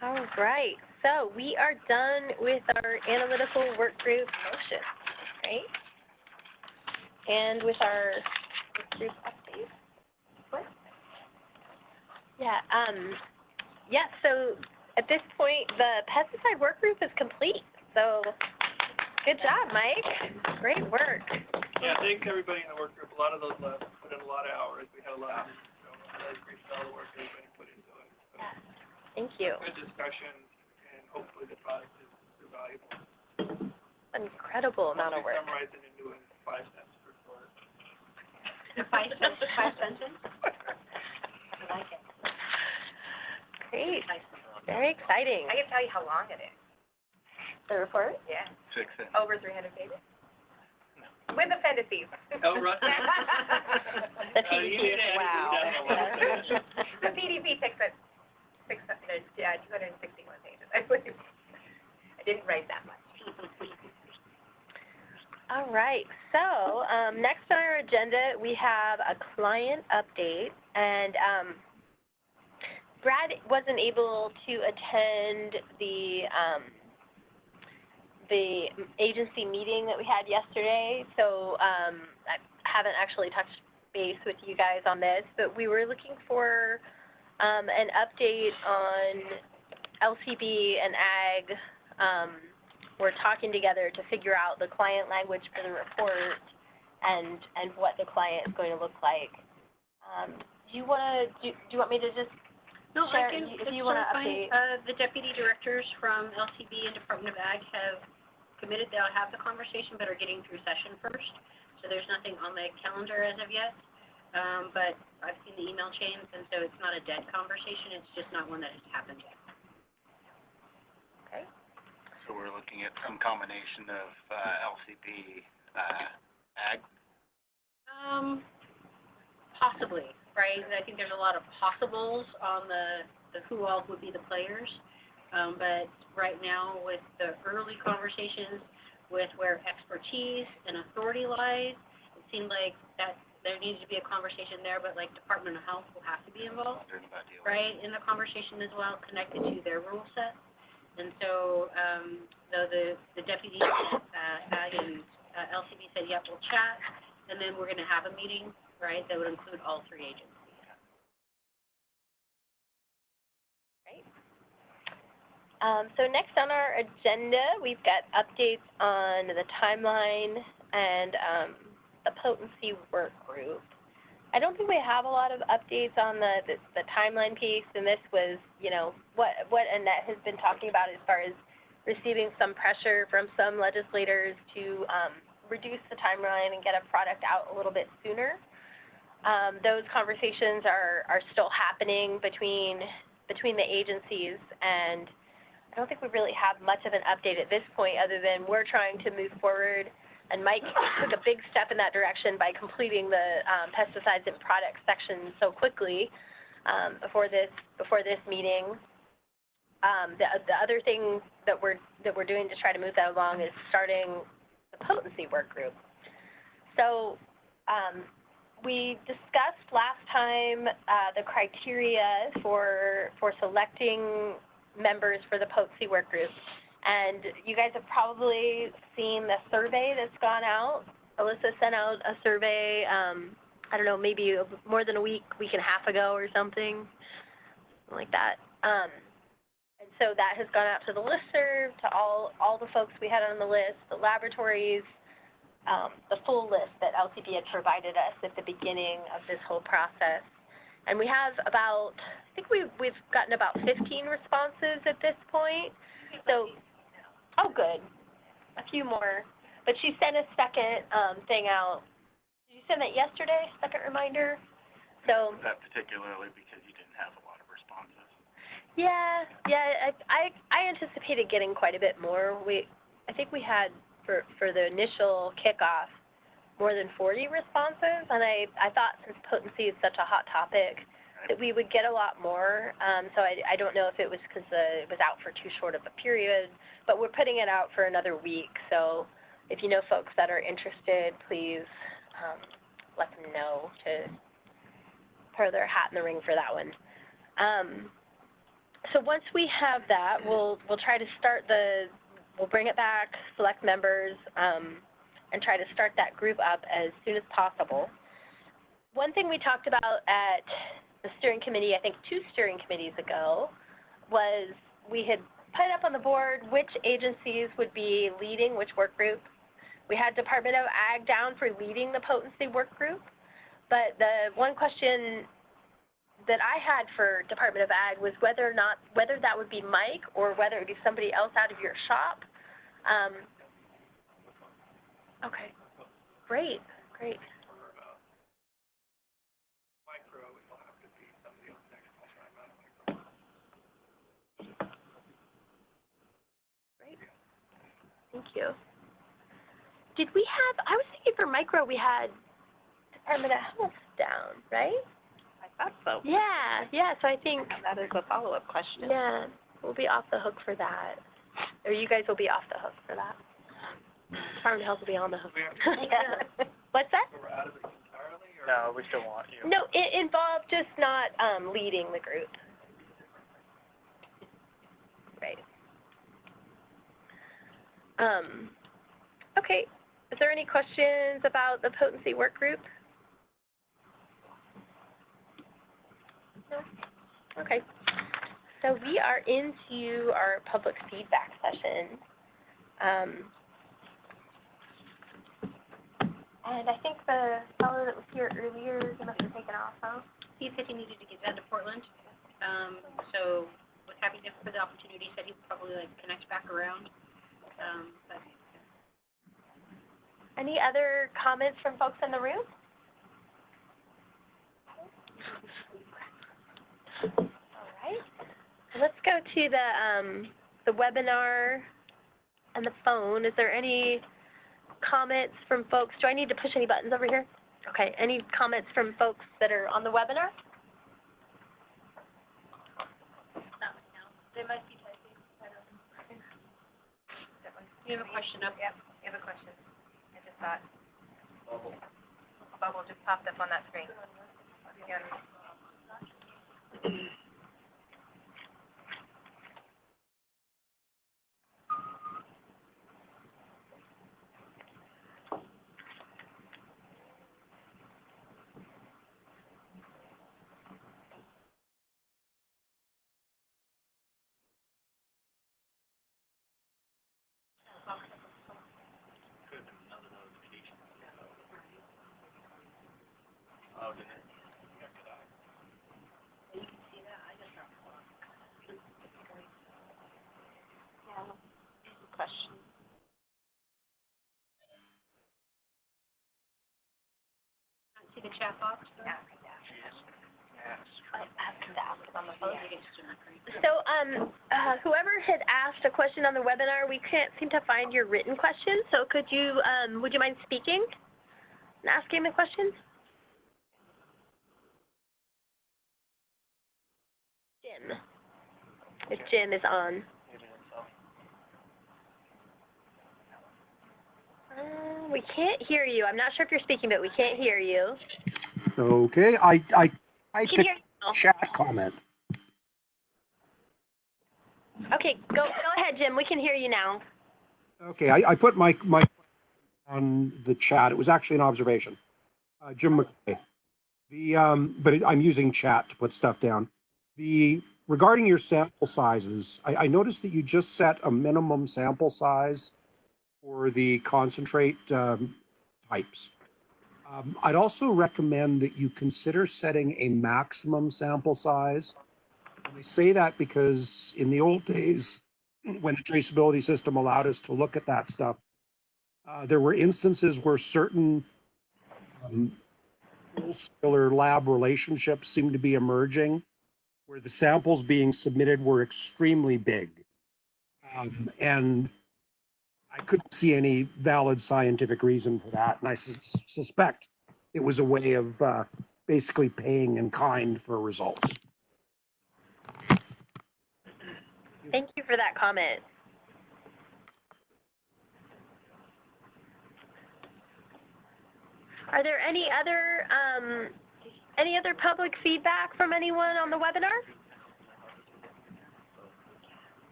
Speaker 1: All right, so we are done with our analytical work group motion, right? And with our work group update. What? Yeah, so at this point, the pesticide work group is complete. So good job, Mike. Great work.
Speaker 7: Yeah, thanks everybody in the work group. A lot of those labs put in a lot of hours. We had a lot of, I really appreciate all the work everybody put into it. So,
Speaker 1: Thank you.
Speaker 7: good discussions, and hopefully the product is valuable.
Speaker 1: Incredible amount of work.
Speaker 7: Summarize it into a 5-sentence report.
Speaker 3: 5 sentence? I like it.
Speaker 1: Great. Very exciting.
Speaker 10: I can tell you how long it is.
Speaker 1: The report?
Speaker 10: Yeah.
Speaker 9: 6 cents.
Speaker 10: Over 300 pages. With appendices.
Speaker 7: Oh, right.
Speaker 1: The PDP, wow.
Speaker 10: The PDP takes 261 pages, I believe. I didn't write that much.
Speaker 1: All right, so next on our agenda, we have a client update, and Brad wasn't able to attend the agency meeting that we had yesterday, so I haven't actually touched base with you guys on this, but we were looking for an update on LCB and ag. We're talking together to figure out the client language for the report and what the client is going to look like. Do you want me to just
Speaker 3: No,
Speaker 1: share,
Speaker 3: I can,
Speaker 1: if you want to update?
Speaker 3: the deputy directors from LCB and Department of Ag have committed they'll have the conversation, but are getting through session first. So there's nothing on the calendar as of yet. But I've seen the email chains, and so it's not a dead conversation, it's just not one that has happened yet.
Speaker 1: Okay.
Speaker 9: So we're looking at some combination of LCP, ag.
Speaker 3: Possibly, right? I think there's a lot of possibles on the who all would be the players. But right now, with the early conversations, with where expertise and authority lies. It seemed like that there needs to be a conversation there, but like Department of Health will have to be involved, right, in the conversation as well, connected to their rule set. And so, the deputy ag and LCB said, yep, we'll chat, and then we're going to have a meeting, right, that would include all three agencies.
Speaker 1: So next on our agenda, we've got updates on the timeline and the potency work group. I don't think we have a lot of updates on the timeline piece, and this was, you know, what Annette has been talking about as far as receiving some pressure from some legislators to reduce the timeline and get a product out a little bit sooner. Those conversations are still happening between the agencies, and I don't think we really have much of an update at this point other than we're trying to move forward, and Mike took a big step in that direction by completing the pesticides and products section so quickly before this meeting. The other thing that we're doing to try to move that along is starting the potency work group. So we discussed last time the criteria for selecting members for the potency work group, and you guys have probably seen the survey that's gone out. Alyssa sent out a survey, I don't know, maybe more than a week and a half ago or something like that. And so that has gone out to the listserv, to all the folks we had on the list, the laboratories, the full list that LCB had provided us at the beginning of this whole process. And we have about, I think we've gotten about 15 responses at this point. So, oh good, a few more. But she sent a second thing out. Did you send that yesterday, second reminder? So
Speaker 9: that particularly because you didn't have a lot of responses.
Speaker 1: Yeah, I anticipated getting quite a bit more. I think we had, for the initial kickoff, more than 40 responses, and I thought since potency is such a hot topic that we would get a lot more. So I don't know if it was because it was out for too short of a period, but we're putting it out for another week. So if you know folks that are interested, please let them know to throw their hat in the ring for that one. So once we have that, we'll try to start we'll bring it back, select members, and try to start that group up as soon as possible. One thing we talked about at the steering committee, I think 2 steering committees ago, was we had put up on the board which agencies would be leading which work group. We had Department of Ag down for leading the potency work group, but the one question that I had for Department of Ag was whether that would be Mike or whether it would be somebody else out of your shop. Okay, great.
Speaker 7: Micro, it'll have to be somebody else next to try micro.
Speaker 1: Great, thank you. Did we have, I was thinking for micro we had Department of Health down, right?
Speaker 5: I thought so.
Speaker 1: Yeah, so I think,
Speaker 5: That is a follow-up question.
Speaker 1: yeah, we'll be off the hook for that. Or you guys will be off the hook for that. Department of Health will be on the hook. Yeah. What's that?
Speaker 7: So we're out of it entirely, or?
Speaker 8: No, we still want you.
Speaker 1: No, it involved just not leading the group. Right. Okay, is there any questions about the potency work group? No? Okay. So we are into our public feedback session. And I think the fellow that was here earlier, he must have taken off, huh?
Speaker 3: He said he needed to get down to Portland, so was happy for the opportunity. Said he'd probably connect back around. But
Speaker 1: any other comments from folks in the room? All right. Let's go to the webinar and the phone. Is there any comments from folks? Do I need to push any buttons over here? Okay. Any comments from folks that are on the webinar?
Speaker 3: no, they might be typing. I don't know. You have a question up? Yep.
Speaker 10: You have a question? I just thought. Bubble just popped up on that screen. Yeah.
Speaker 5: Question.
Speaker 3: See the chat box?
Speaker 10: Yeah.
Speaker 1: So, whoever had asked a question on the webinar, we can't seem to find your written question. So could you, would you mind speaking and asking the questions? Jim. If Jim is on. We can't hear you. I'm not sure if you're speaking, but we can't hear you.
Speaker 12: Okay, I
Speaker 1: We
Speaker 12: typed
Speaker 1: can
Speaker 12: a
Speaker 1: hear you now.
Speaker 12: chat comment.
Speaker 1: Okay, go ahead, Jim. We can hear you now.
Speaker 12: Okay, I put my on the chat. It was actually an observation. Jim McCray. I'm using chat to put stuff down. Regarding your sample sizes, I noticed that you just set a minimum sample size for the concentrate types. I'd also recommend that you consider setting a maximum sample size. And I say that because in the old days, when the traceability system allowed us to look at that stuff, there were instances where certain wholesaler lab relationships seemed to be emerging, where the samples being submitted were extremely big. And I couldn't see any valid scientific reason for that. And I suspect it was a way of basically paying in kind for results.
Speaker 1: Thank you for that comment. Are there any other public feedback from anyone on the webinar?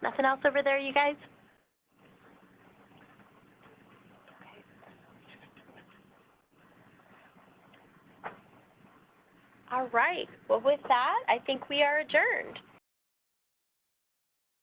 Speaker 1: Nothing else over there, you guys? All right. Well, with that, I think we are adjourned.